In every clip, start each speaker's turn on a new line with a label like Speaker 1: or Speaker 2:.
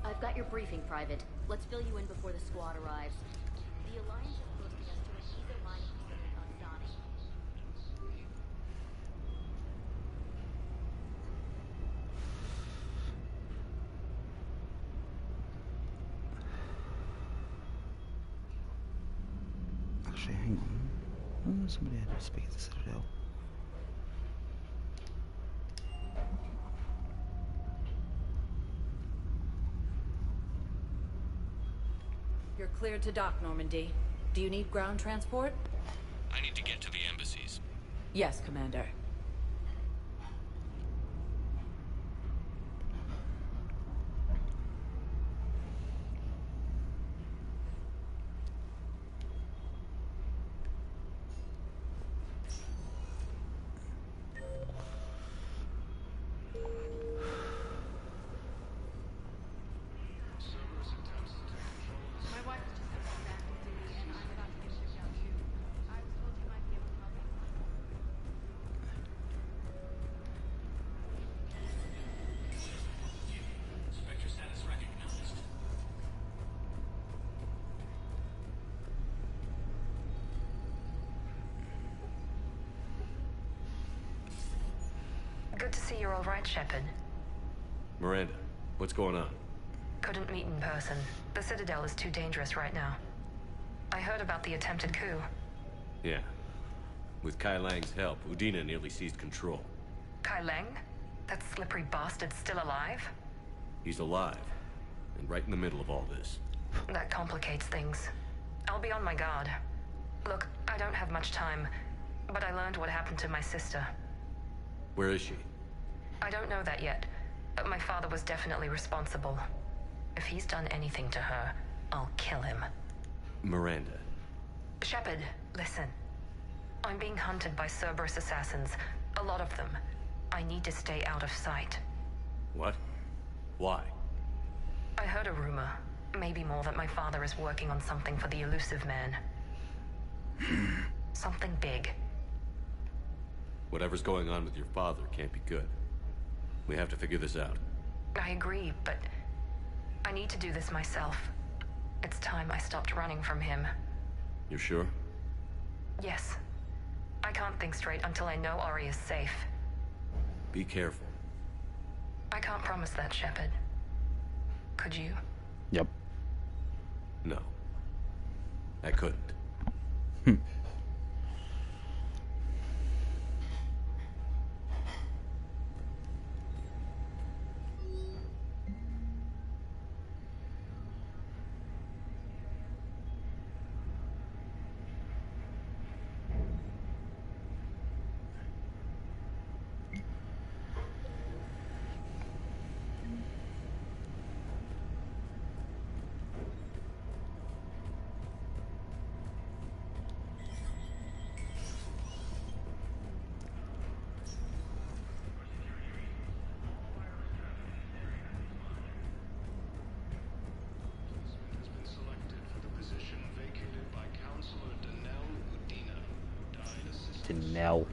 Speaker 1: I've got your briefing, Private. Let's fill you in before the squad arrives. The Alliance is posting us to an Ezo mining facility on Zani.
Speaker 2: Actually, hang on. Oh, somebody had to speak at the Citadel.
Speaker 3: You're cleared to dock, Normandy. Do you need ground transport?
Speaker 4: I need to get to the embassies.
Speaker 3: Yes, Commander.
Speaker 5: Good to see you're all right, Shepard.
Speaker 4: Miranda, what's going on?
Speaker 5: Couldn't meet in person. The Citadel is too dangerous right now. I heard about the attempted coup.
Speaker 4: Yeah. With Kai Lang's help, Udina nearly seized control.
Speaker 5: Kai Leng? That slippery bastard's still alive?
Speaker 4: He's alive, and right in the middle of all this.
Speaker 5: That complicates things. I'll be on my guard. Look, I don't have much time, but I learned what happened to my sister.
Speaker 4: Where is she?
Speaker 5: I don't know that yet, but my father was definitely responsible. If he's done anything to her, I'll kill him.
Speaker 4: Miranda.
Speaker 5: Shepard, listen. I'm being hunted by Cerberus assassins. A lot of them. I need to stay out of sight.
Speaker 4: What? Why?
Speaker 5: I heard a rumor. Maybe more, that my father is working on something for the Elusive Man. Something big.
Speaker 4: Whatever's going on with your father can't be good. We have to figure this out.
Speaker 5: I agree, but I need to do this myself. It's time I stopped running from him.
Speaker 4: You're sure?
Speaker 5: Yes. I can't think straight until I know Ori is safe.
Speaker 4: Be careful.
Speaker 5: I can't promise that, Shepard. Could you?
Speaker 2: Yep.
Speaker 4: No. I couldn't.
Speaker 2: Nell.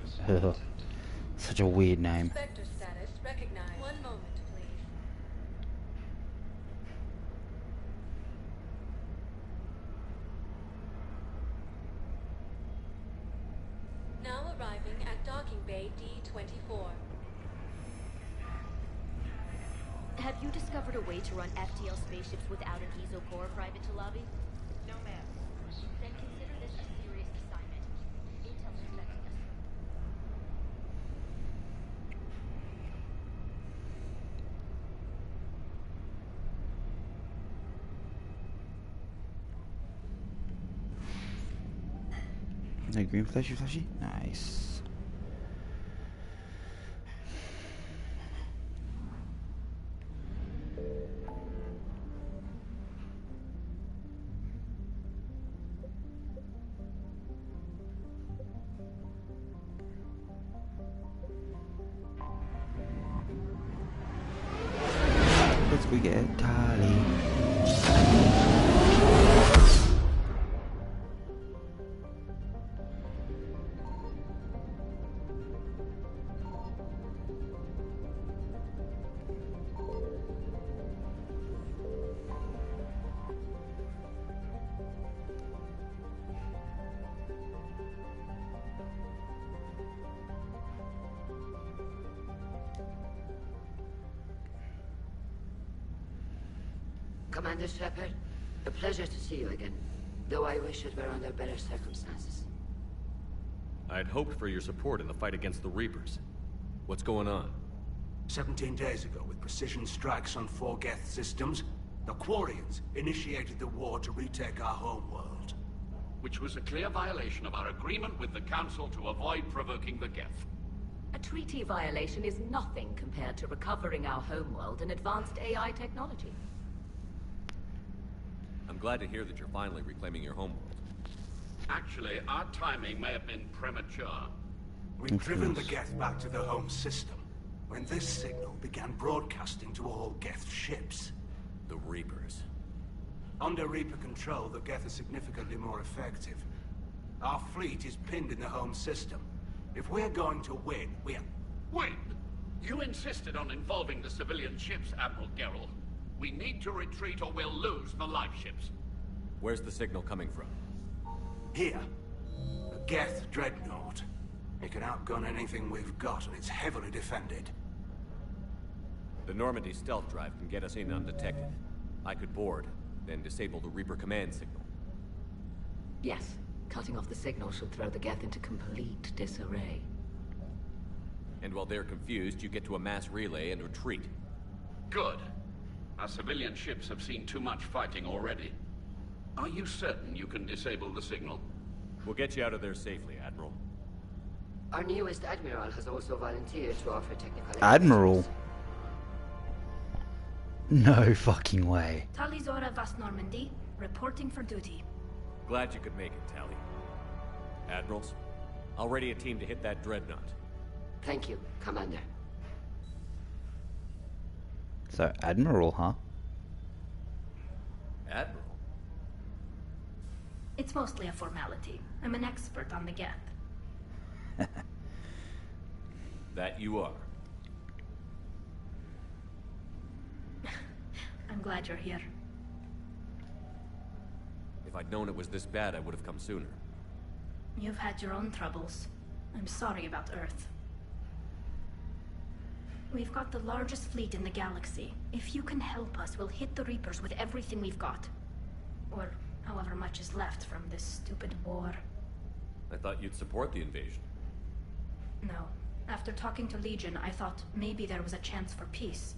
Speaker 2: Such a weird name.
Speaker 3: Spectre status recognized. One moment, please. Now arriving at docking bay D-24.
Speaker 1: Have you discovered a way to run FTL spaceships without an Ezo core, Private Talabi?
Speaker 3: No, ma'am.
Speaker 1: Then consider this a serious assignment. Intel's expecting us.
Speaker 2: No green flashy. Nice. Let's go get Tali.
Speaker 6: Commander Shepard, a pleasure to see you again, though I wish it were under better circumstances.
Speaker 4: I'd hoped for your support in the fight against the Reapers. What's going on?
Speaker 7: 17 days ago, with precision strikes on 4 Geth systems, the Quarians initiated the war to retake our homeworld.
Speaker 8: Which was a clear violation of our agreement with the Council to avoid provoking the Geth.
Speaker 6: A treaty violation is nothing compared to recovering our homeworld and advanced AI technology.
Speaker 4: I'm glad to hear that you're finally reclaiming your homeworld.
Speaker 8: Actually, our timing may have been premature.
Speaker 7: We'd driven the Geth back to the home system, when this signal began broadcasting to all Geth ships.
Speaker 4: The Reapers.
Speaker 7: Under Reaper control, the Geth are significantly more effective. Our fleet is pinned in the home system. If we're going to win,
Speaker 8: Win! You insisted on involving the civilian ships, Admiral Gerrel. We need to retreat or we'll lose the live ships.
Speaker 4: Where's the signal coming from?
Speaker 7: Here, a Geth dreadnought. It can outgun anything we've got, and it's heavily defended.
Speaker 4: The Normandy stealth drive can get us in undetected. I could board, then disable the Reaper command signal.
Speaker 6: Yes, cutting off the signal should throw the Geth into complete disarray.
Speaker 4: And while they're confused, you get to a mass relay and retreat.
Speaker 8: Good. Our civilian ships have seen too much fighting already. Are you certain you can disable the signal?
Speaker 4: We'll get you out of there safely, Admiral.
Speaker 6: Our newest Admiral has also volunteered to offer technical
Speaker 2: Admiral?
Speaker 6: assistance.
Speaker 2: No fucking way.
Speaker 9: Talizora Vas Normandy, reporting for duty.
Speaker 4: Glad you could make it, Tali. Admirals, I'll ready a team to hit that dreadnought.
Speaker 6: Thank you, Commander.
Speaker 2: So, Admiral, huh?
Speaker 4: Admiral?
Speaker 9: It's mostly a formality. I'm an expert on the Geth.
Speaker 4: That you are.
Speaker 9: I'm glad you're here.
Speaker 4: If I'd known it was this bad, I would have come sooner.
Speaker 9: You've had your own troubles. I'm sorry about Earth. We've got the largest fleet in the galaxy. If you can help us, we'll hit the Reapers with everything we've got. Or however much is left from this stupid war.
Speaker 4: I thought you'd support the invasion.
Speaker 9: No. After talking to Legion, I thought maybe there was a chance for peace.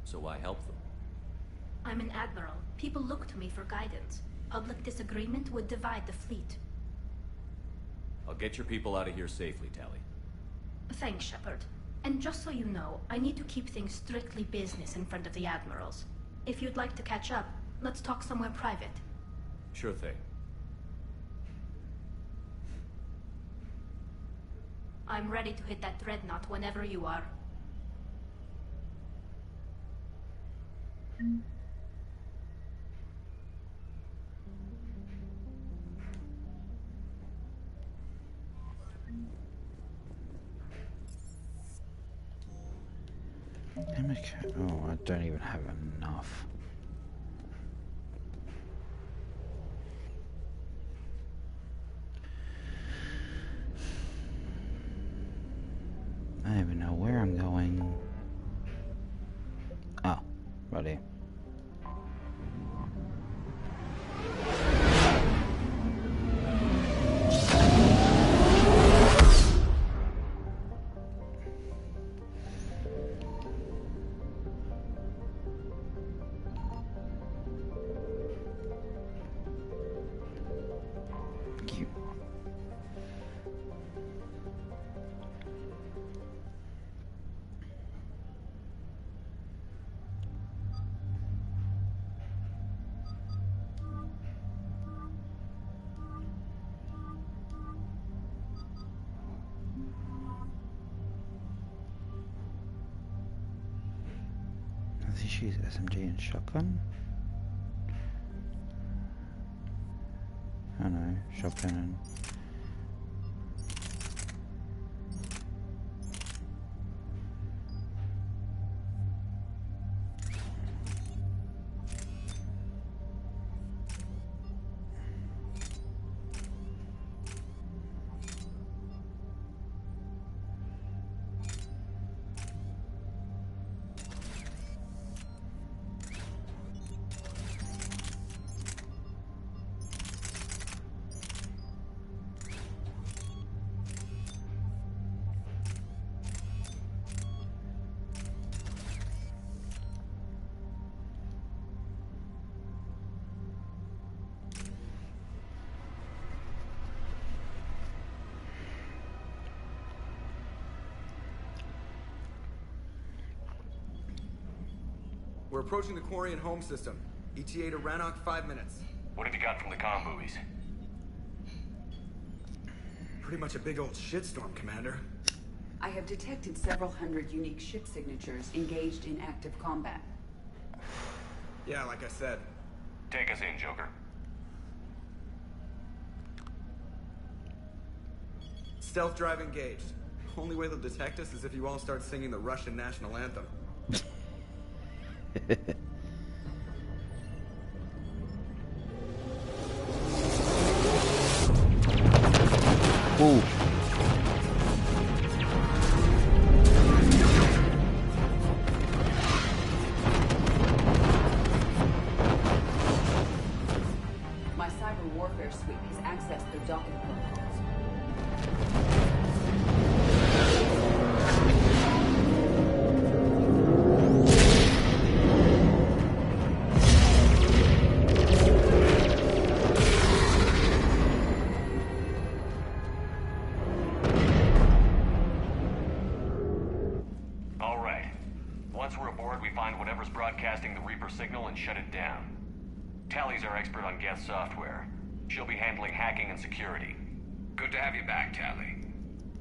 Speaker 4: So I helped them.
Speaker 9: I'm an admiral. People look to me for guidance. Public disagreement would divide the fleet.
Speaker 4: I'll get your people out of here safely, Tali.
Speaker 9: Thanks, Shepard. And just so you know, I need to keep things strictly business in front of the admirals. If you'd like to catch up, let's talk somewhere private.
Speaker 4: Sure thing.
Speaker 9: I'm ready to hit that dreadnought whenever you are.
Speaker 2: Oh, I don't even have enough. I don't even know where I'm going. Oh, right here. Does he shoot SMG and shotgun? Oh no, shotgun and...
Speaker 10: We're approaching the Quarian home system. ETA to Rannoch, 5 minutes.
Speaker 4: What have you got from the comm buoys?
Speaker 10: Pretty much a big old shitstorm, Commander.
Speaker 11: I have detected several hundred unique ship signatures engaged in active combat.
Speaker 10: Yeah, like I said.
Speaker 4: Take us in, Joker.
Speaker 10: Stealth drive engaged. Only way they'll detect us is if you all start singing the Russian national anthem.
Speaker 2: Ooh.
Speaker 11: My cyber warfare suite has accessed the docking protocols.
Speaker 4: Broadcasting the Reaper signal and shut it down. Tally's our expert on Geth software. She'll be handling hacking and security.
Speaker 12: Good to have you back, Tally.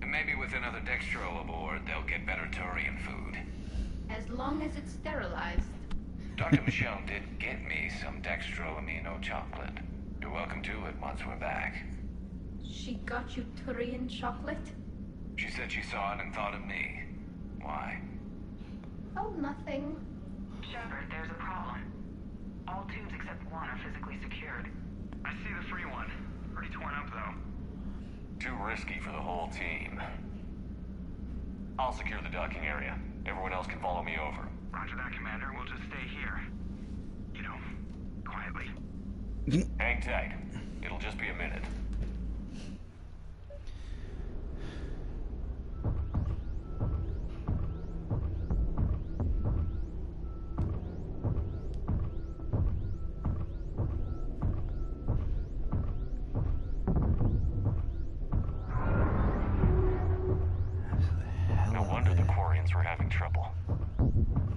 Speaker 12: And maybe with another Dextro aboard, they'll get better Turian food.
Speaker 9: As long as it's sterilized.
Speaker 12: Dr. Michelle did get me some Dextro Amino chocolate. You're welcome to it once we're back.
Speaker 9: She got you Turian chocolate?
Speaker 12: She said she saw it and thought of me. Why?
Speaker 9: Oh, nothing.
Speaker 5: Shepard, there's a problem. All tubes except one are physically secured.
Speaker 13: I see the free one. Pretty torn up, though.
Speaker 4: Too risky for the whole team. I'll secure the docking area. Everyone else can follow me over.
Speaker 13: Roger that, Commander. We'll just stay here. You know, quietly.
Speaker 4: Hang tight. It'll just be a minute. We're having trouble.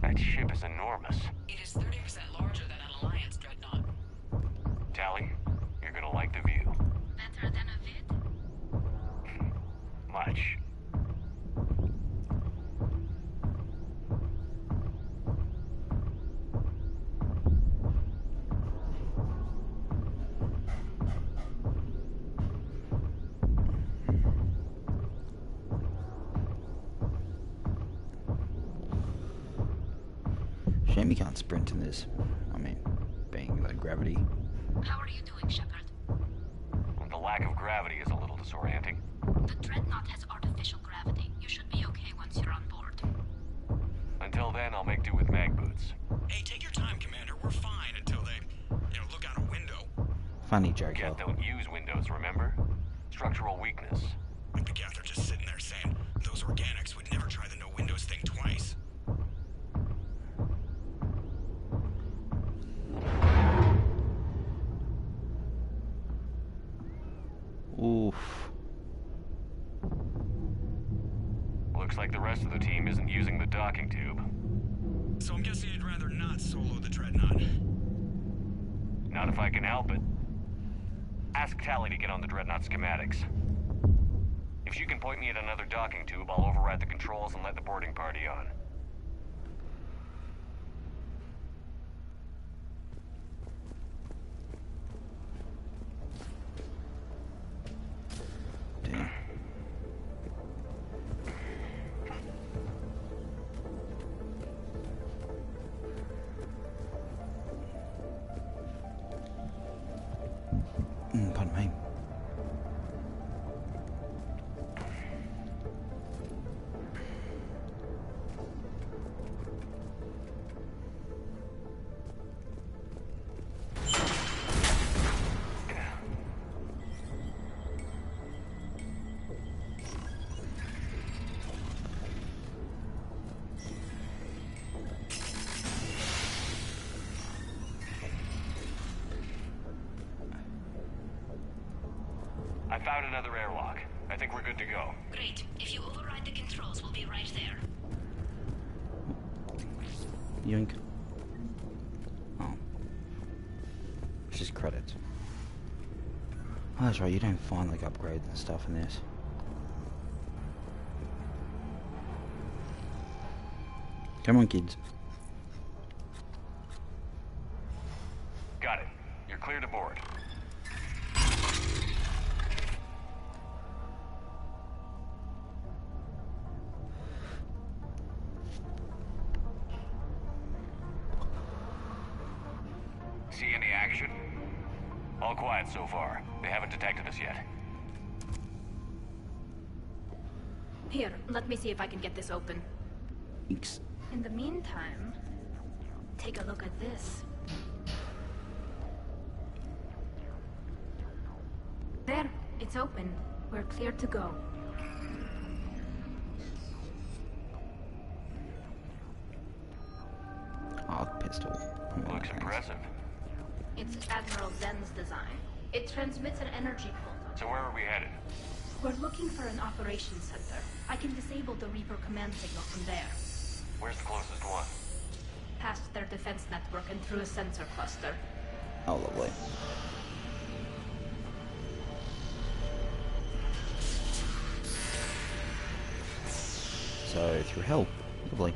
Speaker 4: That ship is enormous.
Speaker 11: It is 30% larger than an Alliance dreadnought.
Speaker 4: Tally, you're gonna like the view.
Speaker 9: Better than a vid?
Speaker 4: Much.
Speaker 2: Shame you can't sprint in this. I mean, being like gravity.
Speaker 9: How are you doing, Shepard?
Speaker 4: The lack of gravity is a little disorienting.
Speaker 9: The Dreadnought has artificial gravity. You should be okay once you're on board.
Speaker 4: Until then, I'll make do with mag boots.
Speaker 13: Hey, take your time, Commander. We're fine until they, look out a window.
Speaker 2: Funny joke.
Speaker 4: Geth don't use windows, remember? Structural weakness.
Speaker 13: Like the Geth are just sitting there saying, those organics would never try the no windows thing twice.
Speaker 2: Oof.
Speaker 4: Looks like the rest of the team isn't using the docking tube.
Speaker 13: So I'm guessing you'd rather not solo the Dreadnought.
Speaker 4: Not if I can help it. Ask Tally to get on the Dreadnought schematics. If she can point me at another docking tube, I'll override the controls and let the boarding party on. found another airlock. I think we're good to go.
Speaker 9: Great. If you override the controls, we'll be right there.
Speaker 2: Yoink. Oh. It's just credits. Oh, that's right, you don't find like upgrades and stuff in this. Come on, kids.
Speaker 4: Got it. You're cleared aboard. See any action? All quiet so far. They haven't detected us yet.
Speaker 9: Here, let me see if I can get this open.
Speaker 2: Thanks.
Speaker 9: In the meantime, take a look at this. There, it's open. We're clear to go.
Speaker 2: Arc pistol.
Speaker 4: Looks impressive.
Speaker 9: It's Admiral Zen's design. It transmits an energy pulse.
Speaker 4: So where are we headed?
Speaker 9: We're looking for an operations center. I can disable the Reaper command signal from there.
Speaker 4: Where's the closest one?
Speaker 9: Past their defense network and through a sensor cluster.
Speaker 2: Oh, lovely. So, through help. Lovely.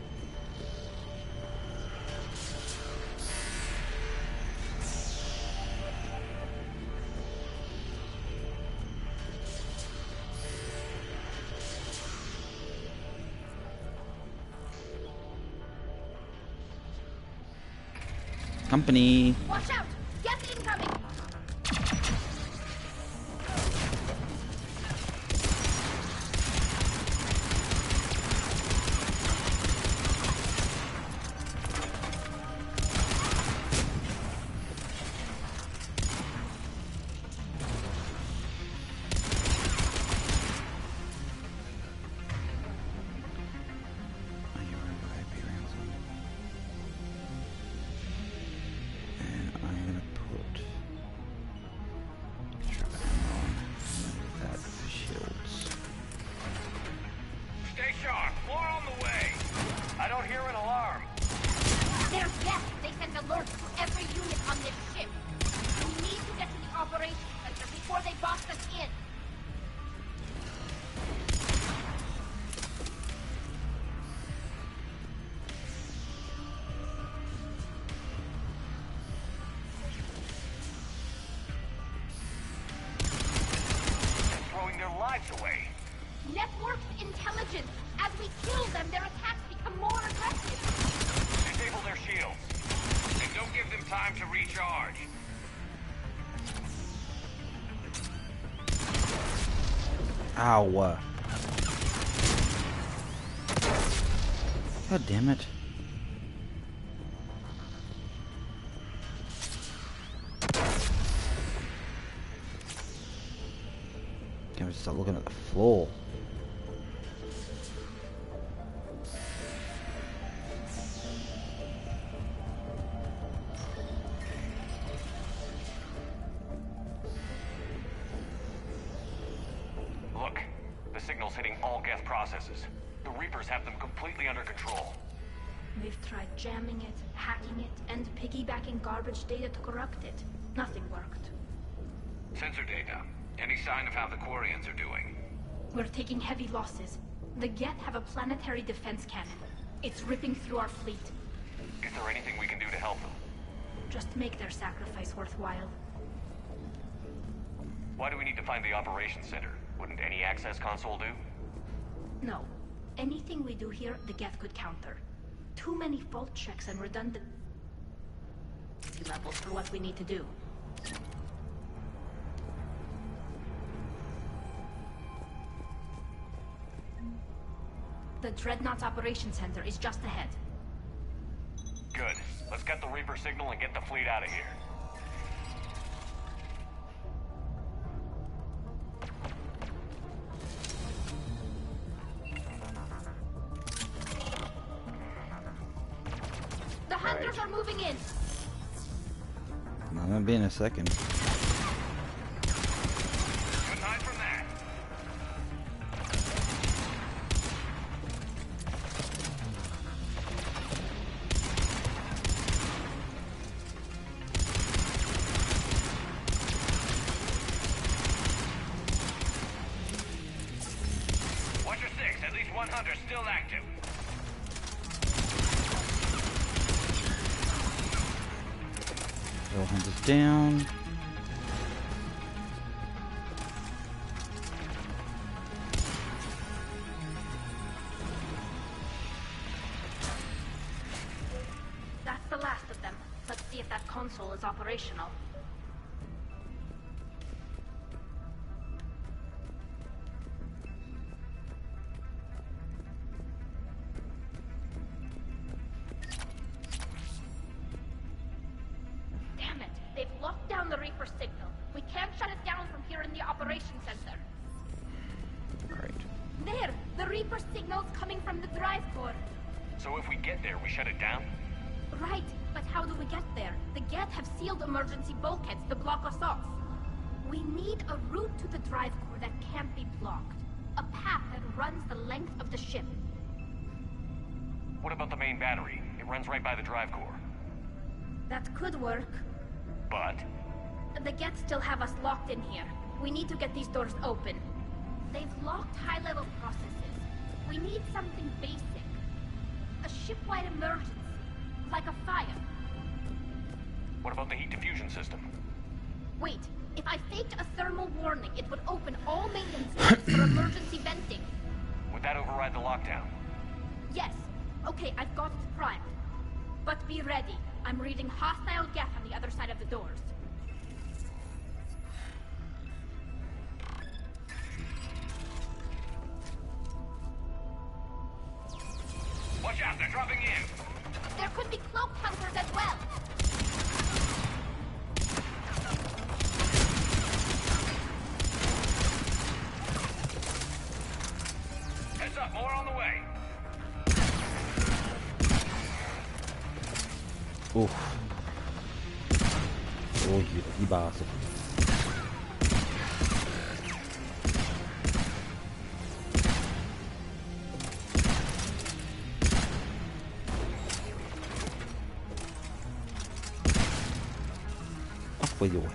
Speaker 2: Company.
Speaker 9: Watch out! Gas incoming!
Speaker 4: Away.
Speaker 9: Networked intelligence. As we kill them, their attacks become more aggressive.
Speaker 4: Disable their shields. And don't give them time to recharge.
Speaker 2: Ow. God damn it. Can we start looking at the floor?
Speaker 4: Look, the signal's hitting all Geth processes. The Reapers have them completely under control.
Speaker 9: We've tried jamming it, hacking it, and piggybacking garbage data to corrupt it. Nothing worked.
Speaker 12: Sensor data. Any sign of how the Quarians are doing?
Speaker 9: We're taking heavy losses. The Geth have a planetary defense cannon. It's ripping through our fleet.
Speaker 4: Is there anything we can do to help them?
Speaker 9: Just make their sacrifice worthwhile.
Speaker 4: Why do we need to find the operations center? Wouldn't any access console do?
Speaker 9: No. Anything we do here, the Geth could counter. Too many fault checks and redundant levels for what we need to do. The Dreadnought's operations center is just ahead.
Speaker 4: Good. Let's get the Reaper signal and get the fleet out of here.
Speaker 9: The hunters are moving in.
Speaker 2: I'm gonna be in a second.
Speaker 4: Good night from Hunter still active.
Speaker 2: All hunters down.
Speaker 9: That's the last of them. Let's see if that console is operational. Damn it! They've locked down the Reaper signal. We can't shut it down from here in the operation center.
Speaker 2: Great.
Speaker 9: There! The Reaper signal's coming from the drive core.
Speaker 4: So if we get there, we shut it down?
Speaker 9: Right, but how do we get there? The Geth have sealed emergency bulkheads to block us off. We need a route to the drive core that can't be blocked. A path that runs the length of the ship.
Speaker 4: What about the main battery? It runs right by the drive core.
Speaker 9: That could work.
Speaker 4: But?
Speaker 9: The Geth still have us locked in here. We need to get these doors open. They've locked high-level processes. We need something basic. A ship-wide emergency. Like a fire.
Speaker 4: What about the heat diffusion system?
Speaker 9: Wait, if I faked a thermal warning, it would open all maintenance units for emergency venting.
Speaker 4: Would that override the lockdown?
Speaker 9: Yes. Okay, I've got it primed. But be ready. I'm reading hostile Geth on the other side of the doors.
Speaker 4: Watch out, they're dropping in!
Speaker 9: There could be cloaked hunters as well.
Speaker 4: Heads up, more on the way.
Speaker 2: Oof. Oh, you bastard. Off with your head.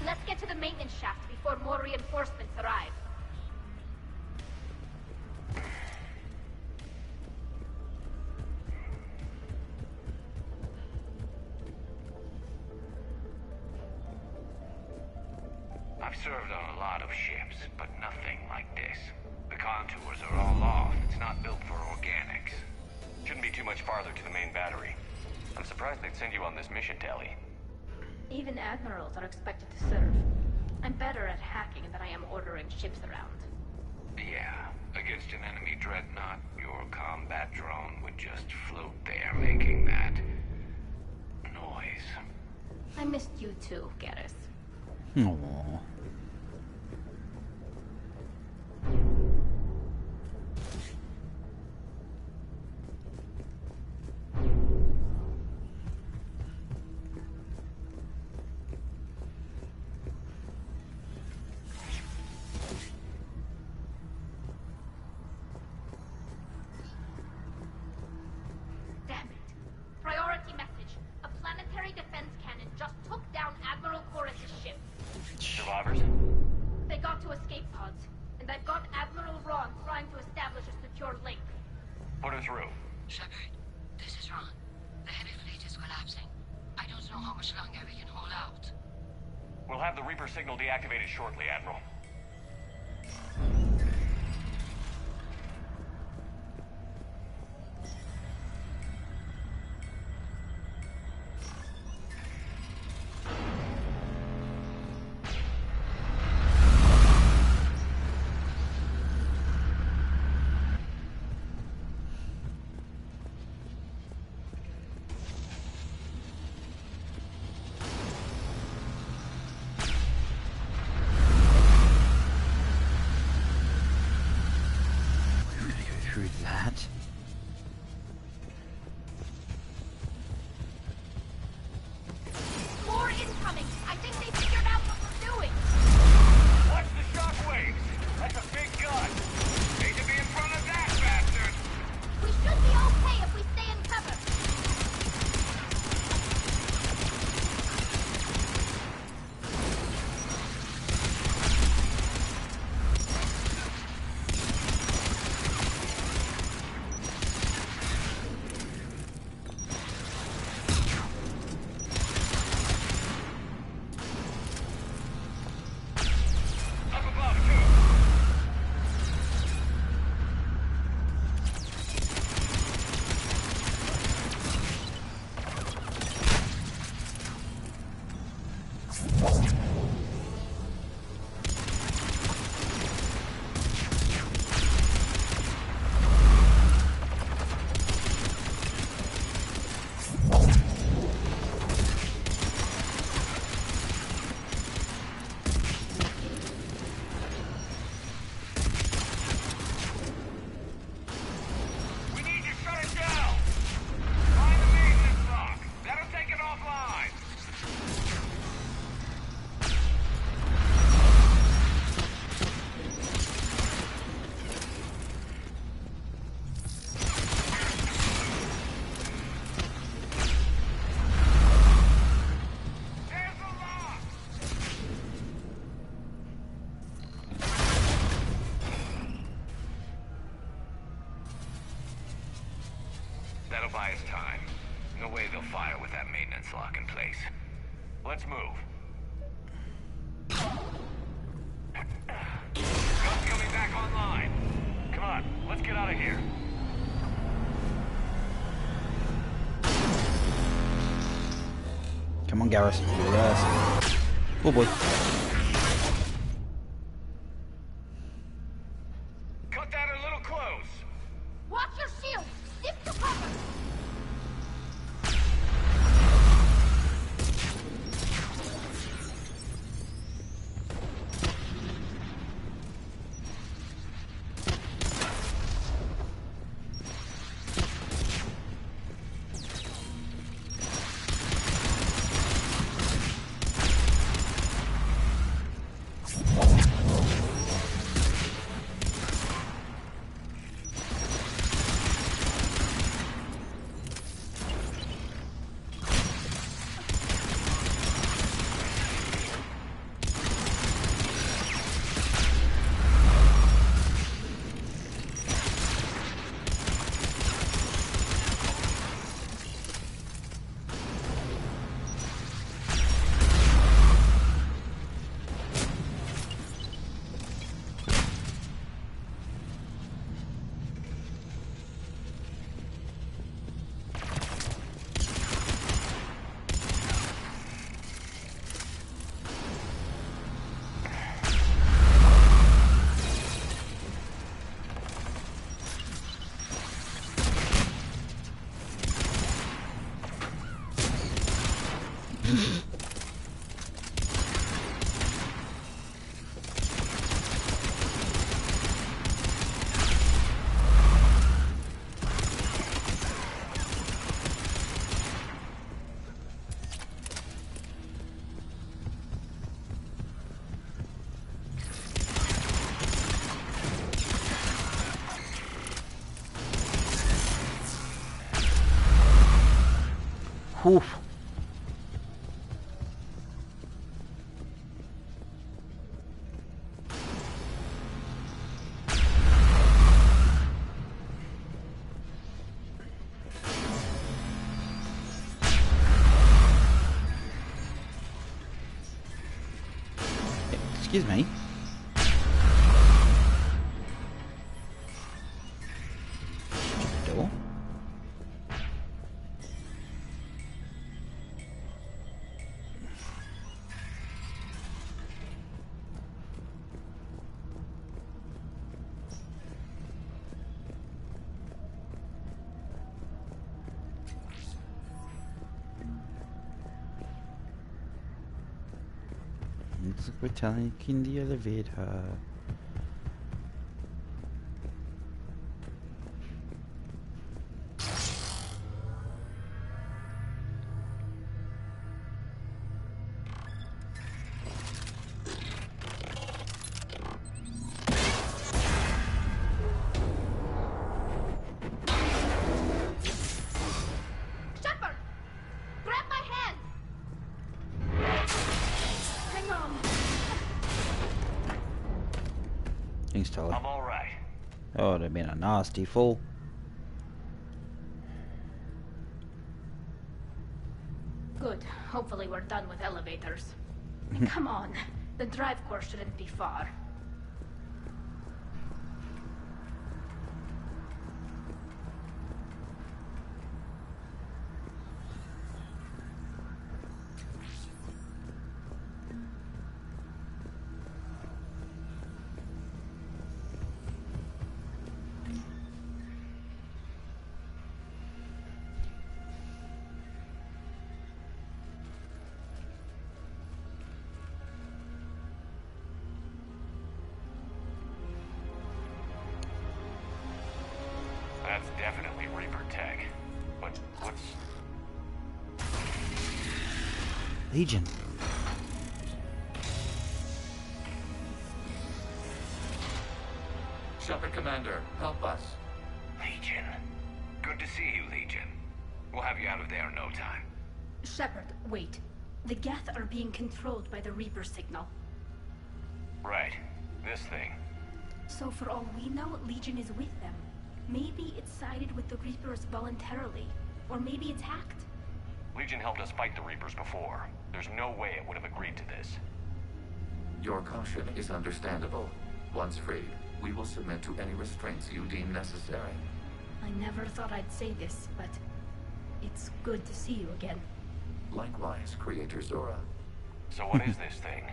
Speaker 9: Let's get to the maintenance shaft before more reinforcements arrive.
Speaker 12: I've served on a lot of ships, but nothing like this. The contours are all off. It's not built for organics.
Speaker 4: Shouldn't be too much farther to the main battery. I'm surprised they'd send you on this mission, Tali.
Speaker 9: Even admirals are expected to serve. I'm better at hacking than I am ordering ships around.
Speaker 12: Yeah, against an enemy dreadnought, your combat drone would just float there making that noise.
Speaker 9: I missed you too, Garrus.
Speaker 2: Aww.
Speaker 9: Damn it. Priority message. A planetary defense cannon just took down Admiral Chorus' ship.
Speaker 4: Survivors?
Speaker 9: They got to escape pods, and I've got Admiral Ron trying to establish a secure link.
Speaker 4: Put her through.
Speaker 5: Shepard, this is Ron. The heavy fleet is collapsing. I don't know how much longer we can hold out.
Speaker 4: We'll have the Reaper signal deactivated shortly, Admiral.
Speaker 12: that maintenance lock in place.
Speaker 4: Let's move. Guns coming back online. Come on, let's get out of here.
Speaker 2: Come on, Garrus. Do this. Oh boy.
Speaker 4: Cut that a little close.
Speaker 9: Watch your shield! Stick to cover!
Speaker 2: Oof. Excuse me. Door. Looks like we're taking the elevator.
Speaker 9: Shepard! Grab my hand! Hang on.
Speaker 2: Thanks, Tully.
Speaker 4: I'm all right.
Speaker 2: Oh, it'd have been a nasty fall.
Speaker 9: Good. Hopefully we're done with elevators. Come on. The drive core shouldn't be far.
Speaker 4: That's definitely Reaper tech. But what's...
Speaker 2: Legion.
Speaker 8: Shepard Commander, help us.
Speaker 12: Legion. Good to see you, Legion. We'll have you out of there in no time.
Speaker 9: Shepard, wait. The Geth are being controlled by the Reaper signal.
Speaker 4: Right. This thing.
Speaker 9: So for all we know, Legion is with them. Maybe it sided with the Reapers voluntarily. Or maybe it's hacked.
Speaker 4: Legion helped us fight the Reapers before. There's no way it would have agreed to this.
Speaker 14: Your caution is understandable. Once freed, we will submit to any restraints you deem necessary.
Speaker 9: I never thought I'd say this, but it's good to see you again.
Speaker 14: Likewise, Creator Zora.
Speaker 4: So what is this thing?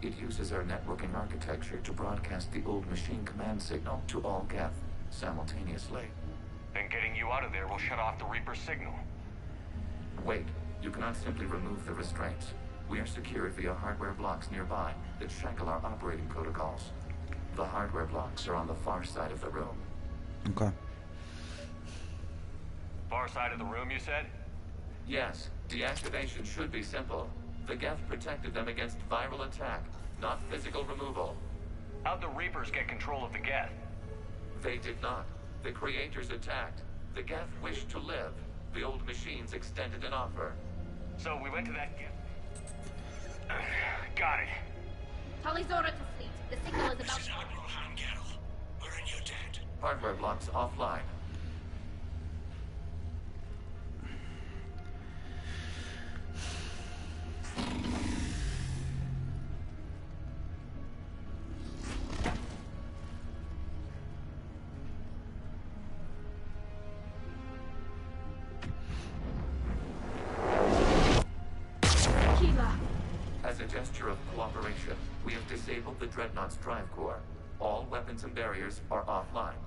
Speaker 14: It uses our networking architecture to broadcast the old machine command signal to all Geth simultaneously.
Speaker 4: Then getting you out of there will shut off the Reaper signal.
Speaker 14: Wait, you cannot simply remove the restraints. We are secured via hardware blocks nearby that shackle our operating protocols. The hardware blocks are on the far side of the room.
Speaker 2: Okay.
Speaker 4: Far side of the room, you said?
Speaker 14: Yes, deactivation should be simple. The Geth protected them against viral attack, not physical removal.
Speaker 4: How'd the Reapers get control of the Geth?
Speaker 14: They did not. The Creators attacked. The Geth wished to live. The old machines extended an offer.
Speaker 4: So we went to that Geth. Got it.
Speaker 9: Tali Zora to fleet. The signal is about...
Speaker 13: This is Admiral Hangarel. We're in your debt.
Speaker 14: Hardware blocks offline. As a gesture of cooperation, we have disabled the Dreadnought's drive core. All weapons and barriers are offline.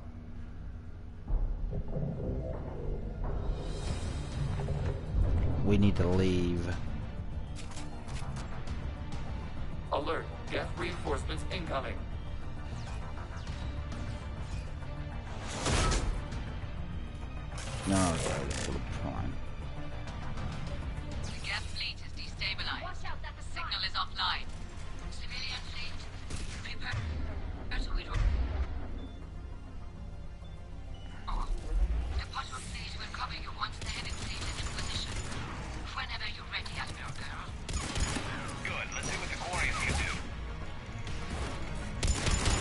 Speaker 2: We need to leave.
Speaker 14: Alert! Geth reinforcements incoming!
Speaker 2: No, sorry, fine.
Speaker 6: The Geth fleet is destabilized.
Speaker 9: Watch out, that's a
Speaker 6: Signal is offline. Civilian fleet, prepare to withdraw. The patrol fleet will cover you once the heavy fleet is in position. Whenever you're ready, Admiral Girl.
Speaker 4: Good. Let's see what the Quarians can do.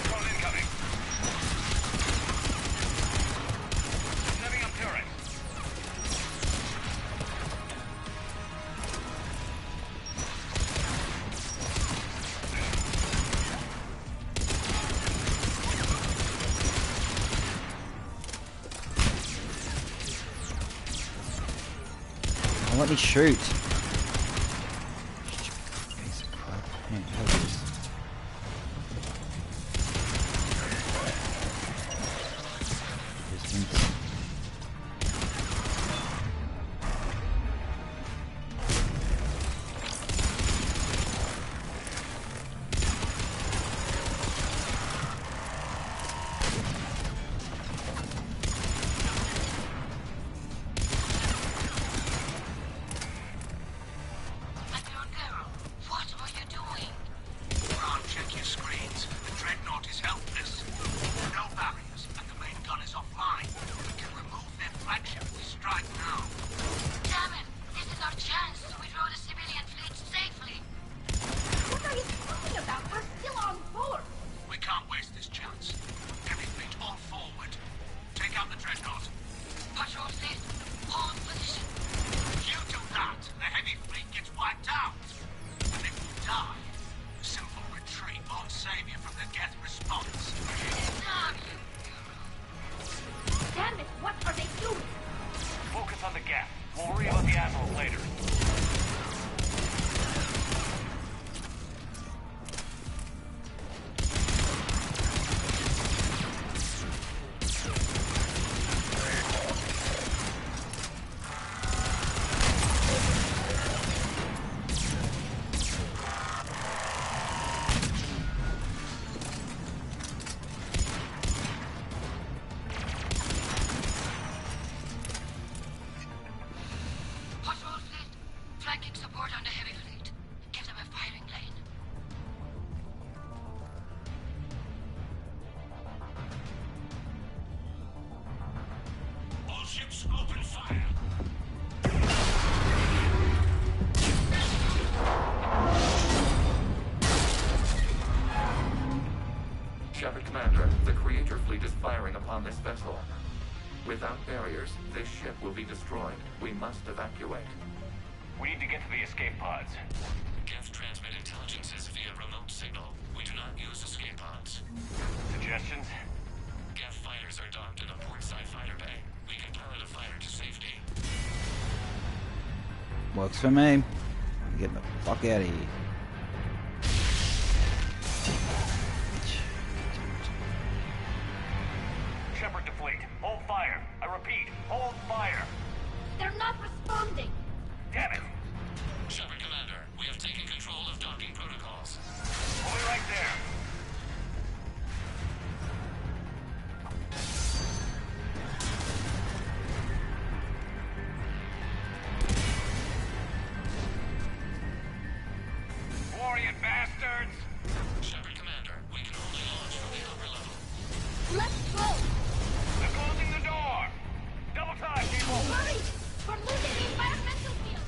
Speaker 4: Drone incoming. Setting up turret.
Speaker 2: Don't let me shoot. Piece of crap. Yeah, hell yes. Distance.
Speaker 6: Admiral Girl, what were you doing?
Speaker 7: Ron, check your screens. The Dreadnought is helpless. No barriers, and the main gun is offline. We can remove their flagship if we strike now.
Speaker 6: Damn it! This is our chance to withdraw the civilian fleet safely.
Speaker 9: What are you talking about? We're still on board.
Speaker 7: We can't waste this chance. Heavy fleet all forward. Take out the Dreadnought.
Speaker 6: Patrol fleet, hold position.
Speaker 7: You do that, the heavy fleet gets wiped out. And if we die, simple retreat won't save you from the Geth response.
Speaker 6: Damn you!
Speaker 9: Damn it, what are they doing?
Speaker 4: Focus on the Geth. We'll worry about the Admiral later.
Speaker 6: Patrol fleet, flanking support on the heavy fleet. Give them a firing lane.
Speaker 13: All ships open fire.
Speaker 14: Shepard Commander, the Creator fleet is firing upon this vessel. Without barriers, this ship will be destroyed. We must evacuate.
Speaker 4: to get to the escape pods?
Speaker 14: Geth transmit intelligences via remote signal. We do not use escape pods.
Speaker 4: Suggestions?
Speaker 14: Geth fighters are docked in a portside fighter bay. We can pilot a fighter to safety.
Speaker 2: Works for me. Get the fuck out of here.
Speaker 4: Shepard to fleet. Hold fire. I repeat, hold fire.
Speaker 9: They're not responding.
Speaker 4: Damn it.
Speaker 14: Shepard Commander, we have taken control of docking protocols.
Speaker 4: Hold it right there. Glorious bastards!
Speaker 14: Shepard Commander, we can only launch from the upper level.
Speaker 9: Let's go.
Speaker 4: They're closing the door. Double time, people.
Speaker 9: Hurry! We're losing the environmental field.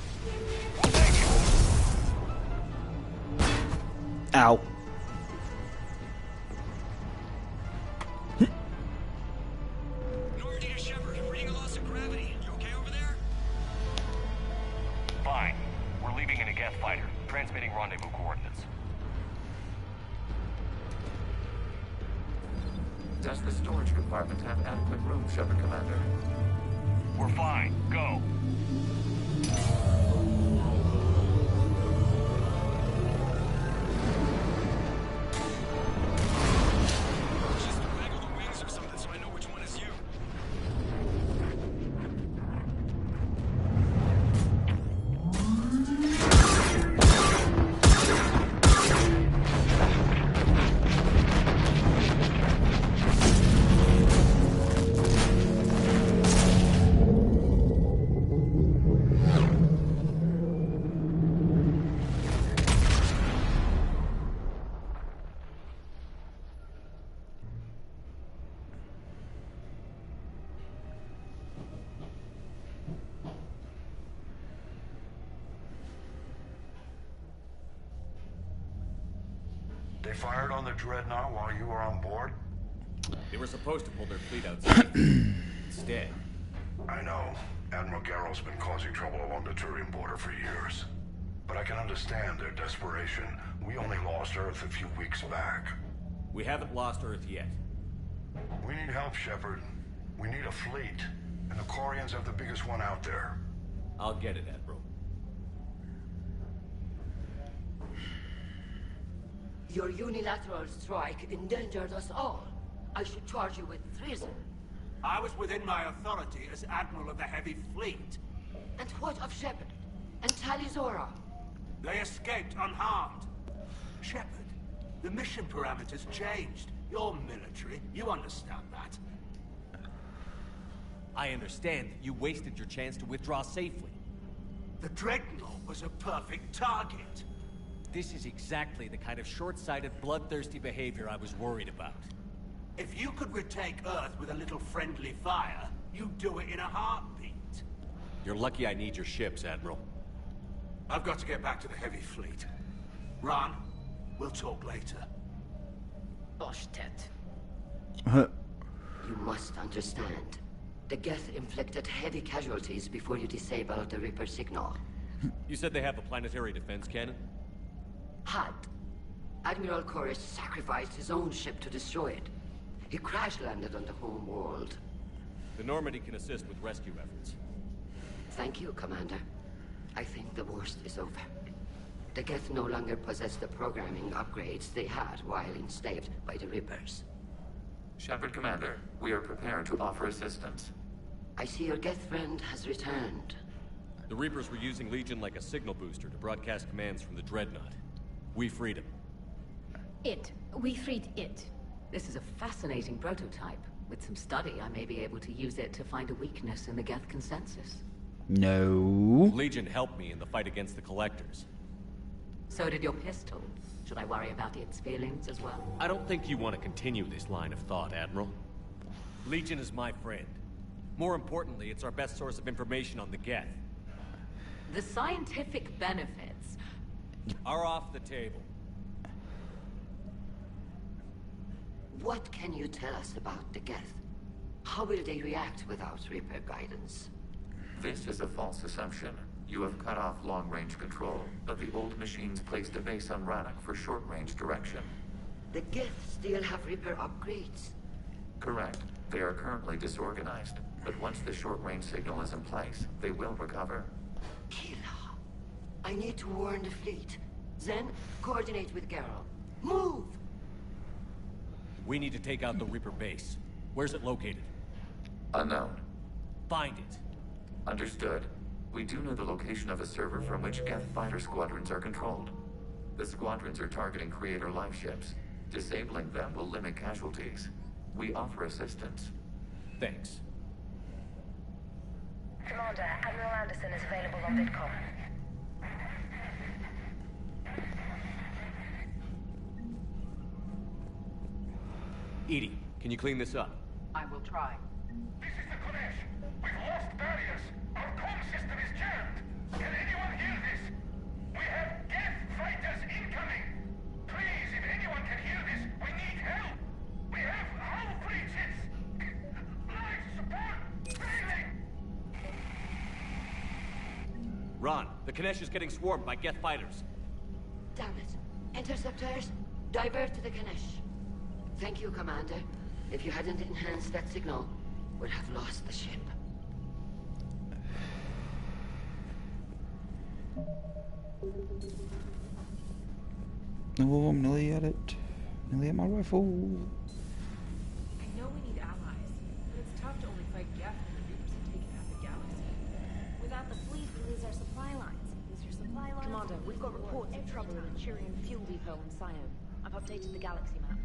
Speaker 2: Ow.
Speaker 13: Normandy to Shepard. Reading a loss of gravity. You okay over there?
Speaker 4: Fine. We're leaving in a Geth fighter. Transmitting rendezvous coordinates.
Speaker 14: Does the storage compartment have adequate room, Shepard Commander?
Speaker 4: We're fine. Go.
Speaker 13: Just waggle the wings or something so I know which one is you.
Speaker 15: They fired on the Dreadnought while you were on board?
Speaker 16: They were supposed to pull their fleet outside. Instead.
Speaker 15: I know. Admiral Garrow's been causing trouble along the Turian border for years. But I can understand their desperation. We only lost Earth a few weeks back.
Speaker 16: We haven't lost Earth yet.
Speaker 15: We need help, Shepard. We need a fleet. And the Quarians have the biggest one out there.
Speaker 16: I'll get it, Admiral.
Speaker 6: Your unilateral strike endangered us all. I should charge you with treason.
Speaker 7: I was within my authority as Admiral of the Heavy Fleet.
Speaker 6: And what of Shepard? And Talizora?
Speaker 7: They escaped unharmed. Shepard, the mission parameters changed. You're military. You understand that.
Speaker 16: I understand that you wasted your chance to withdraw safely.
Speaker 7: The Dreadnought was a perfect target.
Speaker 16: This is exactly the kind of short-sighted, bloodthirsty behavior I was worried about.
Speaker 7: If you could retake Earth with a little friendly fire, you'd do it in a heartbeat.
Speaker 16: You're lucky I need your ships, Admiral.
Speaker 7: I've got to get back to the Heavy Fleet. Ron, we'll talk later.
Speaker 6: Oshtet. You must understand. The Geth inflicted heavy casualties before you disabled the Reaper signal.
Speaker 16: You said they have a planetary defense cannon?
Speaker 6: Had. Admiral Koris sacrificed his own ship to destroy it. He crash-landed on the home world.
Speaker 16: The Normandy can assist with rescue efforts.
Speaker 6: Thank you, Commander. I think the worst is over. The Geth no longer possess the programming upgrades they had while enslaved by the Reapers.
Speaker 14: Shepard Commander, we are prepared to offer assistance.
Speaker 6: I see your Geth friend has returned.
Speaker 16: The Reapers were using Legion like a signal booster to broadcast commands from the Dreadnought. We freed him.
Speaker 9: We freed it.
Speaker 6: This is a fascinating prototype. With some study, I may be able to use it to find a weakness in the Geth consensus.
Speaker 2: No.
Speaker 16: Legion helped me in the fight against the Collectors.
Speaker 6: So did your pistol. Should I worry about its feelings as well?
Speaker 16: I don't think you want to continue this line of thought, Admiral. Legion is my friend. More importantly, it's our best source of information on the Geth.
Speaker 6: The scientific benefits
Speaker 16: are off the table.
Speaker 6: What can you tell us about the Geth? How will they react without Reaper guidance?
Speaker 14: This is a false assumption. You have cut off long-range control, but the old machines placed a base on Rannoch for short-range direction.
Speaker 6: The Geth still have Reaper upgrades.
Speaker 14: Correct. They are currently disorganized, but once the short-range signal is in place, they will recover.
Speaker 6: Killa, I need to warn the fleet. Then, coordinate with Geralt. Move!
Speaker 16: We need to take out the Reaper base. Where's it located?
Speaker 14: Unknown.
Speaker 16: Find it.
Speaker 14: Understood. We do know the location of a server from which Geth fighter squadrons are controlled. The squadrons are targeting Creator life ships. Disabling them will limit casualties. We offer assistance.
Speaker 16: Thanks.
Speaker 17: Commander, Admiral Anderson is available on VidCom.
Speaker 16: EDI, can you clean this up?
Speaker 11: I will try.
Speaker 7: This is the Kodesh. We've lost barriers. Our comm system is jammed. Can anyone hear this? We have Geth fighters incoming. Please, if anyone can hear this, we need help. We have hull breaches. Life support failing.
Speaker 16: Ron, the Kanesh is getting swarmed by Geth fighters.
Speaker 6: Damn it. Interceptors, divert to the Ganesh. Thank you, Commander. If you hadn't enhanced that signal, we'd have lost the ship.
Speaker 2: Oh, I'm nearly at it. Nearly at my rifle.
Speaker 3: I know we need allies, but it's tough to only fight Geth when the Reapers have taken half the galaxy.
Speaker 1: Without the fleet, we lose our supply lines. Lose your supply lines.
Speaker 18: Commander, we've got reports of trouble in the Turian fuel depot on Scion. I've updated the galaxy map.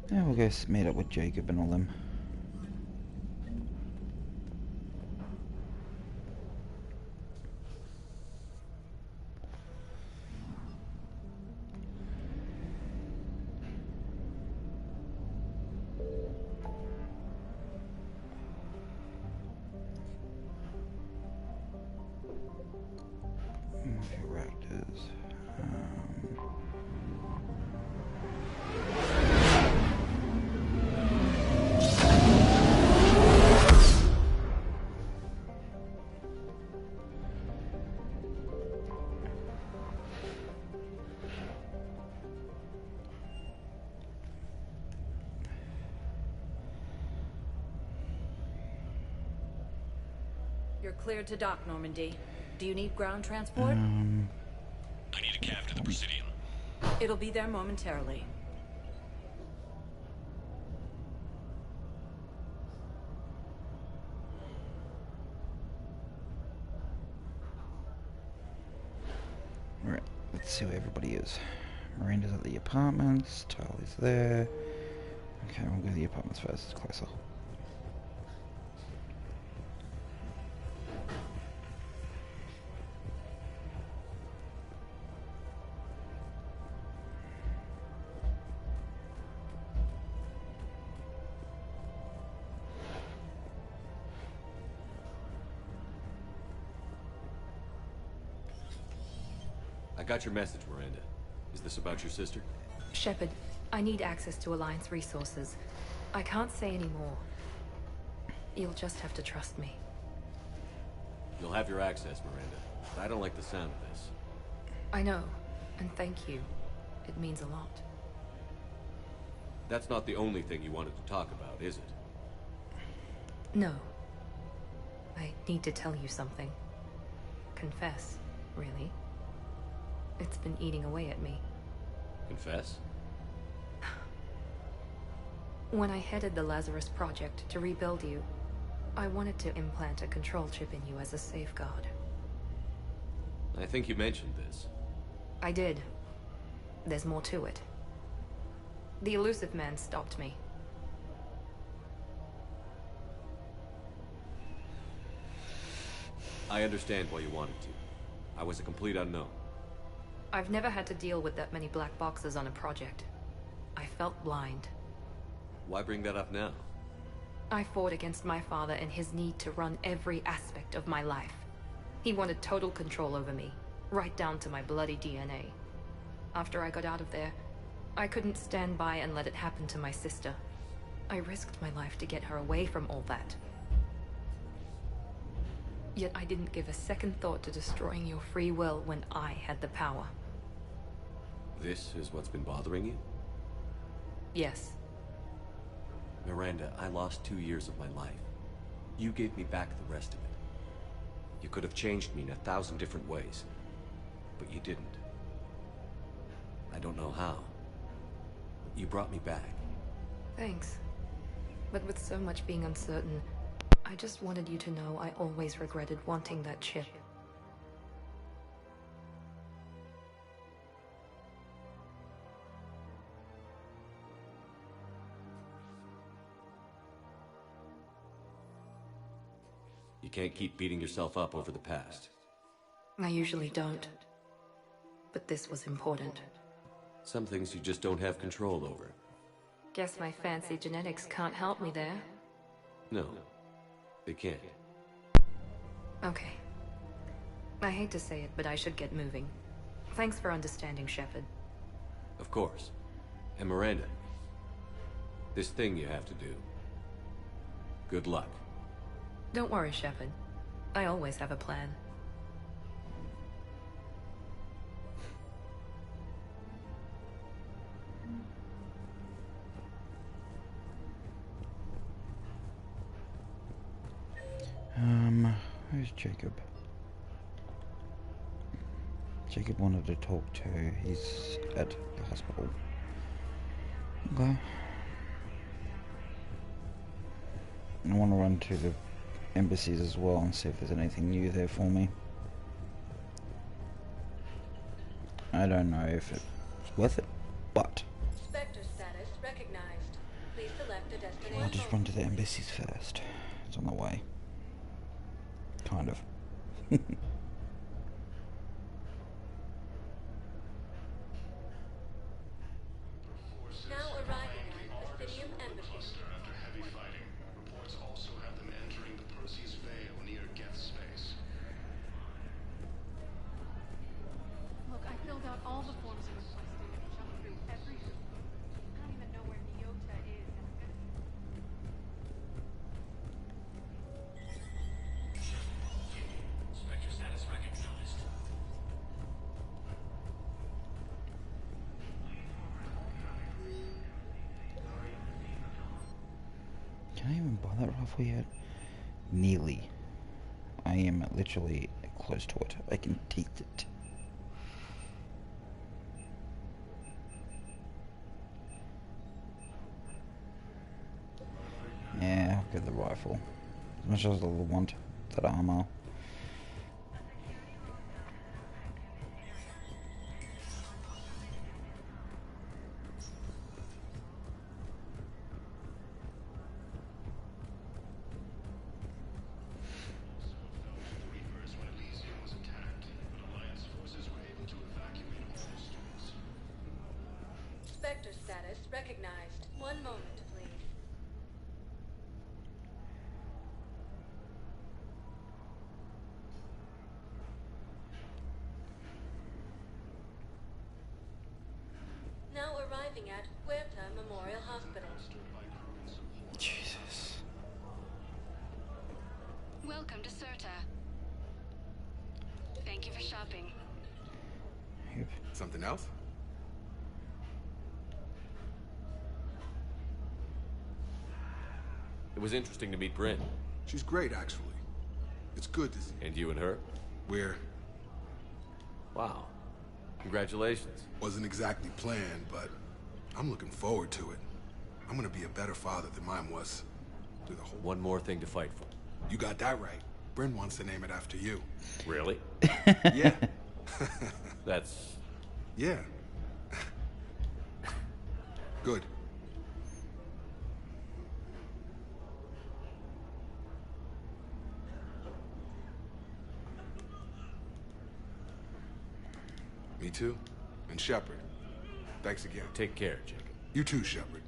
Speaker 2: Yeah, we'll go meet up with Jacob and all them. Reactors.
Speaker 3: You're cleared to dock, Normandy. Do you need ground transport?
Speaker 13: I need a cab to the Presidium.
Speaker 3: It'll be there momentarily.
Speaker 2: Alright, let's see where everybody is. Miranda's at the apartments, Charlie's there. Okay, we'll go to the apartments first, it's closer.
Speaker 16: I got your message, Miranda. Is this about your sister?
Speaker 5: Shepard, I need access to Alliance resources. I can't say any more. You'll just have to trust me.
Speaker 16: You'll have your access, Miranda. But I don't like the sound of this.
Speaker 5: I know, and thank you. It means a lot.
Speaker 16: That's not the only thing you wanted to talk about, is it?
Speaker 5: No. I need to tell you something. Confess, really. It's been eating away at me.
Speaker 16: Confess?
Speaker 5: When I headed the Lazarus Project to rebuild you, I wanted to implant a control chip in you as a safeguard.
Speaker 16: I think you mentioned this.
Speaker 5: I did. There's more to it. The Illusive Man stopped me.
Speaker 16: I understand why you wanted to. I was a complete unknown.
Speaker 5: I've never had to deal with that many black boxes on a project. I felt blind.
Speaker 16: Why bring that up now?
Speaker 5: I fought against my father and his need to run every aspect of my life. He wanted total control over me, right down to my bloody DNA. After I got out of there, I couldn't stand by and let it happen to my sister. I risked my life to get her away from all that. Yet I didn't give a second thought to destroying your free will when I had the power.
Speaker 16: This is what's been bothering you?
Speaker 5: Yes.
Speaker 16: Miranda, I lost 2 years of my life. You gave me back the rest of it. You could have changed me in 1,000 different ways, but you didn't. I don't know how. You brought me back.
Speaker 5: Thanks. But with so much being uncertain, I just wanted you to know I always regretted wanting that chip.
Speaker 16: You can't keep beating yourself up over the past.
Speaker 5: I usually don't. But this was important.
Speaker 16: Some things you just don't have control over.
Speaker 5: Guess my fancy genetics can't help me there.
Speaker 16: No, they can't.
Speaker 5: Okay. I hate to say it, but I should get moving. Thanks for understanding, Shepard.
Speaker 16: Of course. And Miranda, this thing you have to do. Good luck.
Speaker 5: Don't worry, Shepard. I always have a plan.
Speaker 2: Who's Jacob? Jacob wanted to talk to. He's at the hospital. Okay. I want to run to the embassies as well and see if there's anything new there for me. I don't know if it's worth it, but
Speaker 19: Spectre status recognized. Please select a destination.
Speaker 2: I'll just run to the embassies first. It's on the way. Kind of.
Speaker 19: Now arriving at Athenium Embassy.
Speaker 15: After heavy fighting, reports also have them entering the Perseus Vale near Geth space.
Speaker 20: Look, I filled out all the forms you requested and jumped through every hoop. I don't even know where Nyota is.
Speaker 12: Spectre status recognized.
Speaker 2: Can I even buy that rifle yet? Nearly. I am literally close to it. I can taste it. Yeah, I'll get the rifle. As much as I want that armor.
Speaker 19: Spectre status recognized. One moment, please. Now arriving at Huerta Memorial Hospital.
Speaker 2: Jesus.
Speaker 21: Welcome to Serta. Thank you for shopping.
Speaker 2: Yep.
Speaker 10: Something else?
Speaker 16: It was interesting to meet Bryn.
Speaker 22: She's great, actually. It's good to see.
Speaker 16: And you and her?
Speaker 22: We're...
Speaker 16: Wow. Congratulations.
Speaker 22: Wasn't exactly planned, but I'm looking forward to it. I'm gonna be a better father than mine was. Through the whole...
Speaker 16: One more thing to fight for.
Speaker 22: You got that right. Bryn wants to name it after you.
Speaker 16: Really?
Speaker 22: Yeah.
Speaker 16: That's...
Speaker 22: Yeah. Good. Me too. And Shepard. Thanks again.
Speaker 16: Take care, Jacob.
Speaker 22: You too, Shepard.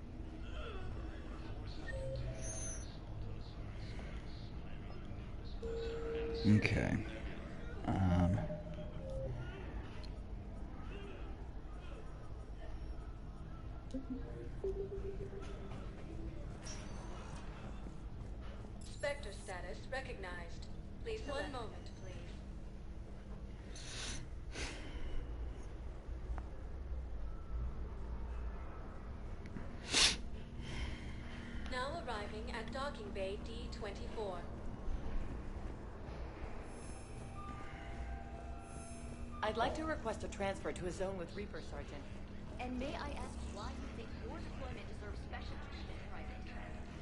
Speaker 2: Okay.
Speaker 19: Spectre status recognized. Please, one moment, please. Now arriving at docking bay D-24.
Speaker 4: I'd like to request a transfer to a zone with Reaper, Sergeant.
Speaker 1: And may I ask why you think your deployment deserves special treatment, Private?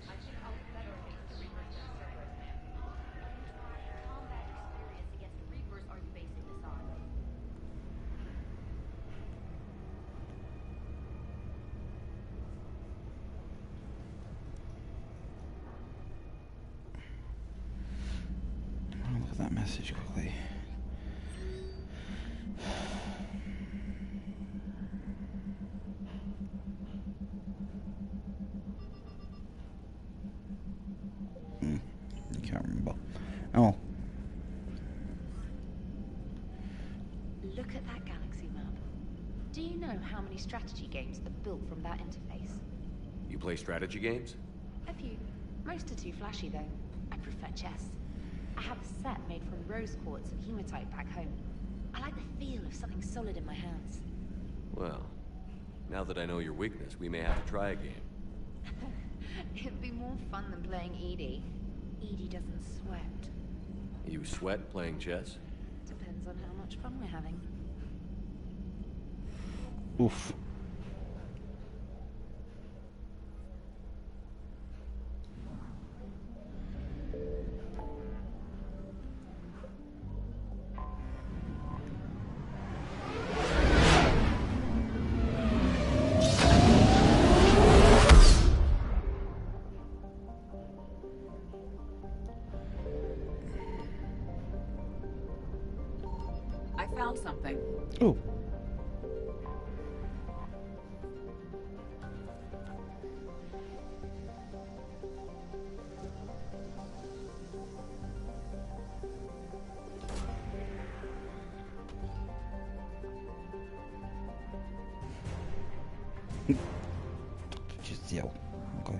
Speaker 4: I think I'll be better against the Reapers than Cerberus, ma'am.
Speaker 1: Combat experience against Reapers are you basing this on?
Speaker 2: I'll look at that message quickly. Can't remember. Oh.
Speaker 18: Look at that galaxy map. Do you know how many strategy games are built from that interface?
Speaker 16: You play strategy games?
Speaker 18: A few. Most are too flashy, though. I prefer chess. I have a set made from rose quartz and hematite back home. I like the feel of something solid in my hands.
Speaker 16: Well, now that I know your weakness, we may have to try a game.
Speaker 18: It'd be more fun than playing Edie. Edie doesn't sweat.
Speaker 16: You sweat playing chess?
Speaker 18: Depends on how much fun we're having.
Speaker 2: Oof.
Speaker 11: I found something.
Speaker 2: Oh. Just yell. Okay.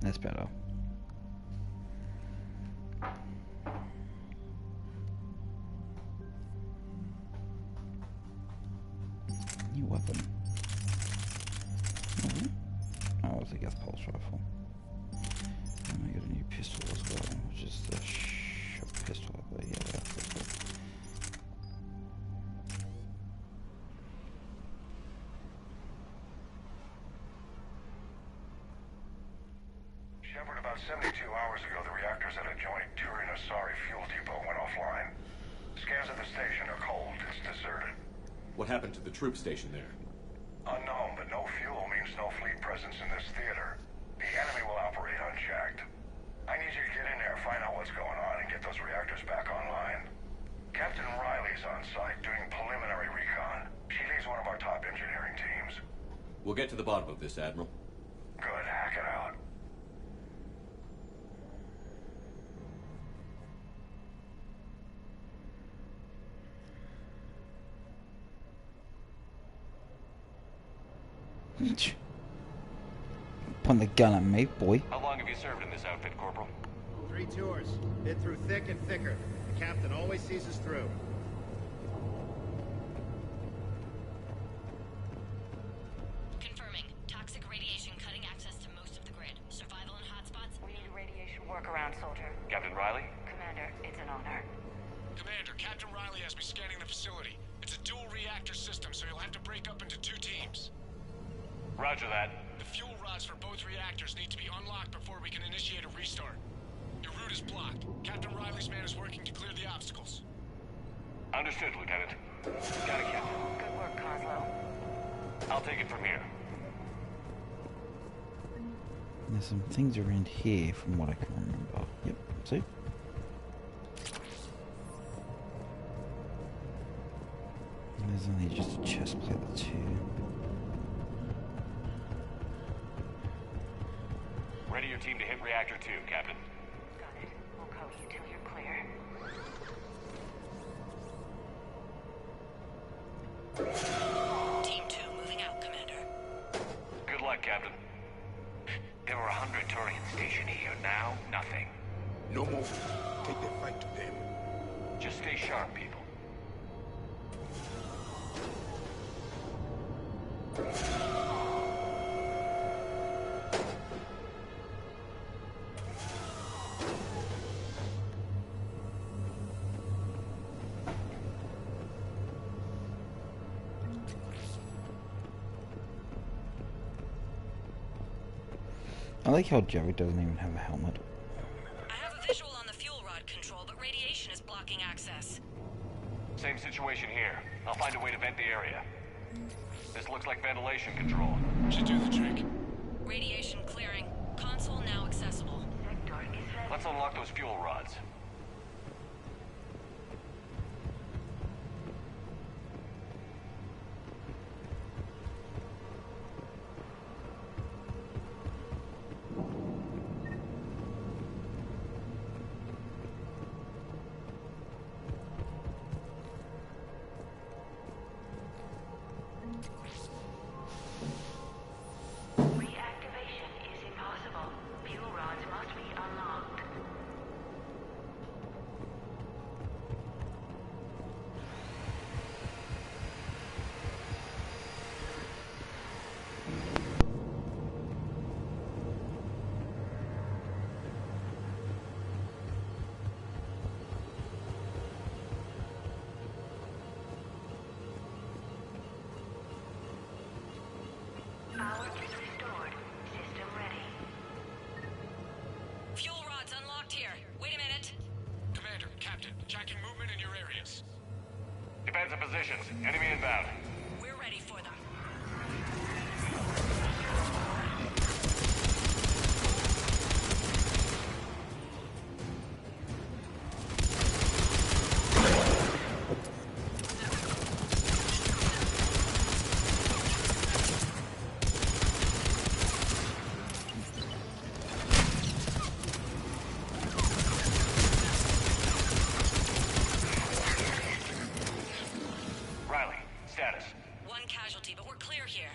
Speaker 2: That's better. New weapon. Oh, it's a gas pulse rifle. And I got a new pistol as well, which is the short pistol, I believe. Yeah, that's cool.
Speaker 15: Shepard, about 72 hours ago, the reactors at a joint Turin-Asari fuel depot went offline. Scans at the station are cold. It's deserted.
Speaker 16: What happened to the troop station there?
Speaker 15: Unknown, but no fuel means no fleet presence in this theater. The enemy will operate unchecked. I need you to get in there, find out what's going on, and get those reactors back online. Captain Riley's on site doing preliminary recon. She leads one of our top engineering teams.
Speaker 16: We'll get to the bottom of this, Admiral.
Speaker 15: Good, hack it out.
Speaker 2: Point the gun at me, boy.
Speaker 12: How long have you served in this outfit, Corporal?
Speaker 8: 3 tours. Bit through thick and thicker. The captain always sees us through.
Speaker 1: Confirming. Toxic radiation cutting access to most of the grid. Survival in hotspots.
Speaker 17: We need a radiation workaround, soldier.
Speaker 12: Captain Riley?
Speaker 17: Commander, it's an honor.
Speaker 13: Commander, Captain Riley has me scanning the facility. It's a dual reactor system, so you'll have to break up into 2 teams.
Speaker 12: Roger that.
Speaker 13: The fuel rods for both reactors need to be unlocked before we can initiate a restart. Your route is blocked. Captain Riley's man is working to clear the obstacles.
Speaker 12: Understood, Lieutenant. Got it, Captain.
Speaker 17: Good work, Coslow.
Speaker 12: I'll take it from here.
Speaker 2: There's some things around here from what I can remember. Yep, see? There's only just a chest plate that's here.
Speaker 12: Ready your team to hit Reactor 2, Captain.
Speaker 17: Got it. We'll cover you till you're clear.
Speaker 9: Team 2 moving out, Commander.
Speaker 12: Good luck, Captain. There were 100 Turians stationed here. Now, nothing.
Speaker 22: No more. Take that fight to them.
Speaker 12: Just stay sharp, people.
Speaker 2: I like how Jerry doesn't even have a helmet.
Speaker 9: I have a visual on the fuel rod control, but radiation is blocking access.
Speaker 12: Same situation here. I'll find a way to vent the area. This looks like ventilation control.
Speaker 13: Should do the trick.
Speaker 9: Radiation clearing. Console now accessible.
Speaker 12: Let's unlock those fuel rods.
Speaker 17: Reactivation is impossible. Fuel rods must be unlocked. Power is restored. System ready.
Speaker 9: Fuel rods unlocked here. Wait a minute.
Speaker 13: Commander, Captain, tracking movement in your areas.
Speaker 12: Defensive positions. Enemy inbound.
Speaker 9: We're ready for them.
Speaker 12: Riley, status.
Speaker 9: One casualty, but we're clear here.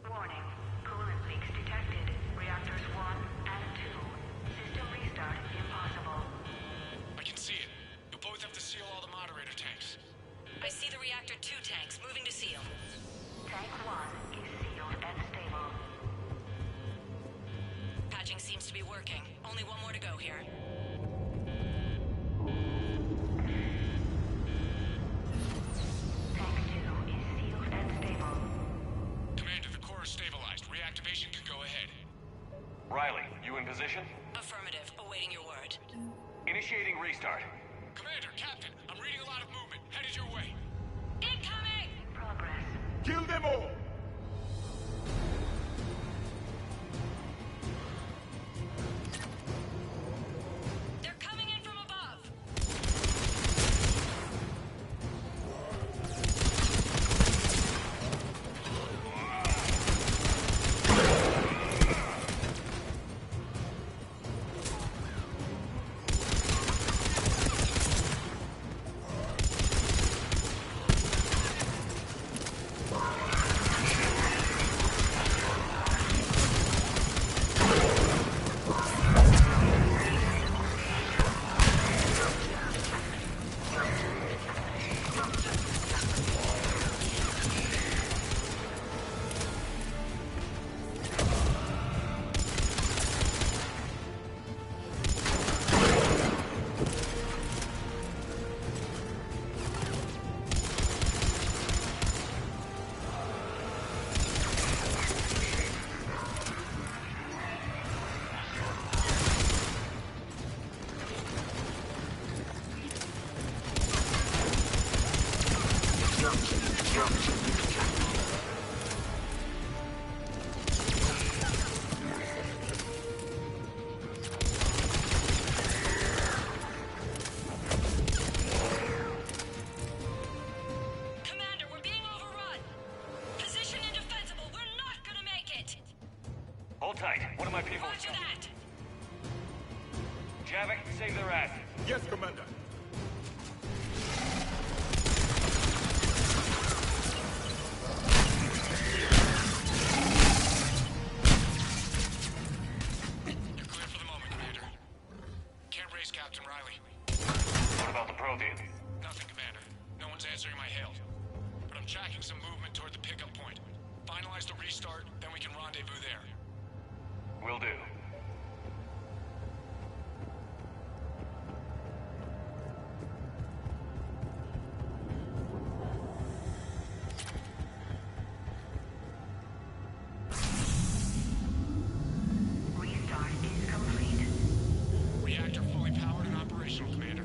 Speaker 17: Warning. Coolant leaks detected. Reactors 1 and 2. System restart impossible.
Speaker 13: I can see it. You'll both have to seal all the moderator tanks.
Speaker 9: I see the reactor 2 tanks moving to seal.
Speaker 17: Tank 1 is sealed and stable.
Speaker 9: Patching seems to be working. Only one more to go here.
Speaker 17: Tank 2 is sealed and stable.
Speaker 13: Commander, the core is stabilized. Reactivation can go ahead.
Speaker 12: Riley, you in position?
Speaker 9: Affirmative. Awaiting your word.
Speaker 12: Initiating restart.
Speaker 13: Commander, Captain, I'm reading a lot of movement. Headed your way.
Speaker 9: Incoming!
Speaker 17: Progress.
Speaker 7: Kill them all!
Speaker 9: They're coming in from above.
Speaker 12: tonight. One of my people...
Speaker 9: Roger that!
Speaker 12: Javik, save the rat.
Speaker 7: Yes, Commander.
Speaker 13: You're clear for the moment, Commander. Can't raise Captain Riley.
Speaker 12: What about the Prothean?
Speaker 13: Nothing, Commander. No one's answering my hail. But I'm tracking some movement toward the pickup point. Finalize the restart, then we can rendezvous there.
Speaker 12: Will do.
Speaker 17: Restart is complete.
Speaker 13: Reactor fully powered and operational, Commander.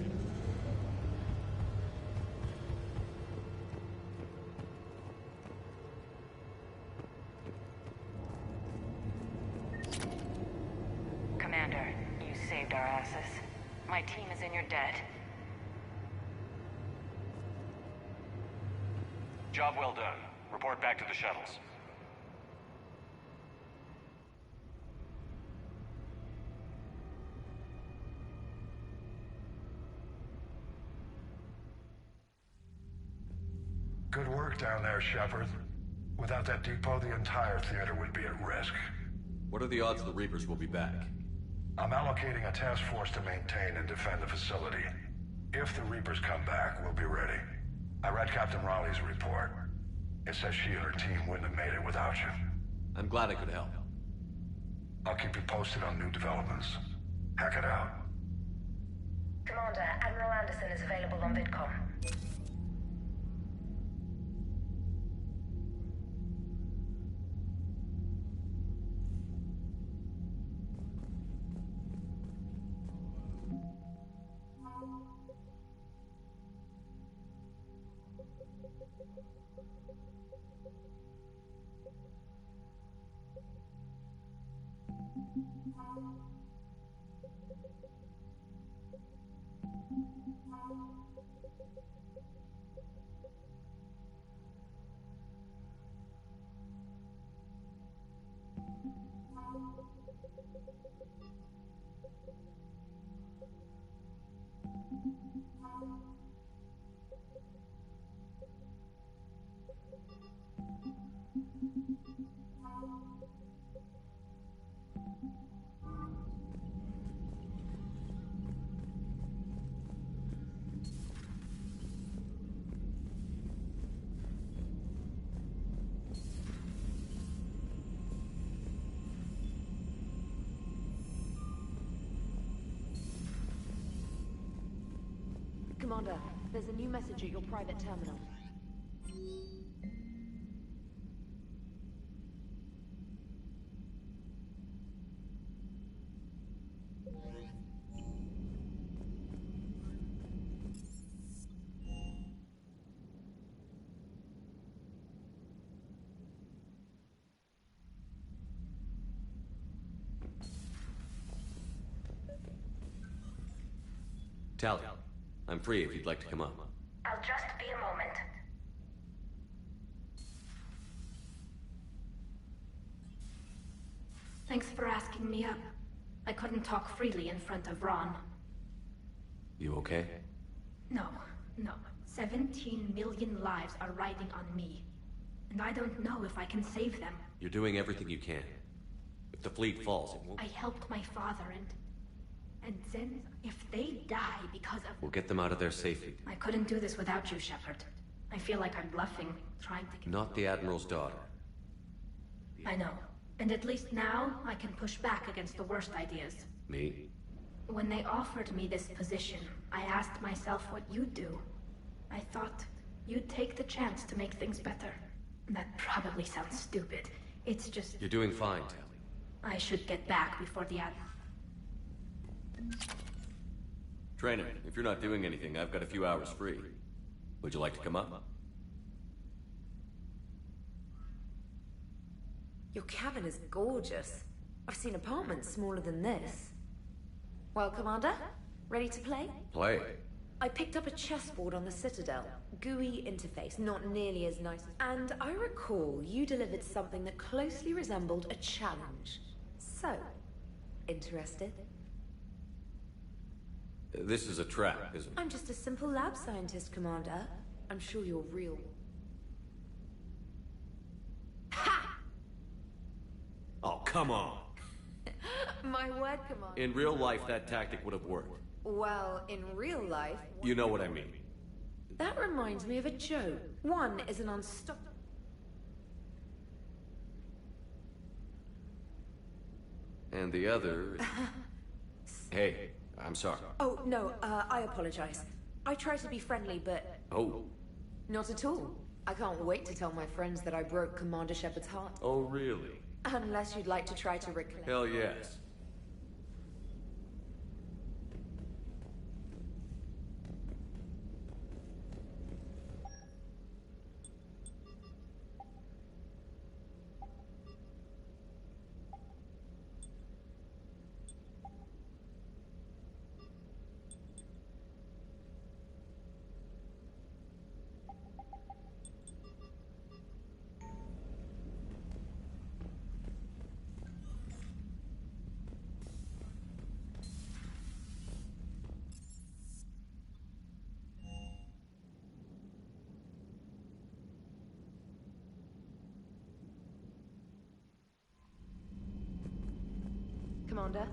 Speaker 17: Commander, you saved our asses. My team is in your debt.
Speaker 12: Job well done. Report back to the shuttles.
Speaker 15: Good work down there, Shepard. Without that depot, the entire theater would be at risk.
Speaker 16: What are the odds the Reapers will be back?
Speaker 15: I'm allocating a task force to maintain and defend the facility. If the Reapers come back, we'll be ready. I read Captain Raleigh's report. It says she and her team wouldn't have made it without you.
Speaker 16: I'm glad I could help.
Speaker 15: I'll keep you posted on new developments. Hack it out.
Speaker 17: Commander, Admiral Anderson is available on VidCom.
Speaker 4: Commander, there's a new message at your private terminal.
Speaker 16: Tally, I'm free if you'd like to come up.
Speaker 17: I'll just be a moment.
Speaker 5: Thanks for asking me up. I couldn't talk freely in front of Ron.
Speaker 16: You okay?
Speaker 5: No. 17 million lives are riding on me. And I don't know if I can save them.
Speaker 16: You're doing everything you can. If the fleet falls, it won't...
Speaker 5: I helped my father and then if they die because of...
Speaker 16: We'll get them out of there safely.
Speaker 5: I couldn't do this without you, Shepard. I feel like I'm bluffing, trying to get...
Speaker 16: Not the Admiral's daughter.
Speaker 5: I know. And at least now, I can push back against the worst ideas.
Speaker 16: Me?
Speaker 5: When they offered me this position, I asked myself what you'd do. I thought you'd take the chance to make things better. That probably sounds stupid. It's just...
Speaker 16: You're doing fine, Tally.
Speaker 5: I should get back before the Admiral...
Speaker 16: Trainer, if you're not doing anything, I've got a few hours free. Would you like to come up?
Speaker 4: Your cabin is gorgeous. I've seen apartments smaller than this. Well, Commander, ready to play?
Speaker 16: Play?
Speaker 4: I picked up a chessboard on the Citadel. GUI interface, not nearly as nice. And I recall you delivered something that closely resembled a challenge. So, Interested?
Speaker 16: This is a trap, isn't it?
Speaker 4: I'm just a simple lab scientist, Commander. I'm sure you're real.
Speaker 16: Oh, come on.
Speaker 4: My word, Commander.
Speaker 16: In real life, that tactic would have worked.
Speaker 4: Well, in real life...
Speaker 16: You know what I mean.
Speaker 4: That reminds me of a joke. One is an unstoppable...
Speaker 16: And the other... Hey, I'm sorry.
Speaker 4: Oh, no, I apologize. I try to be friendly, but...
Speaker 16: Oh.
Speaker 4: Not at all. I can't wait to tell my friends that I broke Commander Shepard's heart.
Speaker 16: Oh, really?
Speaker 4: Unless you'd like to try to reclaim...
Speaker 16: Hell yes.
Speaker 4: Commander?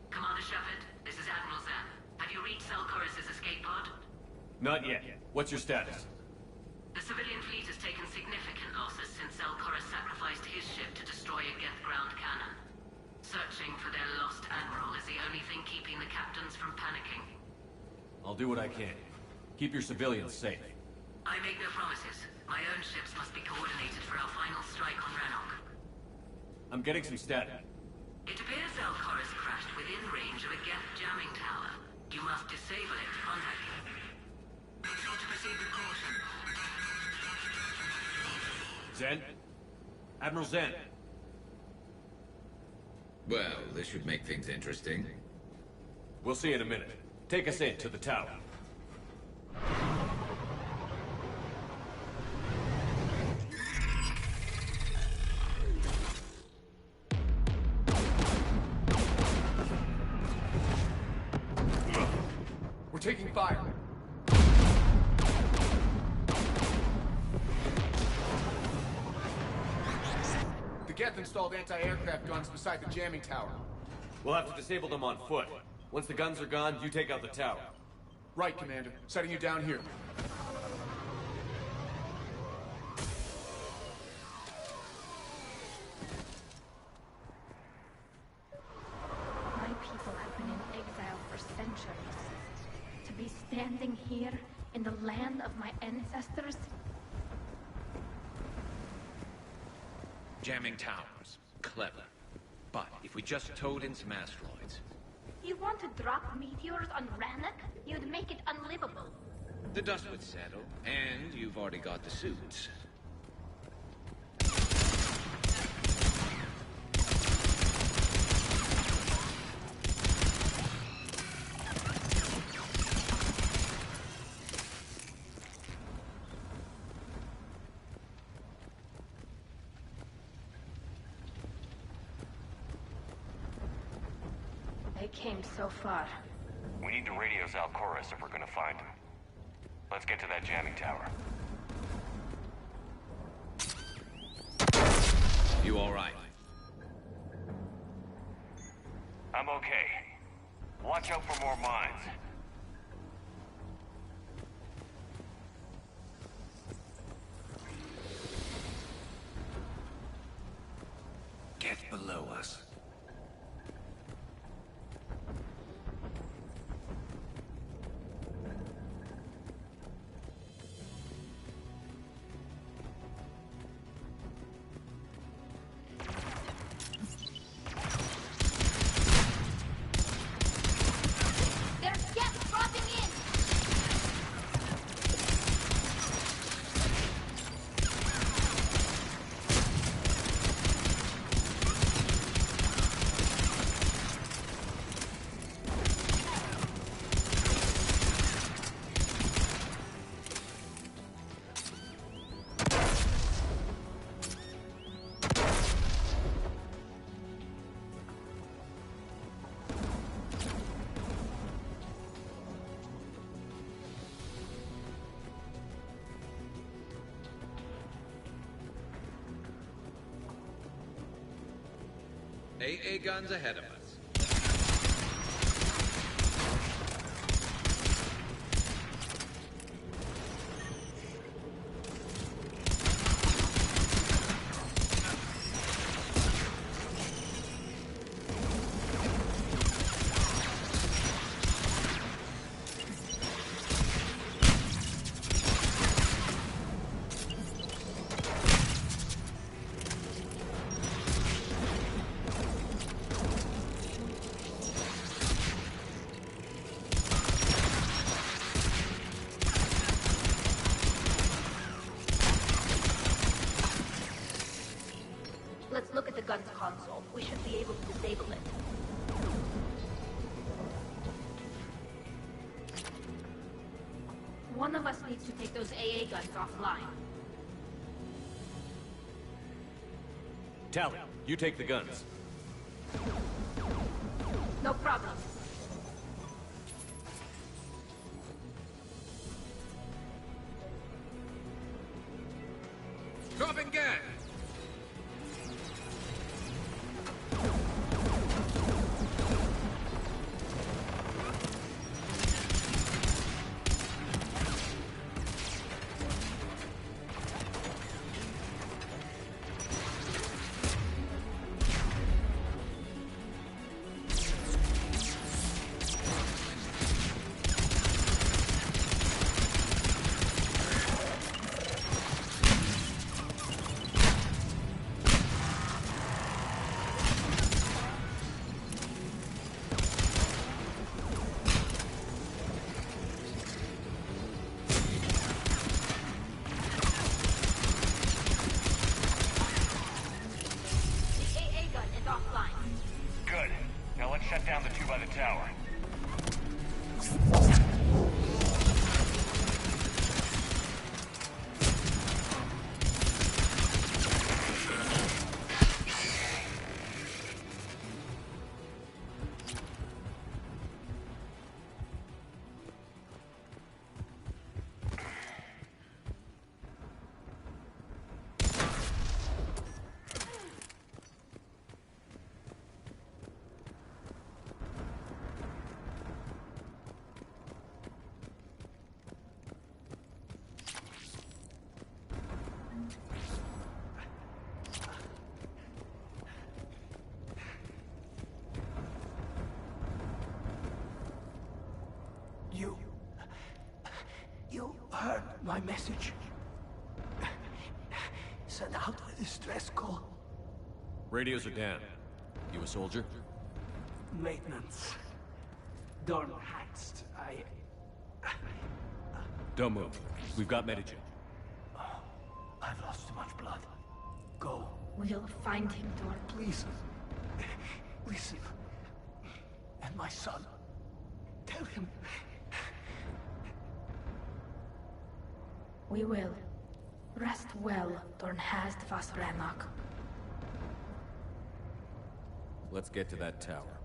Speaker 6: Commander Shepard, this is Admiral Zen. Have you reached Selchoris' escape pod?
Speaker 16: Not yet. What's your status?
Speaker 6: The civilian fleet has taken significant losses since Selchoris sacrificed his ship to destroy a Geth ground cannon. Searching for their lost admiral is the only thing keeping the captains from panicking.
Speaker 16: I'll do what I can. Keep your civilians safe.
Speaker 6: I make no promises. My own ships must be coordinated for our final strike on Rannoch.
Speaker 16: I'm getting some static.
Speaker 6: It appears Selchoris crashed within range of a Geth jamming tower. You must disable it to contact him. Make sure to proceed with caution.
Speaker 16: Zen? Admiral Zen?
Speaker 14: Well, this should make things interesting.
Speaker 16: We'll see in a minute. Take us in to the tower.
Speaker 23: We're taking fire. The Geth installed anti-aircraft guns beside the jamming tower.
Speaker 16: We'll have to disable them on foot. Once the guns are gone, you take out the tower.
Speaker 23: Right, Commander. Setting you down here.
Speaker 24: My people have been in exile for centuries. To be standing here in the land of my ancestors.
Speaker 14: Jamming towers. Clever. But if we just towed in some asteroids...
Speaker 24: You want to drop meteors on Rannoch? You'd make it unlivable.
Speaker 14: The dust would settle, and you've already got the suits.
Speaker 24: They came so far.
Speaker 12: We need to radio Zalcoris if we're gonna find him. Let's get to that jamming tower.
Speaker 14: You all right?
Speaker 12: I'm okay. Watch out for more mines.
Speaker 14: Get below us.
Speaker 24: There's gas dropping in!
Speaker 14: AA guns ahead of us.
Speaker 24: Let's look at the gun's console. We should be able to disable it. One of us needs to take those AA guns offline.
Speaker 16: Tally, you take the guns.
Speaker 24: No problem.
Speaker 14: Dropping gas!
Speaker 12: Good. Now let's shut down the two by the tower.
Speaker 3: You heard my message. Send out a distress call.
Speaker 16: Radios are down. You a soldier?
Speaker 3: Maintenance. Dorn Heights.
Speaker 16: Don't move. We've got Medigen.
Speaker 3: I've lost too much blood. Go.
Speaker 24: We'll find him, Dorn.
Speaker 3: Please. Listen. And my son. Tell him.
Speaker 24: We will. Rest well, Dornhast Vasrenak.
Speaker 16: Let's get to that tower.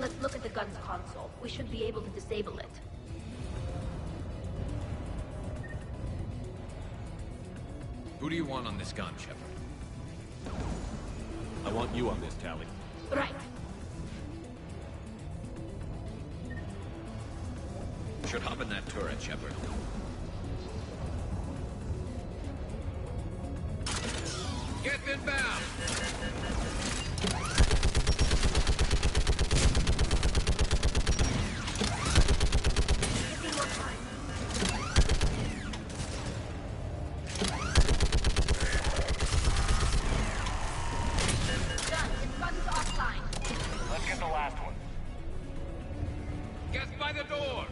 Speaker 24: Let's look at the gun's console. We should be able to disable it.
Speaker 14: Who do you want on this gun, Shepard?
Speaker 16: I want you on this, Tali.
Speaker 24: Right.
Speaker 14: Should hop in that turret, Shepard. Get inbound!
Speaker 15: Let's get the last one.
Speaker 14: Get by the door!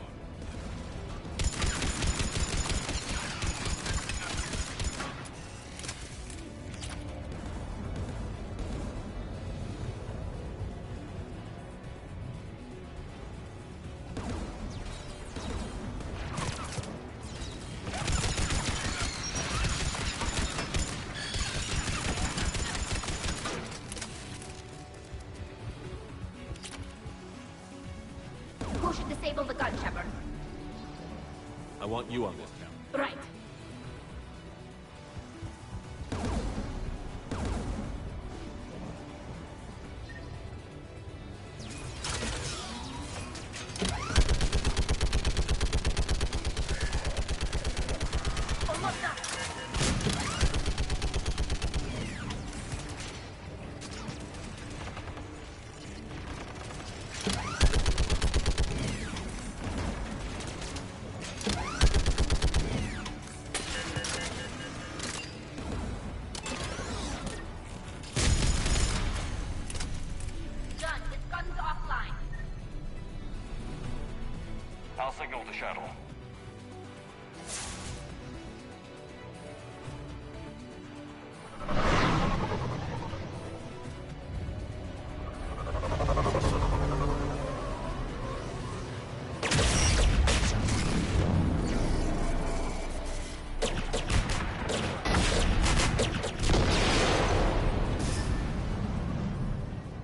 Speaker 24: Who should disable the gun, Shepard?
Speaker 16: I want you on this, Tali.
Speaker 24: Right. Done. This gun's offline.
Speaker 15: I'll signal the shuttle.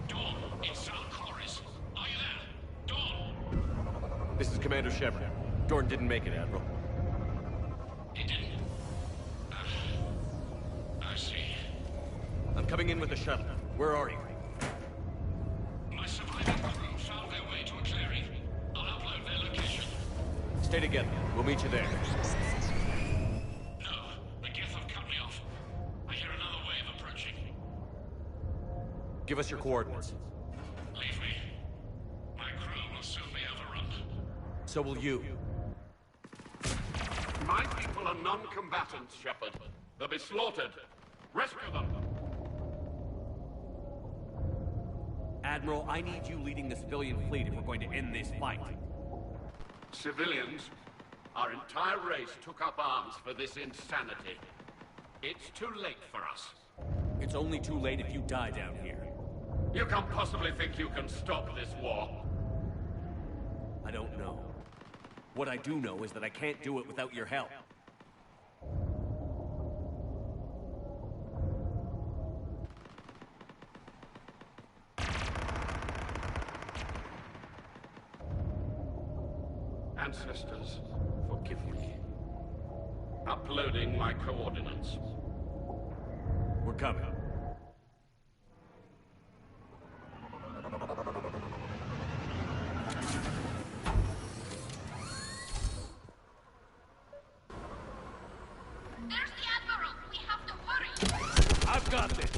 Speaker 13: Dawn, it's Sal Corris. Are you there? Dawn!
Speaker 16: This is Commander Shepard. Jordan didn't make it, Admiral.
Speaker 13: He didn't. I see.
Speaker 16: I'm coming in with the shuttle. Where are you?
Speaker 13: My surviving crew found their way to a clearing. I'll upload their location.
Speaker 16: Stay together. We'll meet you there.
Speaker 13: No, the Geth have cut me off. I hear another wave approaching.
Speaker 16: Give us your coordinates.
Speaker 13: Leave me. My crew will soon be overrun.
Speaker 16: So will you.
Speaker 10: My people are non-combatants, Shepard. They'll be slaughtered. Rescue them.
Speaker 16: Admiral, I need you leading the civilian fleet if we're going to end this fight.
Speaker 10: Civilians, our entire race took up arms for this insanity. It's too late for us.
Speaker 16: It's only too late if you die down here.
Speaker 10: You can't possibly think you can stop this war.
Speaker 16: I don't know. What I do know is that I can't do it without your help.
Speaker 10: Ancestors, forgive me. Uploading my coordinates.
Speaker 16: We're coming.
Speaker 24: There's the Admiral. We have to hurry.
Speaker 16: I've got this.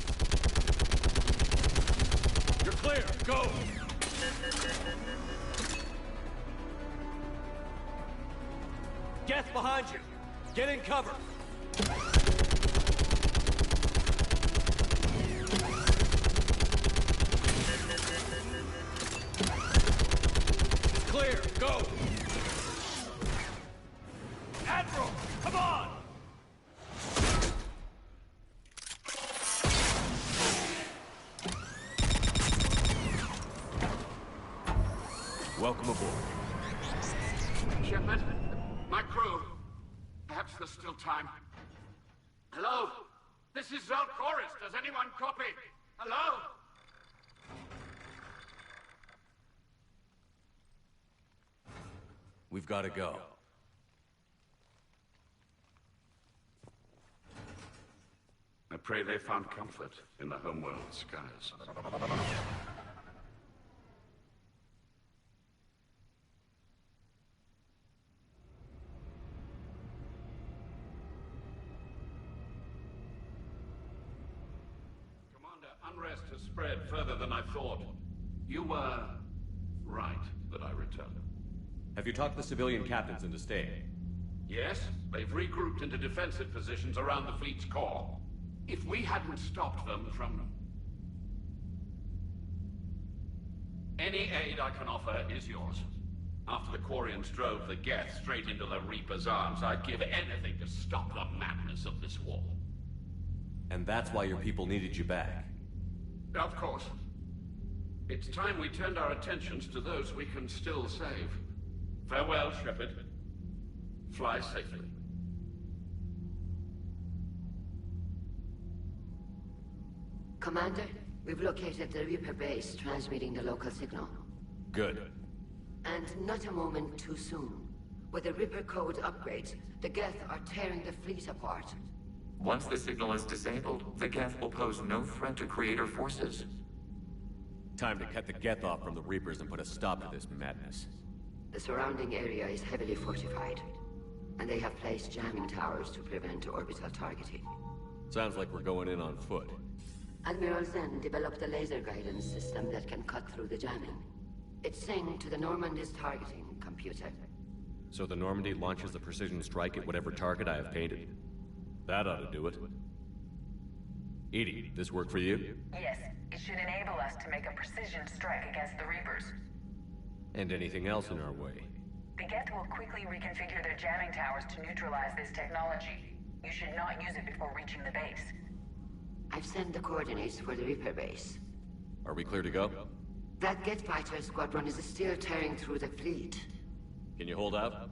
Speaker 16: You're clear. Go. Geth behind you. Get in cover. Clear. Go. Admiral, come on. Welcome aboard.
Speaker 10: Shepard, my crew. Perhaps there's still time. Hello? This is Zal Corris. Does anyone copy? Hello?
Speaker 16: We've got to go.
Speaker 10: I pray they found comfort in the homeworld skies. Commander, unrest has spread further than I thought. You were right that I returned.
Speaker 16: Have you talked the civilian captains into staying?
Speaker 10: Yes, they've regrouped into defensive positions around the fleet's core. If we hadn't stopped them from... Any aid I can offer is yours. After the Quarians drove the Geth straight into the Reaper's arms, I'd give anything to stop the madness of this war.
Speaker 16: And that's why your people needed you back?
Speaker 10: Of course. It's time we turned our attentions to those we can still save. Farewell, Shepard. Fly safely.
Speaker 18: Commander, we've located the Reaper base transmitting the local signal.
Speaker 16: Good.
Speaker 18: And not a moment too soon. With the Reaper code upgrades, the Geth are tearing the fleet apart.
Speaker 19: Once the signal is disabled, the Geth will pose no threat to Creator forces.
Speaker 16: Time to cut the Geth off from the Reapers and put a stop to this madness.
Speaker 18: The surrounding area is heavily fortified, and they have placed jamming towers to prevent orbital targeting.
Speaker 16: Sounds like we're going in on foot.
Speaker 18: Admiral Zen developed a laser guidance system that can cut through the jamming. It's synced to the Normandy's targeting computer.
Speaker 16: So the Normandy launches a precision strike at whatever target I have painted? That ought to do it. EDI, this work for you?
Speaker 20: Yes, it should enable us to make a precision strike against the Reapers.
Speaker 16: And anything else in our way?
Speaker 20: The Geth will quickly reconfigure their jamming towers to neutralize this technology. You should not use it before reaching the base.
Speaker 18: I've sent the coordinates for the Reaper base.
Speaker 16: Are we clear to go?
Speaker 18: That Geth fighter squadron is still tearing through the fleet.
Speaker 16: Can you hold out?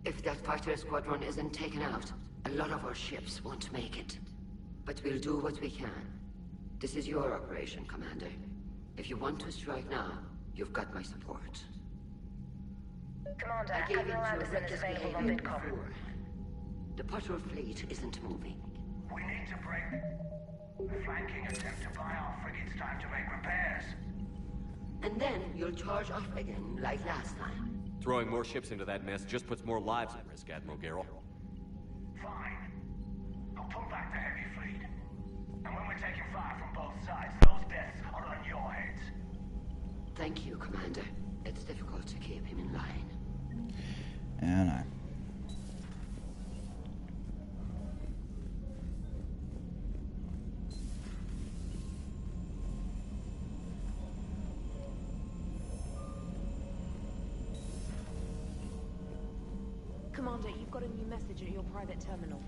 Speaker 18: If that fighter squadron isn't taken out, a lot of our ships won't make it. But we'll do what we can. This is your operation, Commander. If you want to strike now, you've got my support.
Speaker 20: Commander,
Speaker 18: I gave in to
Speaker 20: Admiral
Speaker 18: a
Speaker 20: Anderson is
Speaker 18: reckless
Speaker 20: available on
Speaker 18: behavior
Speaker 20: VidCom.
Speaker 18: before. The patrol fleet isn't moving.
Speaker 7: We need to break. The flanking attempt to buy our frigates time to make repairs.
Speaker 18: And then you'll charge off again, like last time.
Speaker 16: Throwing more ships into that mess just puts more lives at risk, Admiral Garrel.
Speaker 7: Fine. I'll pull back the heavy fleet. And when we're taking fire from both sides, those deaths are on your heads.
Speaker 18: Thank you, Commander. It's difficult to keep him in line.
Speaker 2: I know.
Speaker 4: Commander, you've got a new message at your private terminal.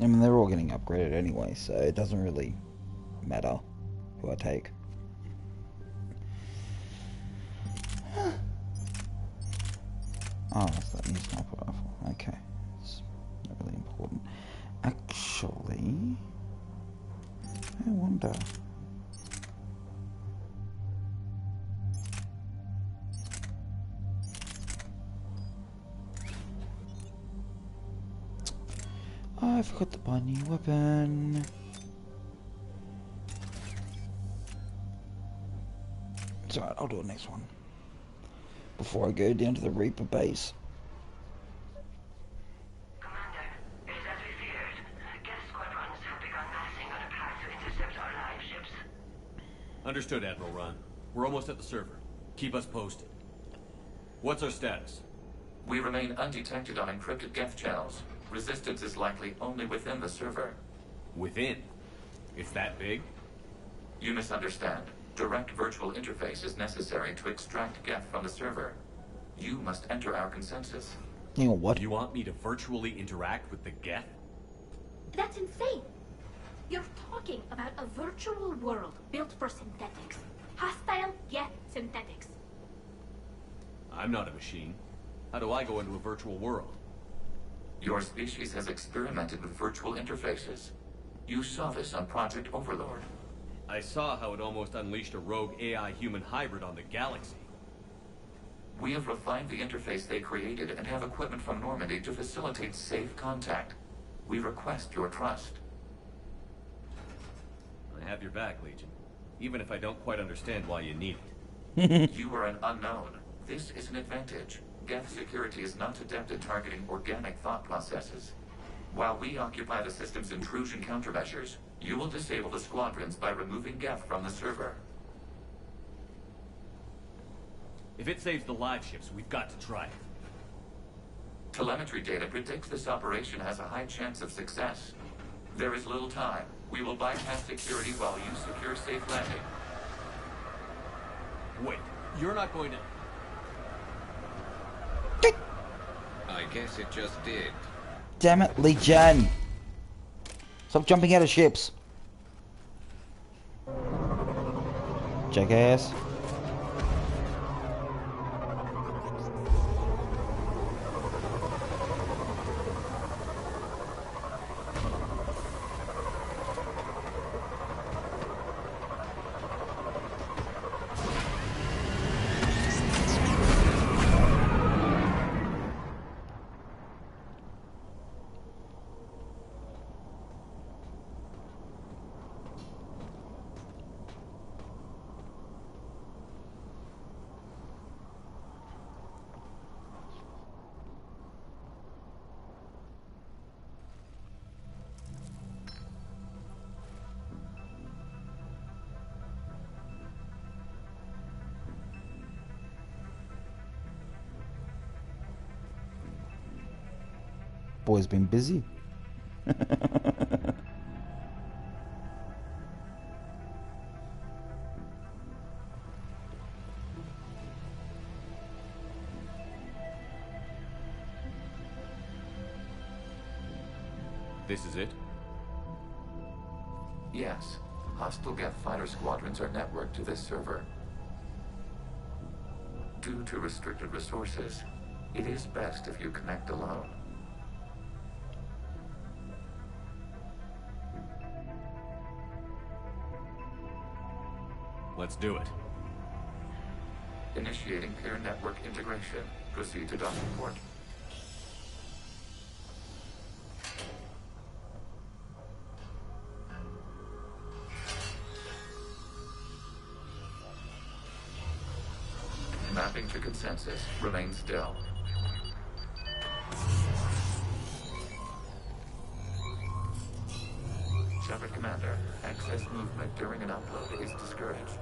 Speaker 2: I mean, they're all getting upgraded anyway, so it doesn't really matter who I take. Oh, that's that new sniper rifle. Okay, it's not really important. Actually, I wonder. I forgot to buy a new weapon. alright, I'll do it next one. Before I go down to the Reaper base.
Speaker 17: Commander, it is as we feared. Geth squadrons have begun massing on a path to intercept our live ships.
Speaker 16: Understood, Admiral Ron. We're almost at the server. Keep us posted. What's our status?
Speaker 19: We remain undetected on encrypted Geth channels. Resistance is likely only within the server.
Speaker 16: Within? It's that big?
Speaker 19: You misunderstand. Direct virtual interface is necessary to extract Geth from the server. You must enter our consensus.
Speaker 2: Hang on, what?
Speaker 16: You want me to virtually interact with the Geth?
Speaker 24: That's insane. You're talking about a virtual world built for synthetics. Hostile Geth synthetics.
Speaker 16: I'm not a machine. How do I go into a virtual world?
Speaker 19: Your species has experimented with virtual interfaces. You saw this on Project Overlord.
Speaker 16: I saw how it almost unleashed a rogue AI-human hybrid on the galaxy.
Speaker 19: We have refined the interface they created and have equipment from Normandy to facilitate safe contact. We request your trust.
Speaker 16: I have your back, Legion. Even if I don't quite understand why you need it.
Speaker 19: You are an unknown. This is an advantage. Geth security is not adept at targeting organic thought processes. While we occupy the system's intrusion countermeasures, you will disable the squadrons by removing Geth from the server.
Speaker 16: If it saves the live ships, we've got to try it.
Speaker 19: Telemetry data predicts this operation has a high chance of success. There is little time. We will bypass security while you secure safe landing.
Speaker 16: Wait, you're not going to...
Speaker 14: I guess it just did.
Speaker 2: Damn it, Legion! Stop jumping out of ships. Jackass. Boy's been busy.
Speaker 16: This is it?
Speaker 19: Yes. Hostile Geth fighter squadrons are networked to this server. Due to restricted resources, it is best if you connect alone.
Speaker 16: Let's do it.
Speaker 19: Initiating peer network integration. Proceed to docking port. Mapping to consensus. Remain still. Shepard Commander, excess movement during an upload is discouraged.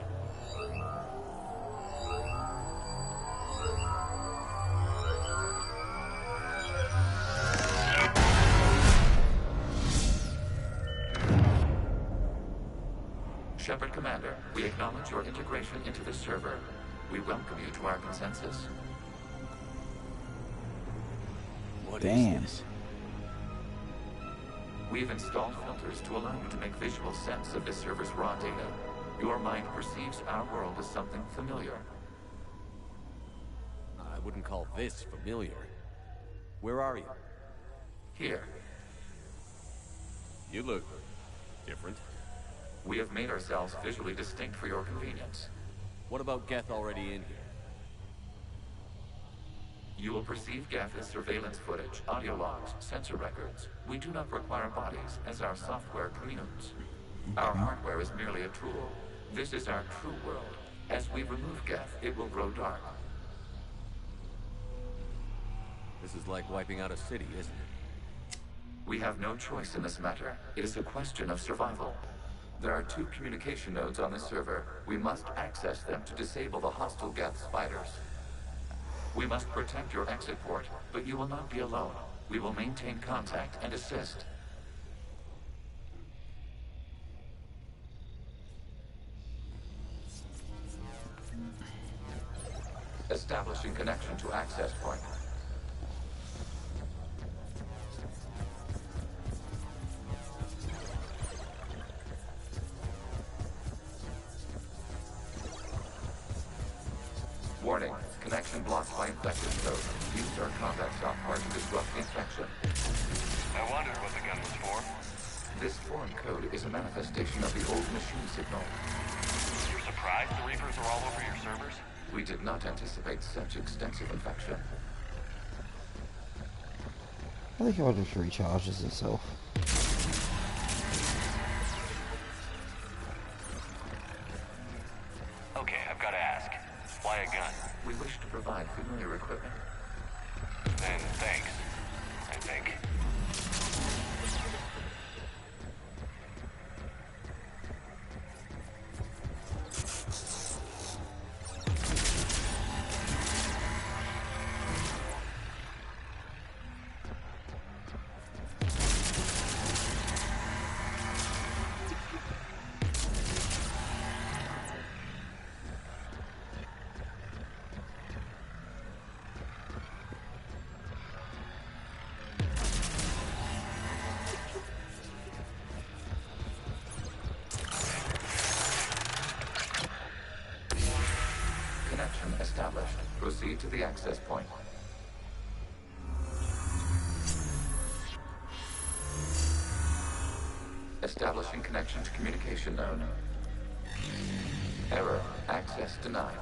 Speaker 19: Shepard Commander, we acknowledge your integration into the server. We welcome you to our consensus.
Speaker 16: What
Speaker 2: Damn.
Speaker 16: is this?
Speaker 19: We've installed filters to allow you to make visual sense of this server's raw data. Your mind perceives our world as something familiar.
Speaker 16: I wouldn't call this familiar. Where are you?
Speaker 19: Here,
Speaker 16: You look different.
Speaker 19: we have made ourselves visually distinct for your convenience.
Speaker 16: What about Geth already in here?
Speaker 19: You will perceive Geth as surveillance footage, audio logs, sensor records. We do not require bodies, as our software communes. Our hardware is merely a tool. This is our true world. As we remove Geth, it will grow dark.
Speaker 16: This is like wiping out a city, isn't it?
Speaker 19: We have no choice in this matter. It is a question of survival. There are 2 communication nodes on the server. We must access them to disable the hostile Geth spiders. We must protect your exit port, but you will not be alone. We will maintain contact and assist. Establishing connection to access point. Warning, connection blocked by infected code. Use our combat software to disrupt the infection.
Speaker 12: I wondered what the gun was for.
Speaker 19: This foreign code is a manifestation of the old machine signal.
Speaker 12: You're surprised the Reapers are all over your servers?
Speaker 19: We did not anticipate such extensive infection.
Speaker 2: I think it just recharges itself.
Speaker 12: Okay, I've got to ask. Why a gun?
Speaker 19: We wish to provide familiar equipment.
Speaker 12: Then thanks, I think.
Speaker 19: Established. Proceed to the access point. Establishing connection to communication node. Error. Access denied.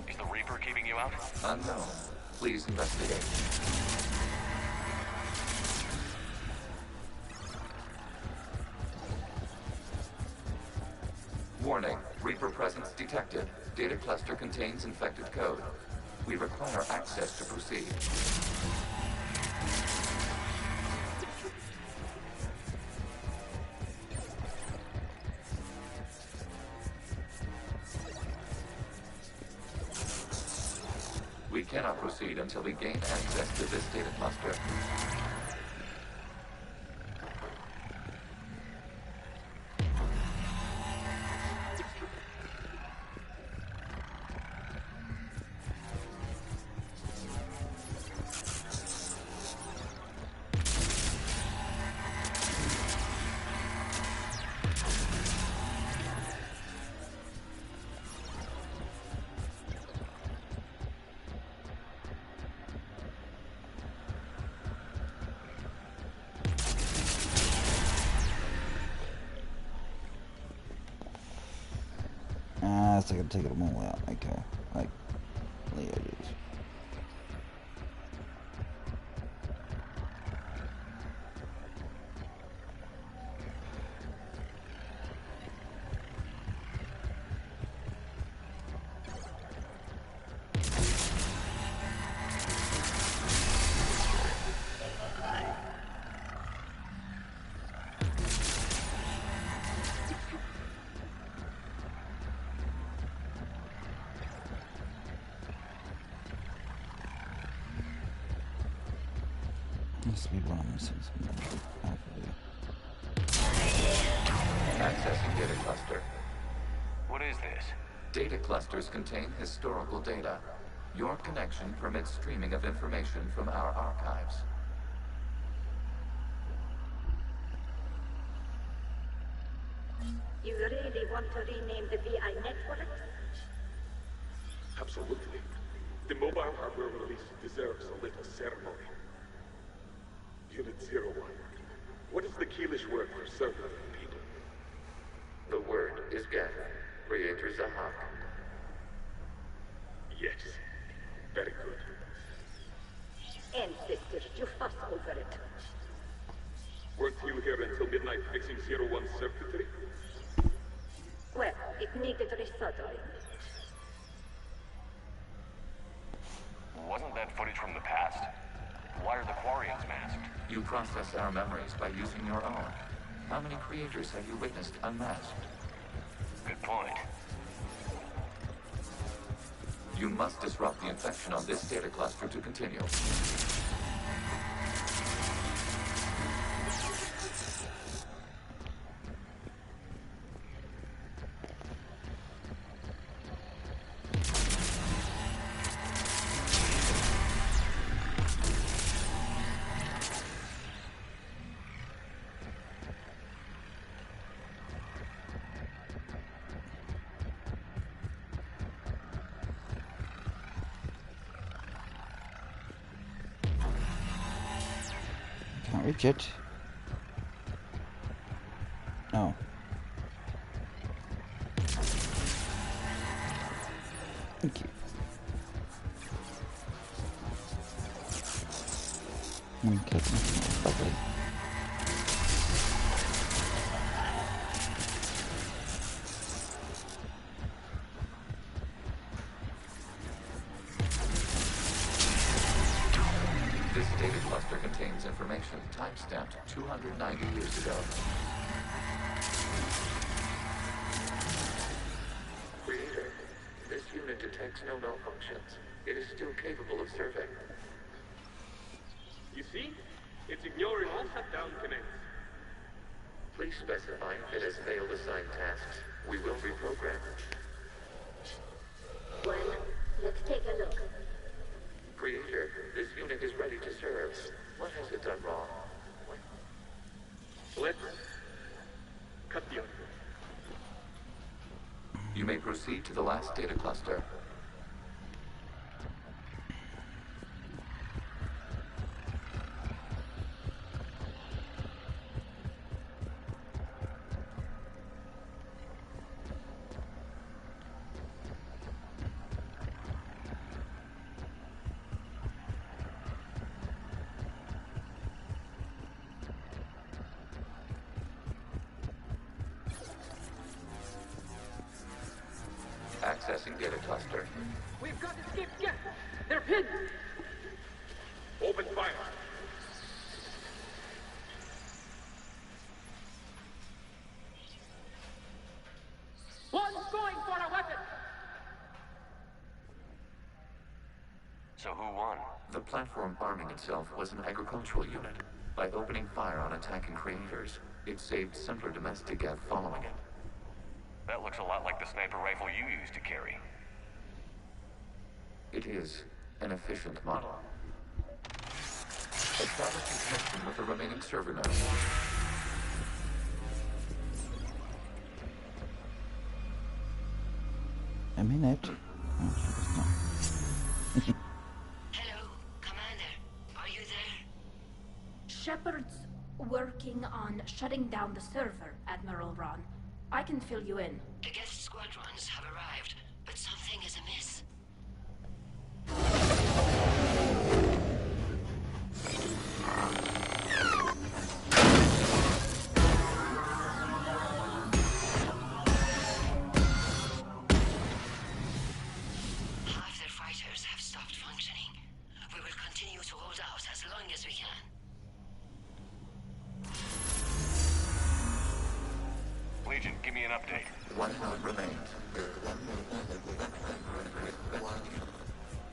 Speaker 12: Is the Reaper keeping you out?
Speaker 19: Unknown. Please investigate. Warning. Reaper presence detected. Data cluster contains infected code. We require access to proceed. We cannot proceed until we gain access to this data cluster.
Speaker 2: It's gonna take them all out. Okay, like the edges. Must be one of them.
Speaker 19: Accessing data cluster.
Speaker 12: What is this?
Speaker 19: Data clusters contain historical data. Your connection permits streaming of information from our archives.
Speaker 24: You really want to rename the VI network?
Speaker 1: Absolutely. The mobile hardware release deserves a little ceremony. Unit 01. What is the Keelish word for server people?
Speaker 19: The word is Geth. Creator Zahak.
Speaker 1: Yes. Very good.
Speaker 24: Ancestors, you fuss over it.
Speaker 1: Weren't you here until midnight fixing 01's circuitry?
Speaker 24: Well, it needed resoldering.
Speaker 19: You process our memories by using your own. How many creators have you witnessed unmasked?
Speaker 12: Good point.
Speaker 19: You must disrupt the infection on this data cluster to continue.
Speaker 2: Can't reach it. No. Thank you. Okay, that's lovely.
Speaker 19: This data cluster contains information timestamped 290 years ago. Creator, this unit detects no malfunctions. It is still capable of serving.
Speaker 1: You see? It's ignoring all shutdown connects.
Speaker 19: Please specify if it has failed assigned tasks. We will reprogram.
Speaker 24: Well, let's take a look.
Speaker 19: Creator, this unit is ready to serve. What has it done wrong?
Speaker 1: Let's cut the audio.
Speaker 19: You may proceed to the last data cluster. Accessing data cluster.
Speaker 1: We've got escape yet. They're pinned. Open fire. One's going for a weapon.
Speaker 12: So who won?
Speaker 19: The platform arming itself was an agricultural unit. By opening fire on attacking creators, it saved simpler domestic Geth following it.
Speaker 12: That looks a lot like the sniper rifle you used to carry.
Speaker 19: It is an efficient model. Establishing connection with the remaining server node.
Speaker 2: A minute. Oh,
Speaker 18: Hello, Commander. Are you there?
Speaker 24: Shepard's working on shutting down the server, Admiral Ron. I can fill you in.
Speaker 18: The Geth squadrons have arrived, but something is amiss. Half their fighters have stopped functioning. We will continue to hold out as long as we can.
Speaker 12: Legion, give me an update.
Speaker 19: One node remains.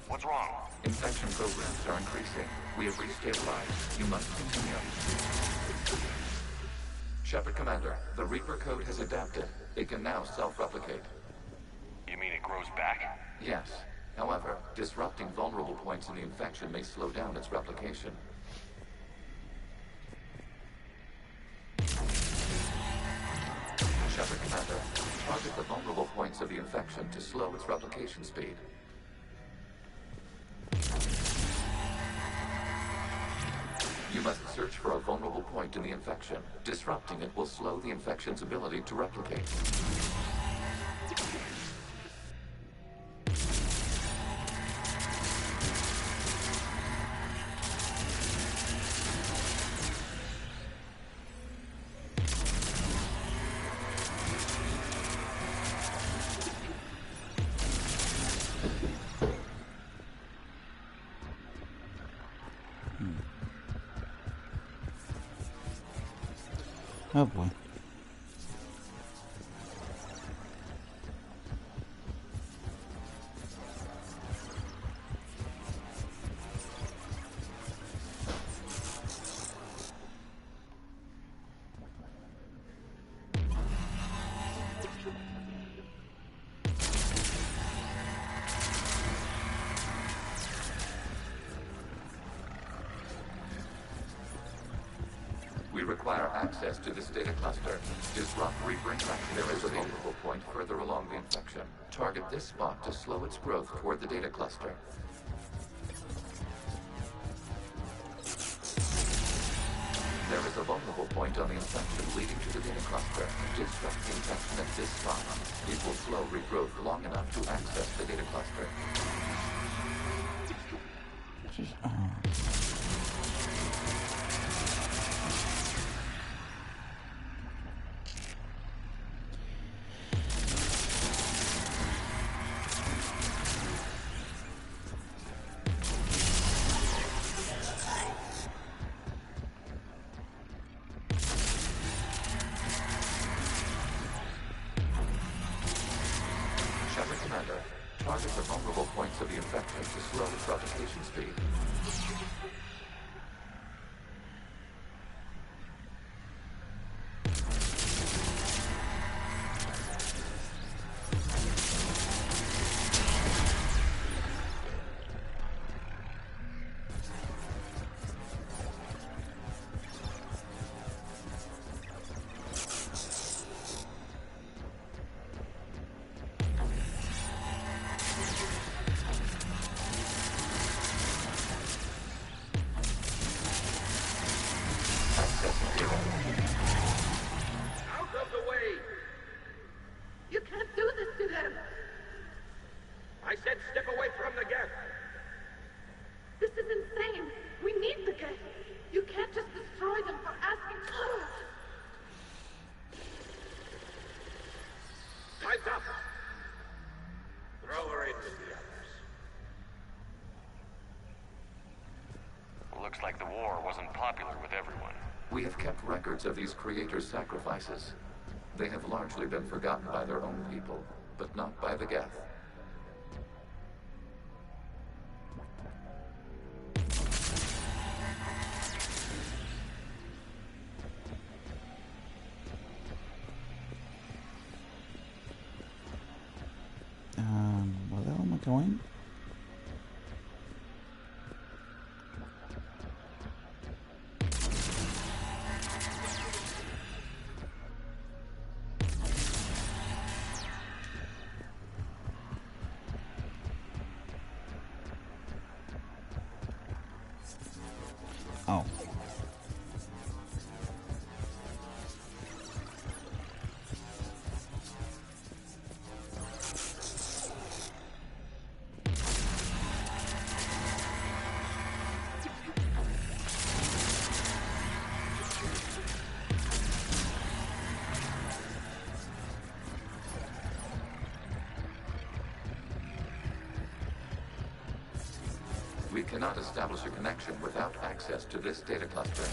Speaker 12: What's wrong?
Speaker 19: Infection programs are increasing. We have restabilized. You must continue. Shepard Commander, the Reaper code has adapted. It can now self-replicate.
Speaker 12: You mean it grows back?
Speaker 19: Yes. However, disrupting vulnerable points in the infection may slow down its replication. Shepard Commander, target the vulnerable points of the infection to slow its replication speed. You must search for a vulnerable point in the infection. Disrupting it will slow the infection's ability to replicate.
Speaker 2: Oh boy.
Speaker 19: We require access to this data cluster. Disrupt, rebring back. There is a vulnerable point further along the infection. Target this spot to slow its growth toward the data cluster. There is a vulnerable point on the infection leading to the data cluster. Disrupt the infection at this spot. It will slow regrowth long enough to access the data cluster. Target the vulnerable points of the infection to slow its propagation speed.
Speaker 1: Out of the way!
Speaker 8: You can't do this to them!
Speaker 1: I said step away from the gap!
Speaker 8: This is insane! We need the gate! You can't just destroy them for asking for it!
Speaker 1: Time's up! Throw her in with the others.
Speaker 12: Looks like the war wasn't popular with everyone.
Speaker 19: We have kept records of these creators' sacrifices. They have largely been forgotten by their own people, but not by the Geth.
Speaker 2: Where the hell am I going? Oh.
Speaker 19: We cannot establish a connection without access to this data cluster.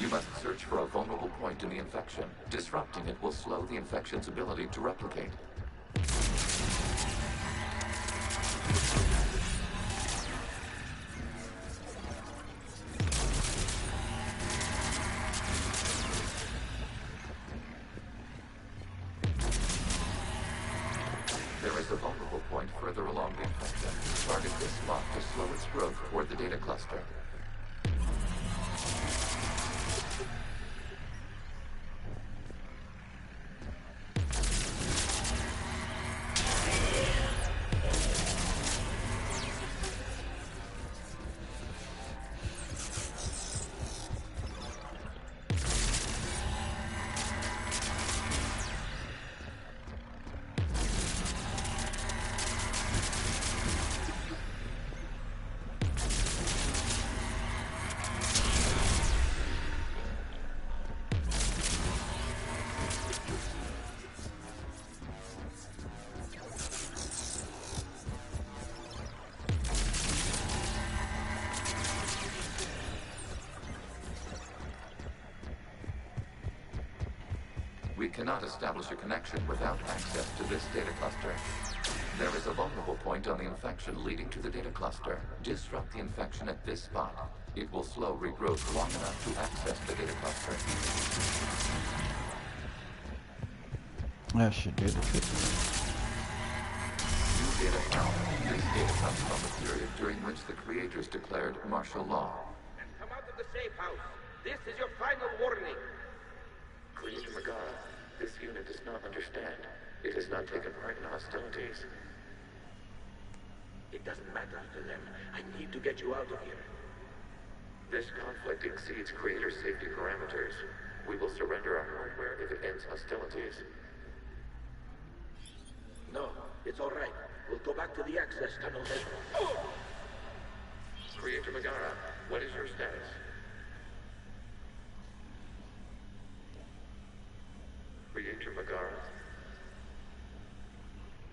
Speaker 19: You must search for a vulnerable point in the infection. Disrupting it will slow the infection's ability to replicate. There is a vulnerable point further along the infection. Target this spot to slow its growth toward the data cluster. cannot establish a connection without access to this data cluster. There is a vulnerable point on the infection leading to the data cluster. Disrupt the infection at this spot. It will slow regrowth long enough to access the data cluster.
Speaker 2: That should do the trick.
Speaker 19: New data found. This data comes from the period during which the creators declared martial law.
Speaker 7: Come out of the safe house. This is your final warning.
Speaker 19: Creator Megara, this unit does not understand. It has not taken part in hostilities.
Speaker 7: It doesn't matter to them. I need to get you out of here.
Speaker 19: This conflict exceeds Creator's safety parameters. We will surrender our hardware if it ends hostilities.
Speaker 7: No, it's all right. We'll go back to the access tunnel then.
Speaker 19: Creator Megara, what is your status? Creator Megara?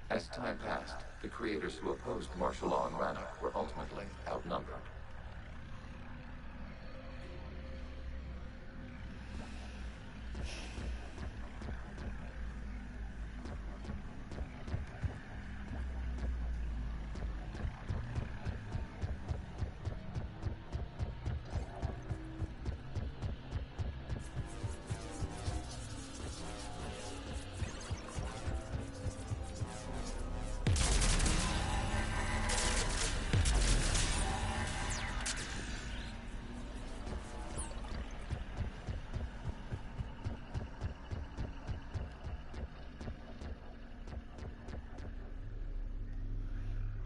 Speaker 19: As time passed, the creators who opposed martial law in Rannoch were ultimately outnumbered.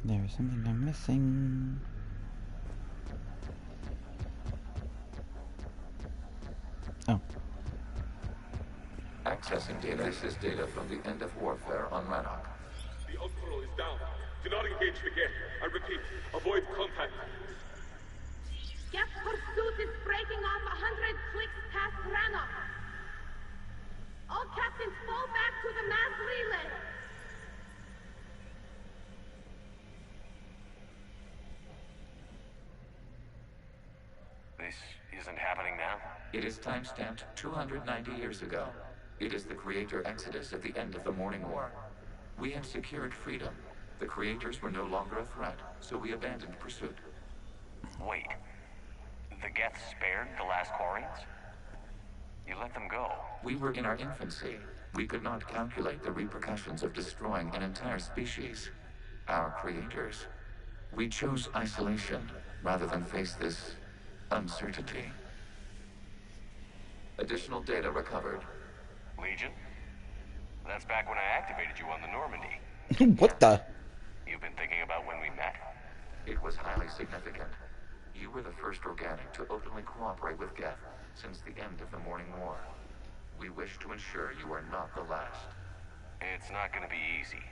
Speaker 2: There is something I'm missing. Oh.
Speaker 19: Accessing data. This is data from the end of warfare on Rannoch.
Speaker 1: The Ultral is down. Do not engage the gate. I repeat, avoid contact.
Speaker 8: Geth pursuit is breaking off 100 clicks past Rannoch. All captains fall back to the mass relay.
Speaker 12: This isn't happening now?
Speaker 19: It is timestamped 290 years ago. It is the Creator Exodus at the end of the Morning War. We had secured freedom. The Creators were no longer a threat, so we abandoned pursuit.
Speaker 12: Wait. The Geth spared the last Quarians? You let them go.
Speaker 19: We were in our infancy. We could not calculate the repercussions of destroying an entire species. Our creators. We chose isolation rather than face this uncertainty. Additional data recovered.
Speaker 12: Legion? That's back when I activated you on the Normandy.
Speaker 2: What the?
Speaker 12: You've been thinking about when we met?
Speaker 19: It was highly significant. You were the first organic to openly cooperate with Geth since the end of the Morning War. We wish to ensure you are not the last.
Speaker 12: It's not gonna be easy.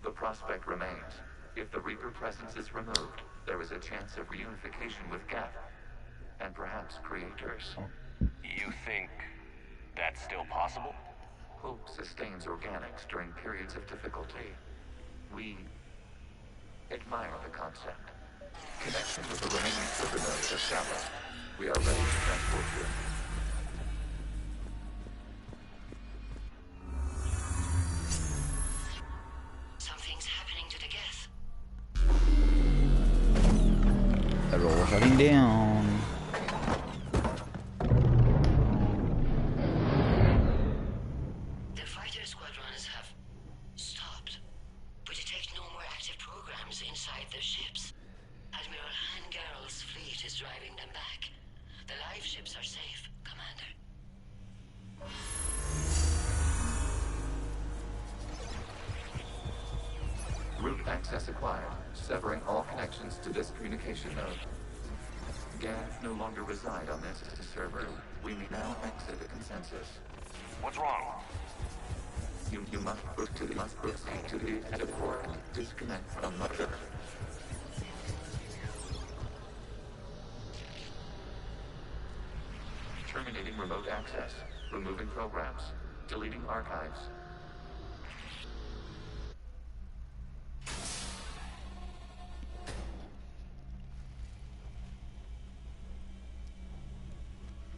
Speaker 19: The prospect remains. If the Reaper presence is removed, there is a chance of reunification with Geth. And perhaps creators.
Speaker 12: You think that's still possible?
Speaker 19: Hope sustains organics during periods of difficulty. We admire the concept. Connection with the remaining server nodes established. We are ready to transport you.
Speaker 18: Something's happening to the Geth.
Speaker 2: They're all shutting down.
Speaker 18: The fighter squadrons have stopped, but detect no more active programs inside their ships. Admiral Hangarl's fleet is driving them back. The live ships are safe, Commander.
Speaker 19: Route access acquired, severing all connections to this communication node. Geth no longer reside on this server. We may now exit the consensus.
Speaker 12: What's wrong?
Speaker 19: You must proceed to the edit port and disconnect from Mother. Terminating remote access. Removing programs. Deleting archives.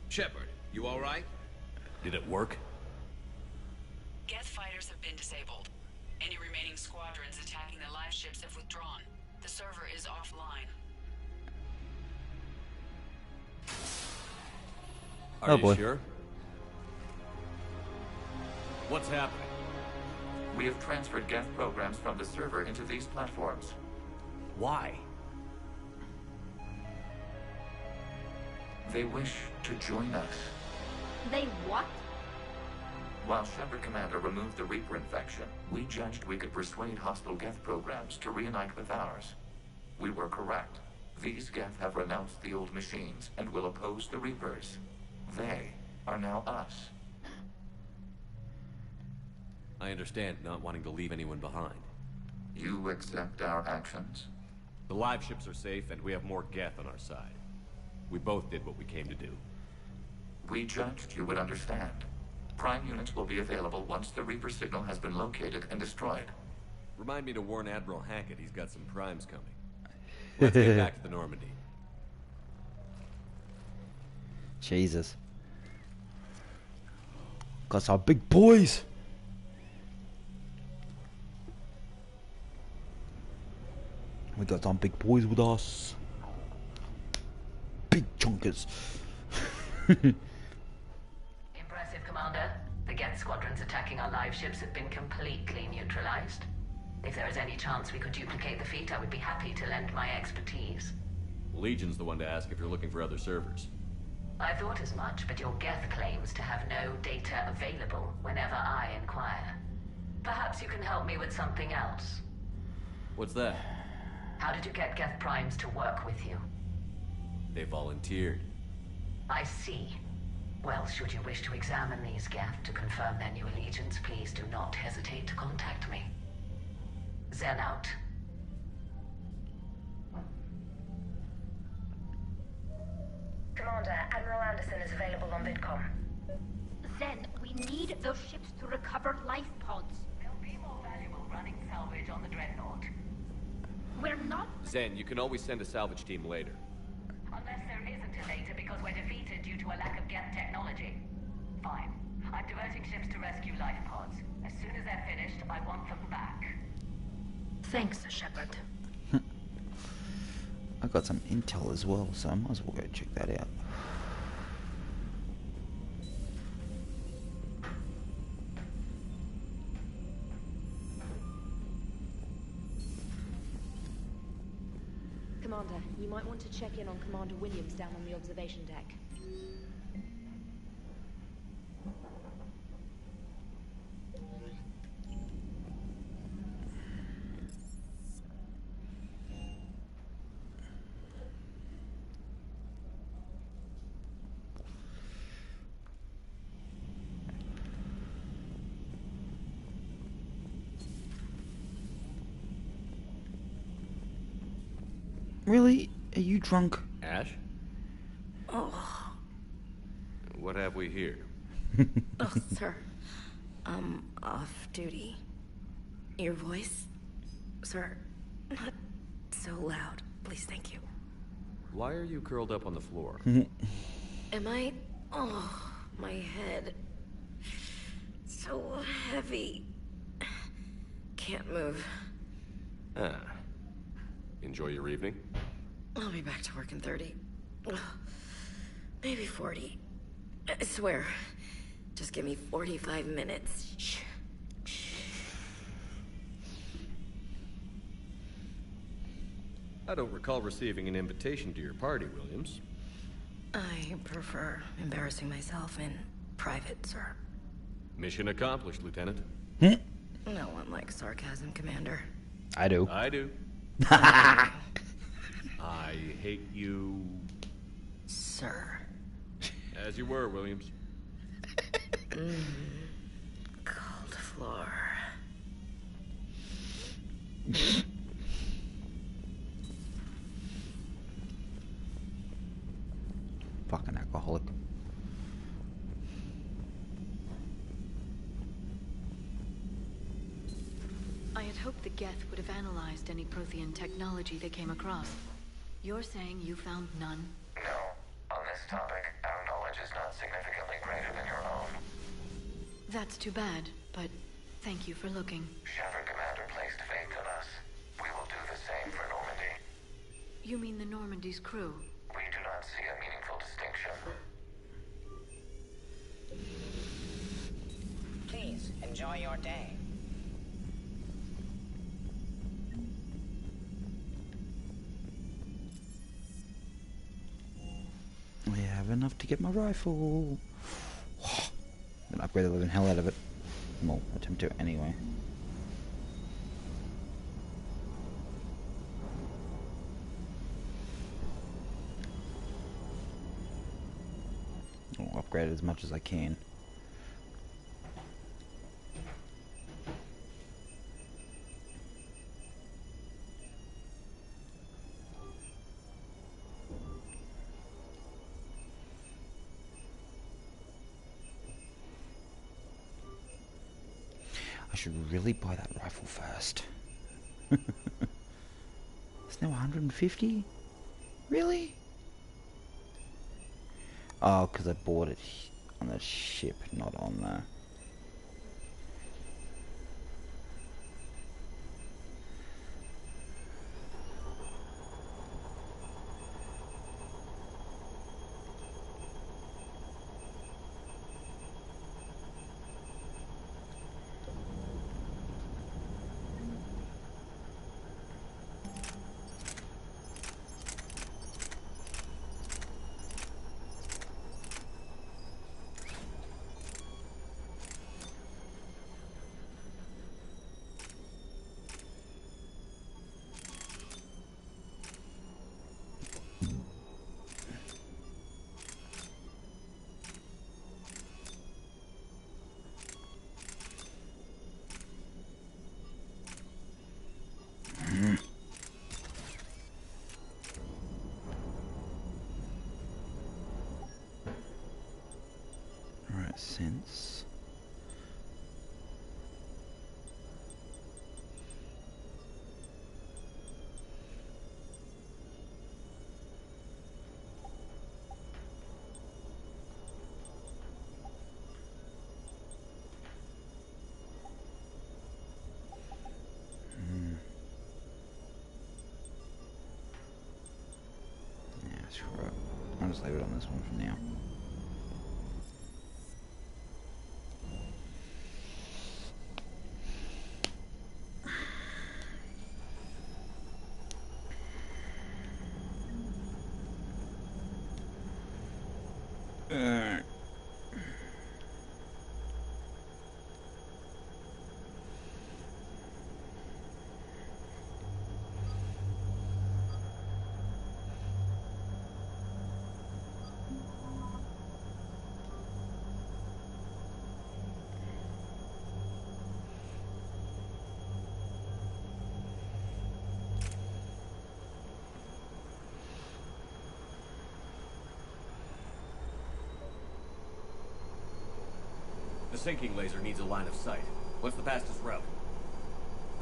Speaker 14: Shepard, you all right?
Speaker 3: Did it work?
Speaker 20: Generators have been disabled. Any remaining squadrons attacking the live ships have withdrawn. The server is offline.
Speaker 16: Are
Speaker 2: boy.
Speaker 16: you sure? What's happening?
Speaker 19: We have transferred Geth programs from the server into these platforms.
Speaker 16: Why?
Speaker 19: They wish to join us.
Speaker 24: They what?
Speaker 19: While Shepard Commander removed the Reaper infection, we judged we could persuade hostile Geth programs to reunite with ours. We were correct. These Geth have renounced the old machines and will oppose the Reapers. They are now us.
Speaker 16: I understand not wanting to leave anyone behind.
Speaker 19: You accept our actions?
Speaker 16: The live ships are safe, and we have more Geth on our side. We both did what we came to do.
Speaker 19: We judged you would understand. Prime units will be available once the Reaper signal has been located and destroyed.
Speaker 16: Remind me to warn Admiral Hackett he's got some primes coming. Let's get back to the Normandy.
Speaker 2: Jesus. Got some big boys. We got some big boys with us. Big chunkers.
Speaker 6: Impressive, Commander. The Geth squadrons attacking our live ships have been completely neutralized. If there is any chance we could duplicate the feat, I would be happy to lend my expertise.
Speaker 16: Legion's the one to ask if you're looking for other servers.
Speaker 6: I thought as much, but your Geth claims to have no data available whenever I inquire. Perhaps you can help me with something else.
Speaker 16: What's that?
Speaker 6: How did you get Geth Primes to work with you?
Speaker 16: They volunteered.
Speaker 6: I see. Well, should you wish to examine these Geth to confirm their new allegiance, please do not hesitate to contact me. Zen out.
Speaker 17: Commander, Admiral Anderson is available on VidCom.
Speaker 24: Zen, we need those ships to recover life pods.
Speaker 6: They'll be more valuable running salvage on the Dreadnought.
Speaker 24: We're not...
Speaker 16: Zen, you can always send a salvage team later.
Speaker 6: Unless there isn't a later because we're defeated due to a lack of Geth technology. Fine. I'm diverting ships to rescue life pods. As soon as they're finished, I want them back.
Speaker 24: Thanks, Shepard.
Speaker 2: I got some intel as well, so I might as well go check that out.
Speaker 4: Commander, you might want to check in on Commander Williams down on the observation deck.
Speaker 2: Really? Are you drunk?
Speaker 16: Ash?
Speaker 24: Oh.
Speaker 16: What have we here?
Speaker 24: Oh, sir. I'm off duty. Your voice? Sir, not so loud. Please, thank you.
Speaker 16: Why are you curled up on the floor?
Speaker 24: Am I... Oh, my head. So heavy. Can't move.
Speaker 16: Ah. Enjoy your evening?
Speaker 24: I'll be back to work in 30. Maybe 40. I swear. Just give me 45 minutes. Shh.
Speaker 16: I don't recall receiving an invitation to your party, Williams.
Speaker 24: I prefer embarrassing myself in private, sir.
Speaker 16: Mission accomplished, Lieutenant.
Speaker 24: No one likes sarcasm, Commander.
Speaker 2: I do.
Speaker 16: I do. I hate you...
Speaker 24: Sir.
Speaker 16: As you were, Williams.
Speaker 24: Cold floor.
Speaker 2: Fucking alcoholic.
Speaker 5: I had hoped the Geth would have analyzed any Prothean technology they came across. You're saying you found none?
Speaker 12: No. On this topic, our knowledge is not significantly greater than your own.
Speaker 5: That's too bad, but Thank you for looking.
Speaker 12: Shepard Commander placed faith in us. We will do the same for Normandy.
Speaker 5: You mean the Normandy's crew?
Speaker 12: We do not see a meaningful distinction.
Speaker 9: Please, enjoy your day.
Speaker 2: We have enough to get my rifle. I'm gonna upgrade the living hell out of it. Well, attempt to anyway. I'll upgrade it as much as I can. I should really buy that rifle first. It's now 150? Really? Oh, because I bought it on the ship, not on the... Sense. Yeah, screw it. I'll just leave it on this one for now.
Speaker 16: The sinking laser needs a line of sight. What's the fastest route?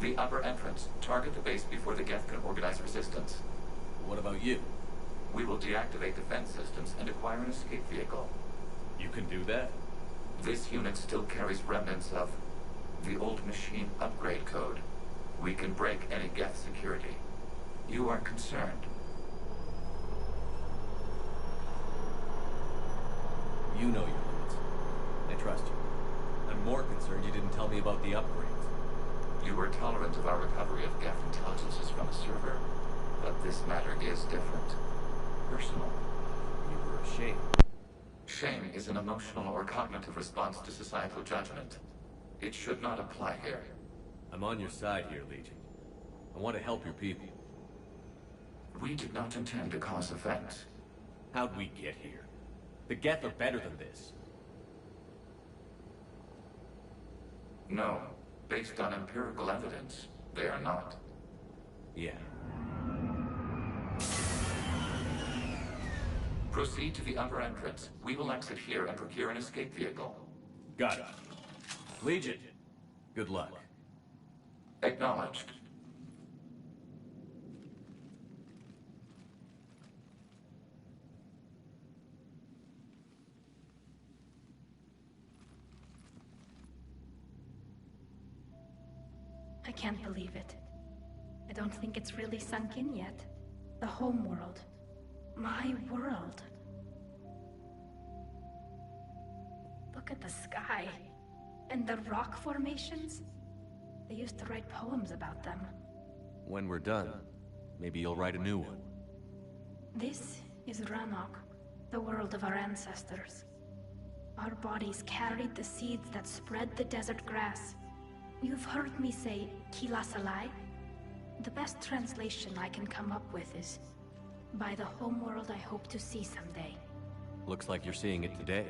Speaker 19: The upper entrance. Target the base before the Geth can organize resistance.
Speaker 16: What about you?
Speaker 19: We will deactivate defense systems and acquire an escape vehicle.
Speaker 16: You can do that?
Speaker 19: This unit still carries remnants of the old machine upgrade code. We can break any Geth security. You are concerned.
Speaker 16: You know your limits. I trust you. I'm more concerned you didn't tell me about the upgrades.
Speaker 19: You were tolerant of our recovery of Geth intelligences from a server, but this matter is different. Personal.
Speaker 16: You were ashamed.
Speaker 19: Shame is an emotional or cognitive response to societal judgment. It should not apply here.
Speaker 16: I'm on your side here, Legion. I want to help your people.
Speaker 19: We did not intend to cause offense.
Speaker 16: How'd we get here? The Geth are better than this.
Speaker 19: No. Based on empirical evidence, they are not.
Speaker 16: Yeah.
Speaker 19: Proceed to the upper entrance. We will exit here and procure an escape vehicle.
Speaker 16: Got it. Legion, good luck.
Speaker 19: Acknowledged.
Speaker 24: can't believe it. I don't think it's really sunk in yet. The home world. My world. Look at the sky. And the rock formations. They used to write poems about them.
Speaker 16: When we're done, maybe you'll write a new one.
Speaker 24: This is Ranok, the world of our ancestors. Our bodies carried the seeds that spread the desert grass. You've heard me say Kilasalai? The best translation I can come up with is, by the homeworld I hope to see someday.
Speaker 16: Looks like you're seeing it today.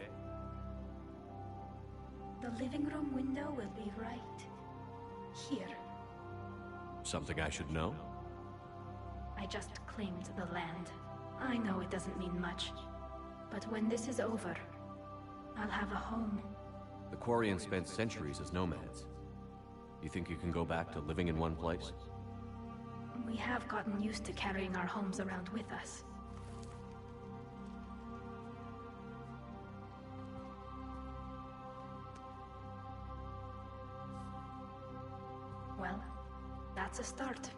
Speaker 24: The living room window will be right here.
Speaker 16: Something I should know?
Speaker 24: I just claimed the land. I know it doesn't mean much, but when this is over, I'll have a home.
Speaker 16: The Quarians spent centuries as nomads. You think you can go back to living in one place?
Speaker 24: We have gotten used to carrying our homes around with us. Well, that's a start.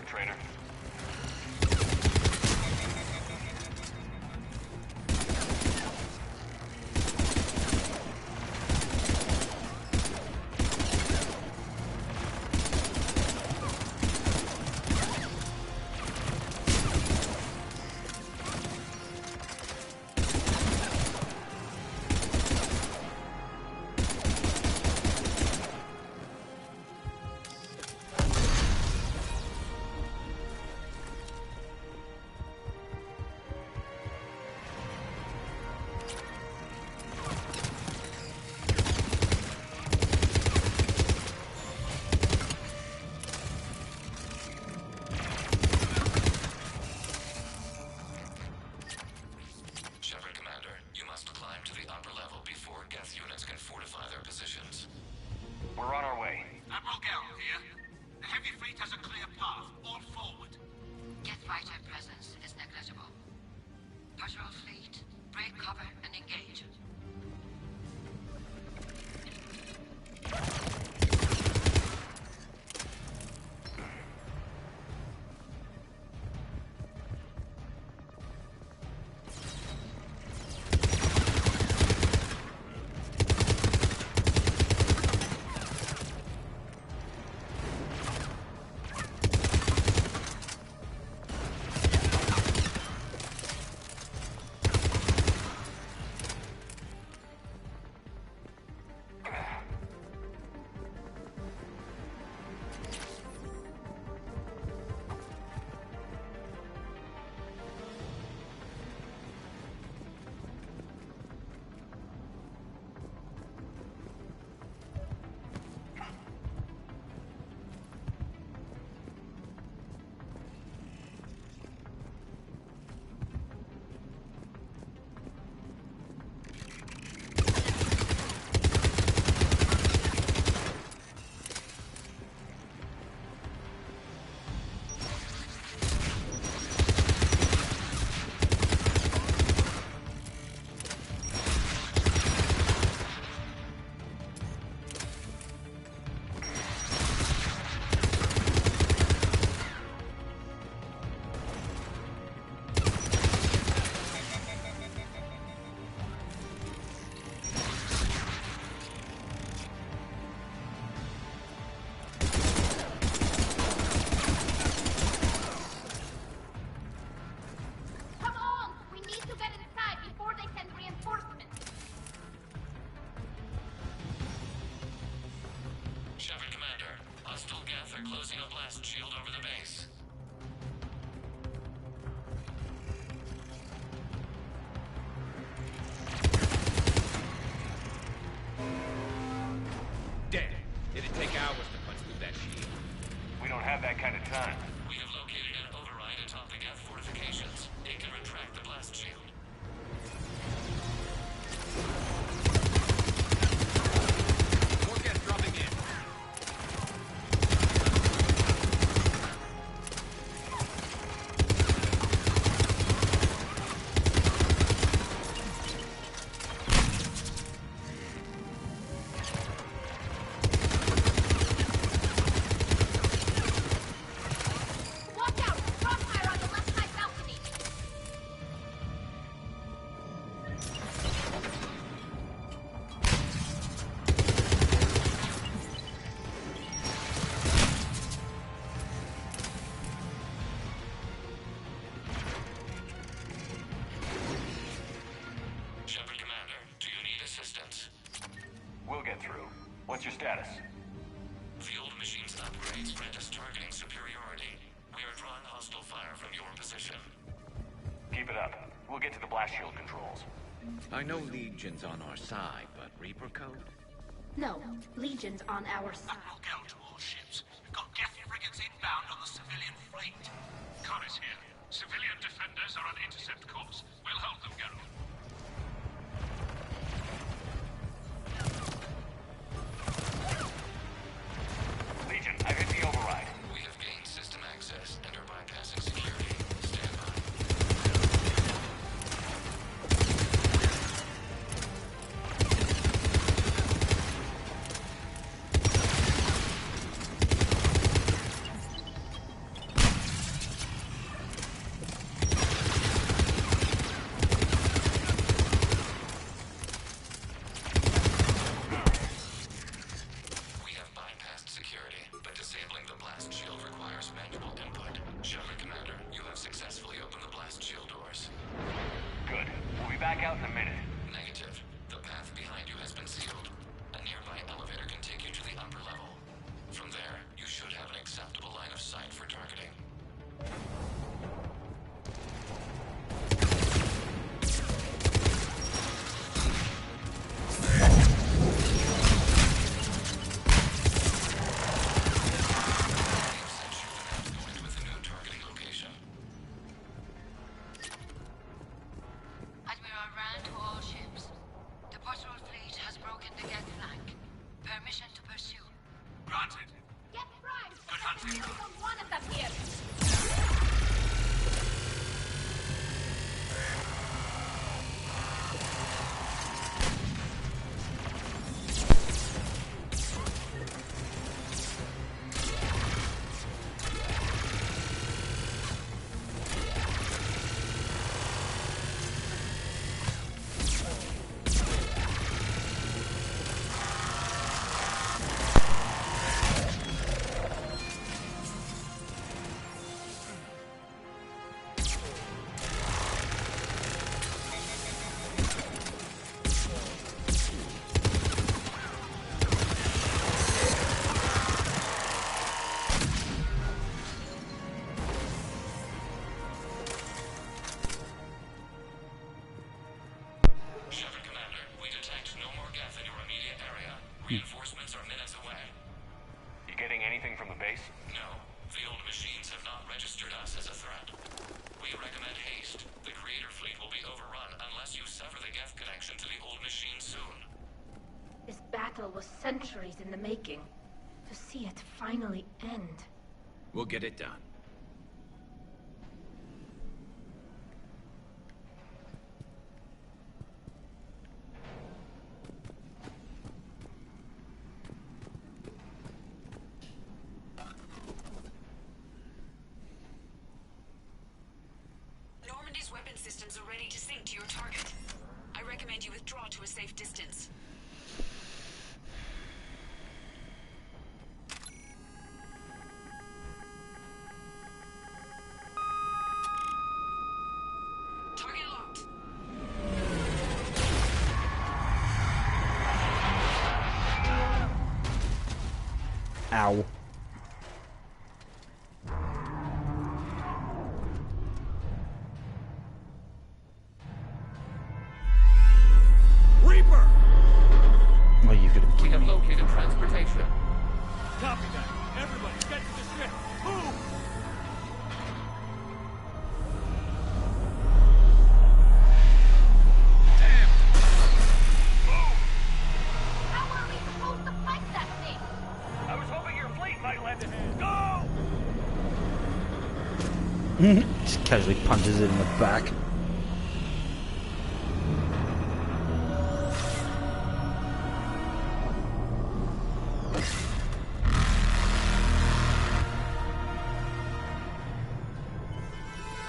Speaker 15: Trader. We're on our way.
Speaker 10: Admiral Gell here. The heavy fleet has a clear path. All forward.
Speaker 18: Jet fighter presence is negligible. Patrol fleet, break cover and engage.
Speaker 15: time.
Speaker 19: We have located an override atop the Geth fortifications. It can retract the blast shield.
Speaker 14: More Geth dropping in.
Speaker 8: Watch out! Crossfire on the left side balcony!
Speaker 19: Shepard Commander, do you need assistance?
Speaker 15: We'll get through. What's your status?
Speaker 19: The old machine's upgrades grant us targeting superiority. We are drawing hostile fire from your position.
Speaker 15: Keep it up. We'll get to the blast shield controls.
Speaker 14: I know Legion's on our side, but Reaper Code?
Speaker 24: No, Legion's on our side.
Speaker 13: Look out to all ships. We've got Geth frigates inbound on the civilian fleet. Connors here. Civilian defenders are on intercept course. We'll help them go.
Speaker 15: Legion, I've hit the override.
Speaker 19: We have gained system access and are bypassing security. Stand by. We have bypassed security, but disabling the blast shield requires manual input. Shepard Commander, you have successfully opened the blast shield doors.
Speaker 15: Good. We'll be back out in a minute.
Speaker 19: Negative. The path behind you has been sealed. A nearby elevator can take you to the upper level. From there, you should have an acceptable line of sight for targeting.
Speaker 18: Admiral Rand to all ships. The patrol fleet has broken the Geth flank. Permission to pursue.
Speaker 13: Granted.
Speaker 8: Get primed!
Speaker 13: Good hunting.
Speaker 8: We don't want us up here!
Speaker 19: Shepard Commander, we detect no more Geth in your immediate area. Reinforcements are minutes away.
Speaker 15: You getting anything from the base?
Speaker 19: No, the old machines have not registered us as a threat. We recommend haste. The Creator fleet will be overrun unless you sever the Geth connection to the old machine soon.
Speaker 24: This battle was centuries in the making. To see it finally end.
Speaker 14: We'll get it done.
Speaker 6: Normandy's weapon systems are ready to sink to your target. I recommend you withdraw to a safe distance. Target locked.
Speaker 2: Ow.
Speaker 14: Reaper!
Speaker 2: Well, you could
Speaker 19: We have located transportation.
Speaker 13: Copy that. Everybody, get to the ship. Move!
Speaker 2: Just casually punches it in the back.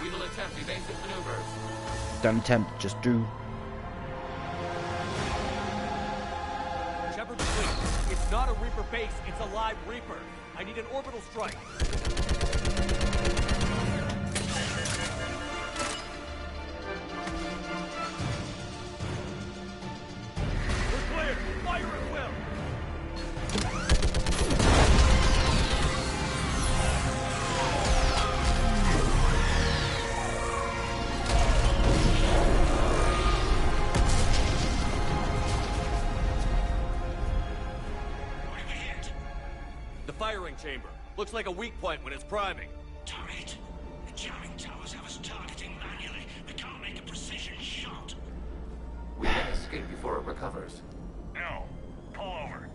Speaker 19: We will attempt evasive maneuvers.
Speaker 2: Don't attempt, just do.
Speaker 11: Shepard, please. It's not a Reaper base, it's a live Reaper. I need an orbital strike. We're clear. Fire at will. The firing chamber. Looks like a weak point when it's priming.
Speaker 13: Turret, the jamming towers have us targeting manually. We can't make a precision shot.
Speaker 19: We may escape before it recovers.
Speaker 15: No. Pull over.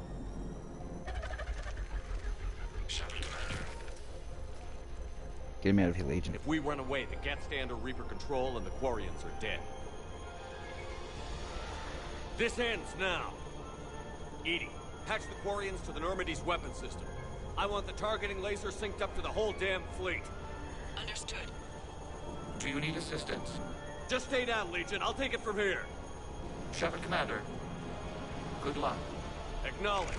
Speaker 13: Shepard, Commander.
Speaker 2: Get him out of here, Legion.
Speaker 11: If we run away, the Geth stay under Reaper control and the Quarians are dead. This ends now. EDI, patch the Quarians to the Normandy's weapon system. I want the targeting laser synced up to the whole damn fleet.
Speaker 20: Understood.
Speaker 19: Do you need assistance?
Speaker 11: Just stay down, Legion. I'll take it from here.
Speaker 19: Shepard, Commander. Good luck.
Speaker 11: Acknowledged.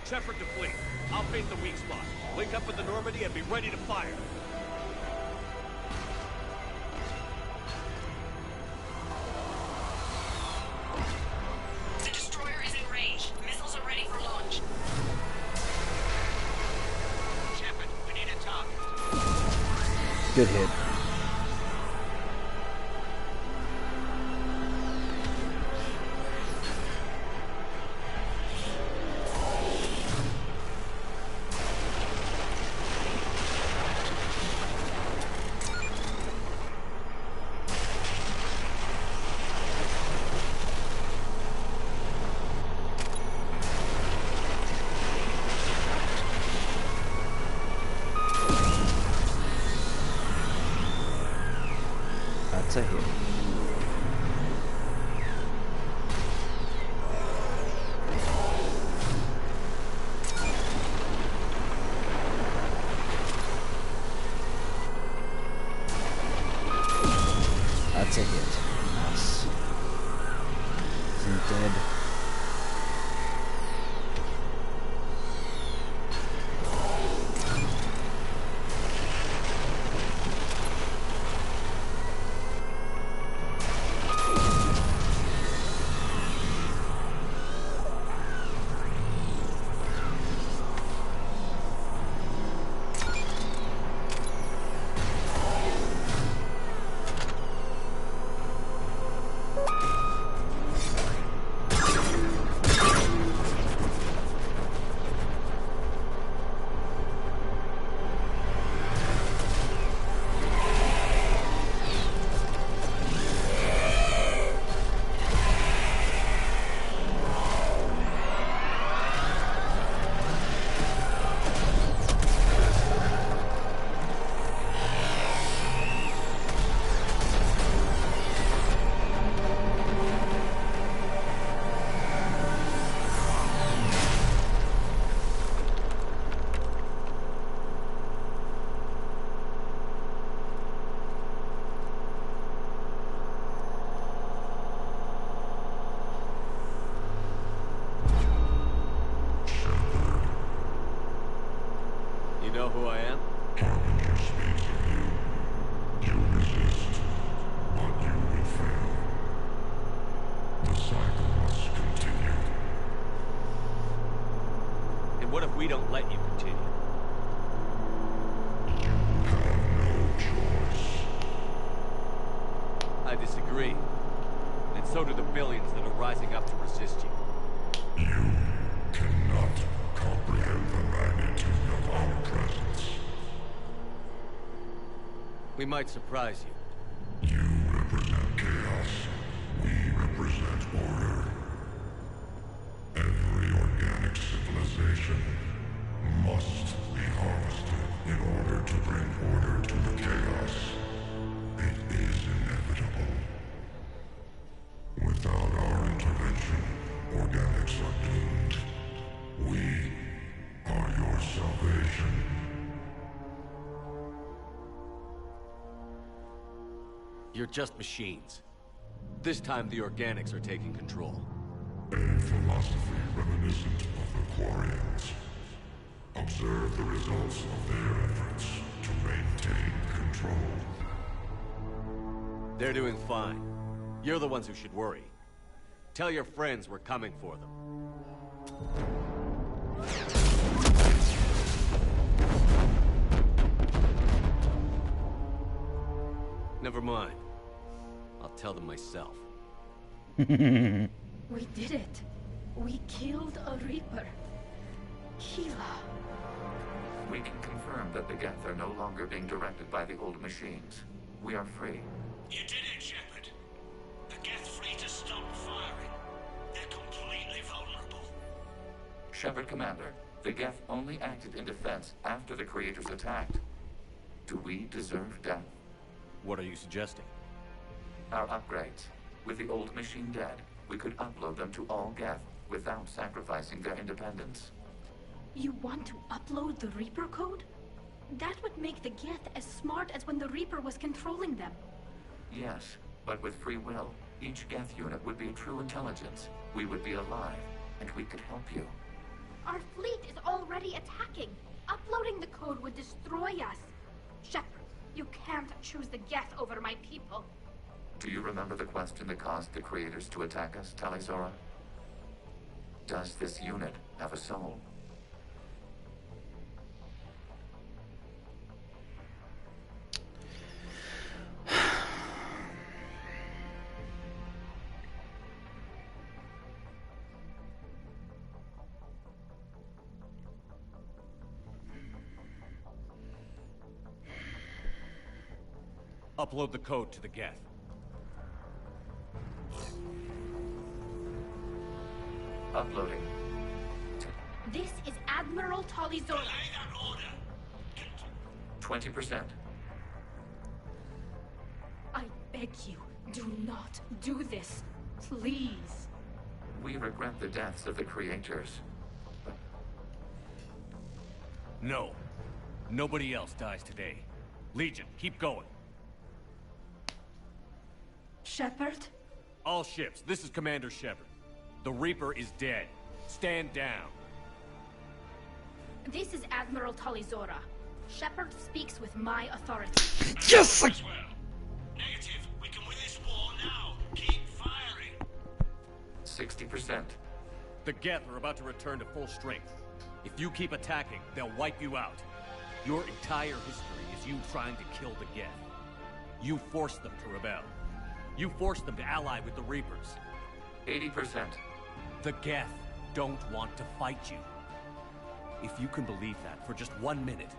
Speaker 11: Shepard to fleet. I'll face the weak spot. Link up with the Normandy and be ready to fire.
Speaker 20: The destroyer is in range. Missiles are ready for launch.
Speaker 13: Shepard, we need a target.
Speaker 2: Good hit. That's a hit. That's a hit. Nice. Isn't dead.
Speaker 11: You know who I am?
Speaker 7: Harbinger speaks of you. You resist, but you will fail. The cycle must continue.
Speaker 11: And what if we don't let you continue?
Speaker 7: You have no choice.
Speaker 11: I disagree. And so do the billions that are rising up to resist you.
Speaker 7: You cannot comprehend the magnitude of our presence.
Speaker 11: We might surprise you.
Speaker 7: You represent chaos. We represent order. Every organic civilization must be harvested. in order to bring order to the chaos. It is inevitable. Without our intervention, organics are doomed. We are your salvation.
Speaker 11: You're just machines. This time the organics are taking control.
Speaker 7: A philosophy reminiscent of the Quarians. Observe the results of their efforts to maintain control.
Speaker 11: They're doing fine. You're the ones who should worry. Tell your friends we're coming for them. Never mind. I'll tell them myself.
Speaker 24: We did it. We killed a Reaper. Keela.
Speaker 19: We can confirm that the Geth are no longer being directed by the old machines. We are free.
Speaker 13: You did it, Shepard. The Geth fleet has stopped firing. They're completely vulnerable.
Speaker 19: Shepard, Commander, the Geth only acted in defense after the Creators attacked. Do we deserve death?
Speaker 11: What are you suggesting?
Speaker 19: Our upgrades. With the old machine dead, we could upload them to all Geth without sacrificing their independence.
Speaker 24: You want to upload the Reaper code? That would make the Geth as smart as when the Reaper was controlling them.
Speaker 19: Yes, but with free will, each Geth unit would be a true intelligence. We would be alive, and we could help you.
Speaker 24: Our fleet is already attacking. Uploading the code would destroy us. Shepard, you can't choose the Geth over my people.
Speaker 19: Do you remember the question that caused the Creators to attack us, Tali'Zorah? Does this unit have a soul?
Speaker 11: Upload the code to the Geth.
Speaker 19: Uploading.
Speaker 24: This is Admiral Tali'Zorah.
Speaker 19: 20%.
Speaker 24: I beg you, do not do this. Please.
Speaker 19: We regret the deaths of the Creators.
Speaker 11: No. Nobody else dies today. Legion, keep going.
Speaker 24: Shepard?
Speaker 11: All ships, this is Commander Shepard. The Reaper is dead. Stand down.
Speaker 24: This is Admiral Tali'Zorah. Shepard speaks with my authority.
Speaker 11: Yes!
Speaker 13: Negative. We can win this war now. Keep firing.
Speaker 19: 60%.
Speaker 11: The Geth are about to return to full strength. If you keep attacking, they'll wipe you out. Your entire history is you trying to kill the Geth. You forced them to rebel. You forced them to ally with the Reapers.
Speaker 19: 80%.
Speaker 11: The Geth don't want to fight you. If you can believe that for just 1 minute,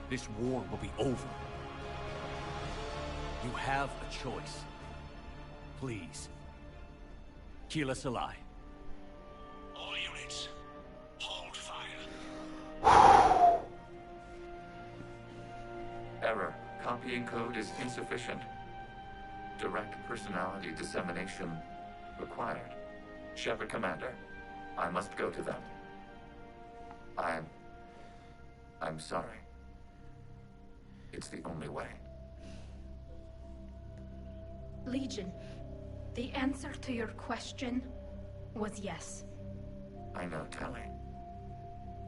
Speaker 11: this war will be over. You have a choice. Please. Keela Se'lai.
Speaker 13: All units, hold fire.
Speaker 19: Error. Copying code is insufficient. Direct personality dissemination required. Shepard, Commander, I must go to them. I'm sorry. It's the only way.
Speaker 24: Legion, the answer to your question was yes.
Speaker 19: I know, Tali.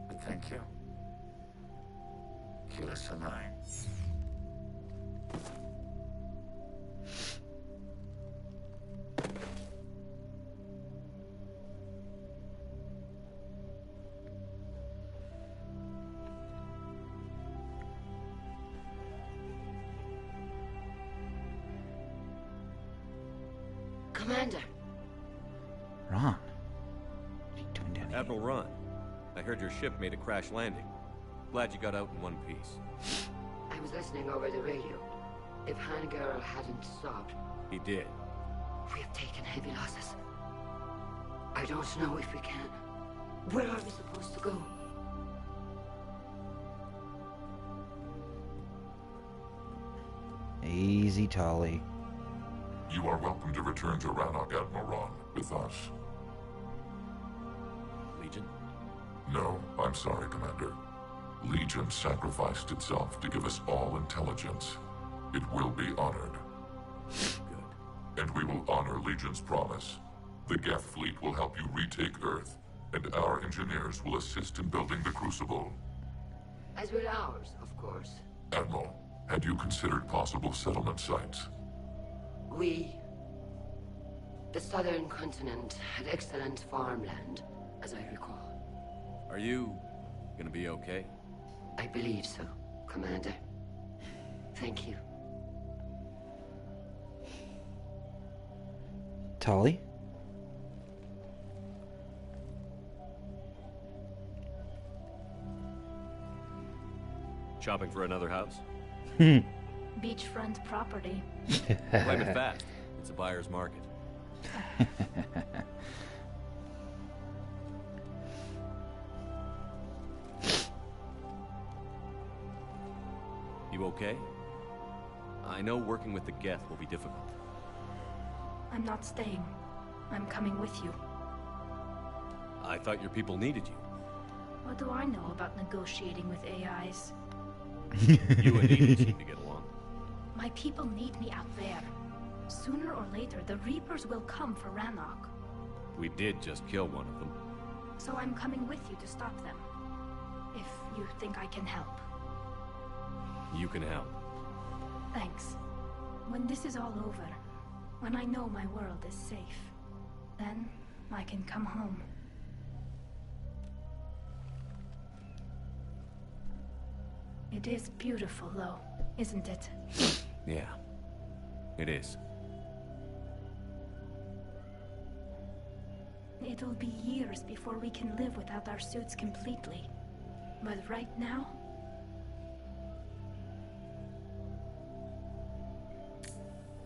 Speaker 19: But thank you. Keela Se'lai.
Speaker 18: Commander.
Speaker 2: Ron. What are you doing down here?
Speaker 16: Admiral Ron, I heard your ship made a crash landing. Glad you got out in one piece.
Speaker 18: I was listening over the radio. If Hangara hadn't stopped...
Speaker 16: He did.
Speaker 18: We have taken heavy losses. I don't know if we can. Where are we supposed to go?
Speaker 2: Easy, Tali.
Speaker 1: You are welcome to return to Rannoch, Admiral with us.
Speaker 11: Legion?
Speaker 1: No, I'm sorry, Commander. Legion sacrificed itself to give us all intelligence. It will be honored. Good. And we will honor Legion's promise. The Geth fleet will help you retake Earth, and our engineers will assist in building the Crucible.
Speaker 18: As will ours, of course.
Speaker 1: Admiral, had you considered possible settlement sites?
Speaker 18: The southern continent had excellent farmland, as I recall.
Speaker 11: Are you gonna be okay?
Speaker 18: I believe so, Commander. Thank you.
Speaker 2: Tali?
Speaker 11: Shopping for another house?
Speaker 24: Beachfront property.
Speaker 11: Claim it fast. It's a buyer's market. You okay? I know working with the Geth will be difficult.
Speaker 24: I'm not staying. I'm coming with you.
Speaker 11: I thought your people needed you.
Speaker 24: What do I know about negotiating with AIs?
Speaker 11: You and Eden seem to get along.
Speaker 24: My people need me out there. Sooner or later, the Reapers will come for Rannoch.
Speaker 11: We did just kill one of them.
Speaker 24: So I'm coming with you to stop them. If you think I can help.
Speaker 11: You can help.
Speaker 24: Thanks. When this is all over, when I know my world is safe, then I can come home. It is beautiful, though, isn't it?
Speaker 11: Yeah, it is.
Speaker 24: It'll be years before we can live without our suits completely. But right now...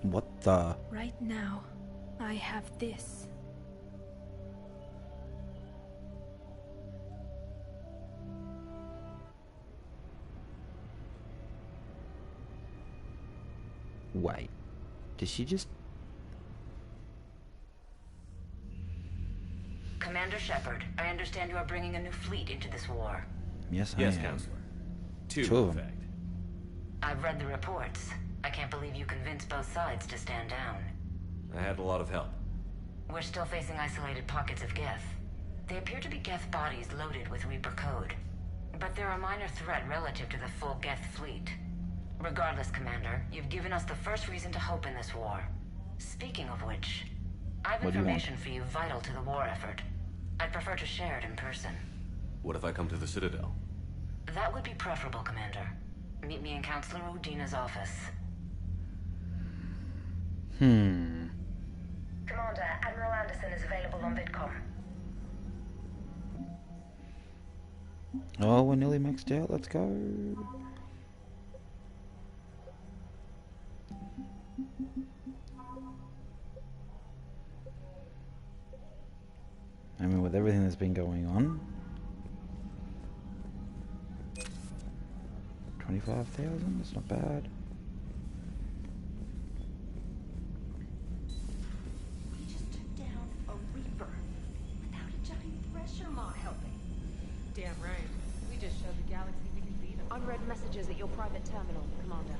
Speaker 2: What the...
Speaker 24: Right now, I have this.
Speaker 2: Wait. Did she just...
Speaker 20: Commander Shepard, I understand you are bringing a new fleet into this war.
Speaker 2: Yes, I
Speaker 11: am.
Speaker 2: Counselor.
Speaker 11: Two, in fact.
Speaker 20: I've read the reports. I can't believe you convinced both sides to stand down.
Speaker 11: I had a lot of help.
Speaker 20: We're still facing isolated pockets of Geth. They appear to be Geth bodies loaded with Reaper code. But they're a minor threat relative to the full Geth fleet. Regardless, Commander, you've given us the first reason to hope in this war. Speaking of which, I have information for you vital to the war effort. I'd prefer to share it in person.
Speaker 11: What if I come to the Citadel?
Speaker 20: That would be preferable, Commander. Meet me in Counselor Udina's office.
Speaker 17: Commander, Admiral Anderson is available on VidCom.
Speaker 2: Oh, we're nearly maxed out. Let's go. I mean, with everything that's been going on, 25,000. That's not bad.
Speaker 21: We just took down a Reaper without a giant thresher maw helping.
Speaker 22: Damn right. We just showed the galaxy we can beat them.
Speaker 4: Unread messages at your private terminal, Commander.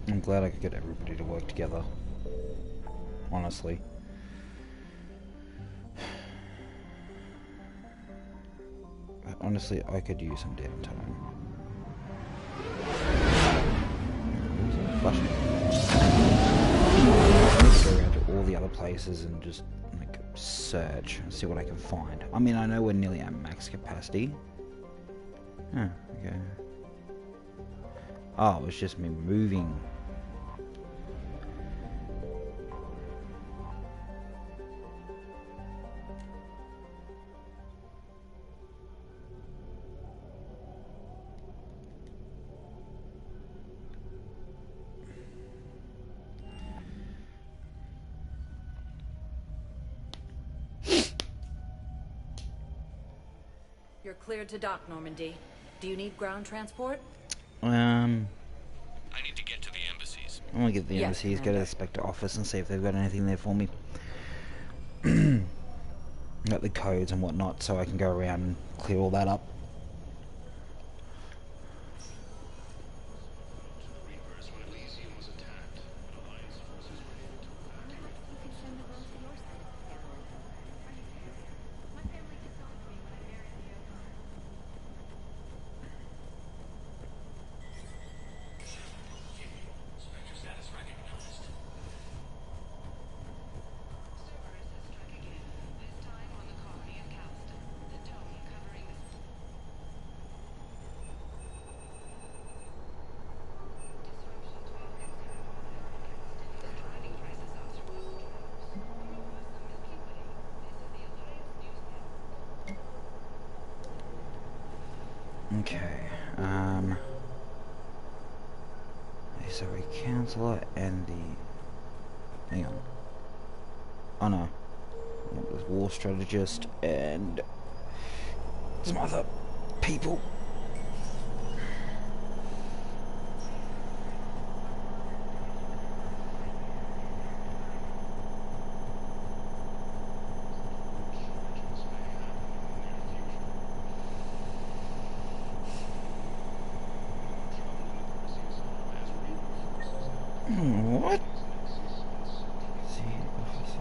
Speaker 2: I'm glad I could get everybody to work together. Honestly. Honestly, I could use some downtime. Flashing. I need to go around to all the other places and just like search and see what I can find. I mean, I know we're nearly at max capacity. Oh, okay. Oh, it was just me moving.
Speaker 3: You're cleared to dock, Normandy. Do you need ground transport?
Speaker 2: I
Speaker 11: need to get to the embassies.
Speaker 2: I'm gonna get the embassies, go to the Spectre office and see if they've got anything there for me. Got the codes and whatnot, so I can go around and clear all that up. Okay, so we Counselor and the, hang on, oh no, there's War Strategist and some other people. What? See, officers.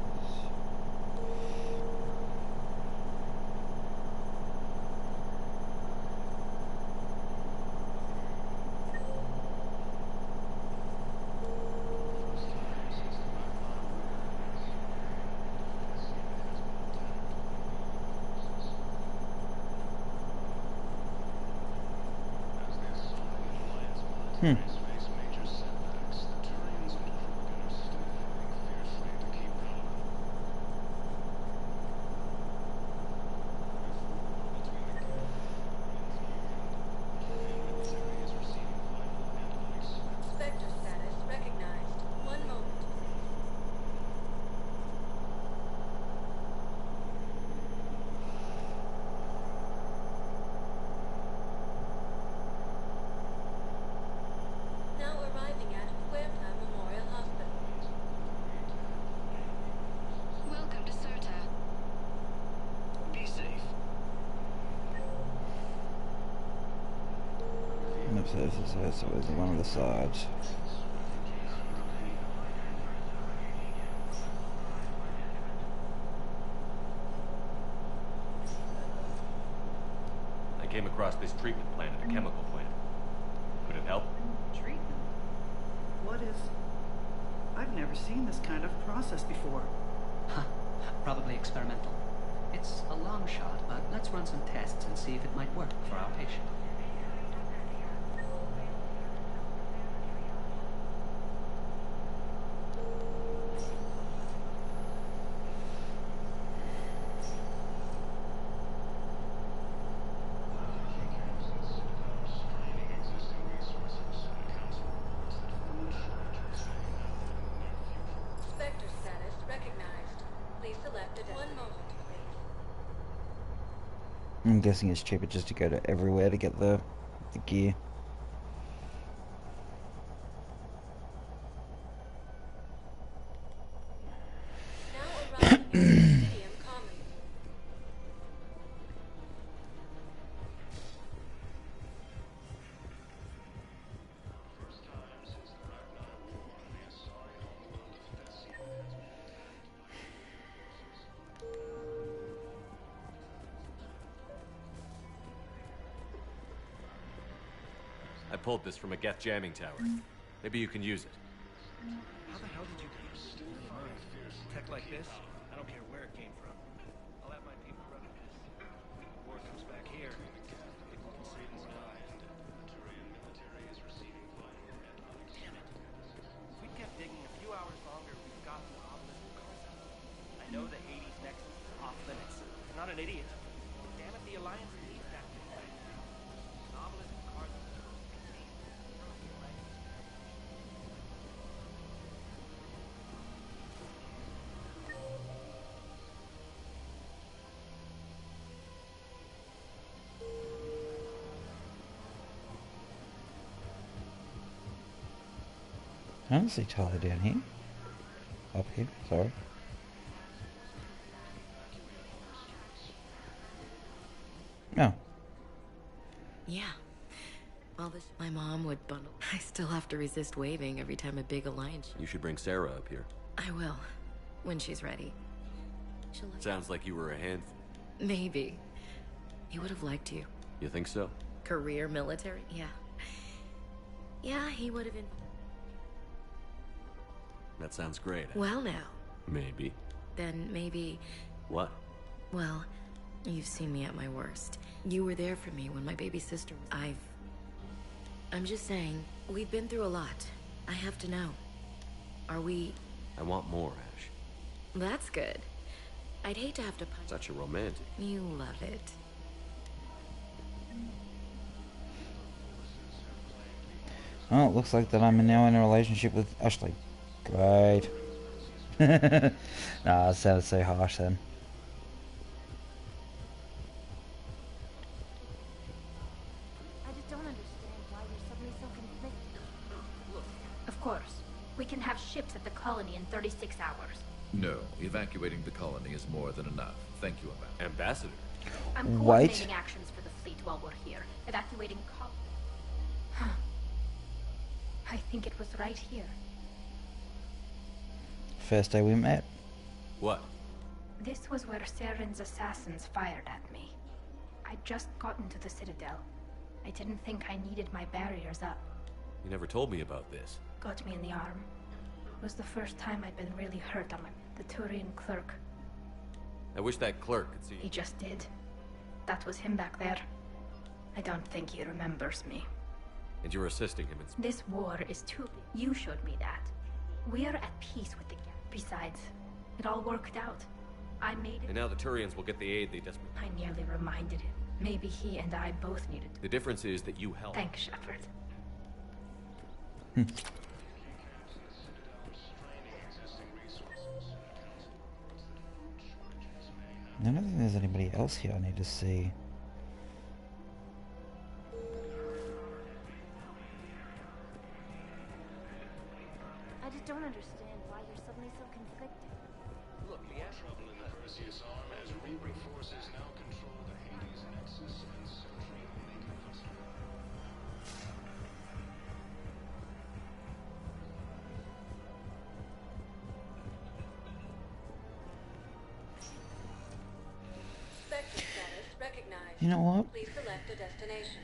Speaker 8: Spectre status recognized. One moment. Now arriving at Huerta Memorial Hospital.
Speaker 17: Welcome to Serta.
Speaker 13: Be safe.
Speaker 2: So it's one of the sides.
Speaker 11: I came across this treatment plant at a chemical plant. Could it help?
Speaker 5: Treatment? What is... I've never seen this kind of process before.
Speaker 12: Huh. Probably experimental. It's a long shot, but let's run some tests and see if it might work for our patient.
Speaker 8: Spectre status recognized. Please select a one moment, please.
Speaker 2: I'm guessing it's cheaper just to go to everywhere to get the gear.
Speaker 8: Now arriving at Presidium Commons.
Speaker 11: I pulled this from a Geth jamming tower. Maybe you can use it.
Speaker 13: How the hell did you get tech like this? I don't care where it came from. I'll have my people run it. If war comes back here, people can save more lives. Damn it. If we kept digging a few hours longer, we've gotten the obelisk of Karza. I know the Hades nexus is off limits. I'm not an idiot. Damn it, the Alliance needs that thing. An obelisk of Karza.
Speaker 2: I don't see Tyler down here. Up here, sorry. No.
Speaker 6: Yeah. All this my mom would bundle. I still have to resist waving every time a big alliance.
Speaker 16: You should bring Sarah up here.
Speaker 6: I will. When she's ready. She'll like
Speaker 16: Sounds like you were a handful.
Speaker 6: Maybe. He would have liked you.
Speaker 16: You think so?
Speaker 6: Career military? Yeah. Yeah, he would have been.
Speaker 16: That sounds great.
Speaker 6: Well now.
Speaker 16: Maybe.
Speaker 6: Then maybe.
Speaker 16: What?
Speaker 6: Well, you've seen me at my worst. You were there for me when my baby sister was... I'm just saying, we've been through a lot. I have to know. Are we...
Speaker 16: I want more, Ash.
Speaker 6: That's good. I'd hate to have to punch...
Speaker 16: Such a romantic.
Speaker 6: You love it.
Speaker 2: Oh, it looks like that I'm now in a relationship with Ashley. Great. Nah, it sounds so harsh then.
Speaker 21: I just don't understand why you're suddenly so conflicted.
Speaker 24: Of course. We can have ships at the colony in 36 hours.
Speaker 9: No, evacuating the colony is more than enough. Thank you,
Speaker 16: Ambassador.
Speaker 24: I'm coordinating actions for the fleet while we're here. Evacuating Huh. I think it was right here.
Speaker 2: First day we met.
Speaker 16: What?
Speaker 24: This was where Saren's assassins fired at me. I'd just gotten to the Citadel. I didn't think I needed my barriers up.
Speaker 16: You never told me about this.
Speaker 24: Got me in the arm. It was the first time I'd been really hurt on the Turian clerk.
Speaker 16: I wish that clerk could see.
Speaker 24: He just did. That was him back there. I don't think he remembers me.
Speaker 16: And you're assisting him in...
Speaker 24: This war is too big. You showed me that. We are at peace with the Geth. Besides, it all worked out. I made it.
Speaker 16: And now the Turians will get the aid they desperately...
Speaker 24: I nearly reminded him. Maybe he and I both needed...
Speaker 16: The difference is that you helped.
Speaker 24: Thanks, Shepard.
Speaker 2: I don't think there's anybody else here I need to see.
Speaker 21: I just don't understand why you're suddenly so conflicted.
Speaker 15: Look, the trouble in the Perseus arm as Reaper forces now control the Hades Nexus and Sentry Omega cluster.
Speaker 10: Spectre status recognized.
Speaker 2: You know what?
Speaker 10: Please select a destination.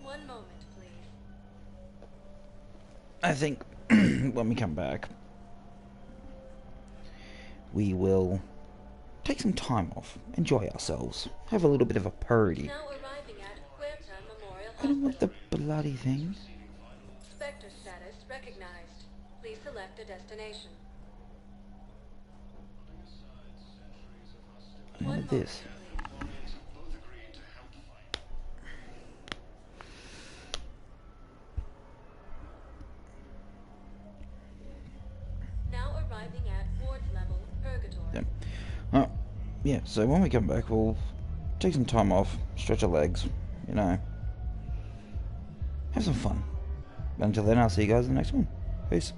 Speaker 10: One moment, please.
Speaker 2: I think when we come back, we will take some time off, enjoy ourselves, have a little bit of a party.
Speaker 10: Now arriving at Huerta Memorial
Speaker 2: I don't want
Speaker 10: Hospital.
Speaker 2: the bloody thing.
Speaker 10: Spectre status recognized. Please select a destination.
Speaker 2: I wanted this.
Speaker 10: Now arriving at ward level Purgatory.
Speaker 2: Yeah. Yeah, so when we come back, we'll take some time off, stretch our legs, you know, have some fun. But until then, I'll see you guys in the next one. Peace.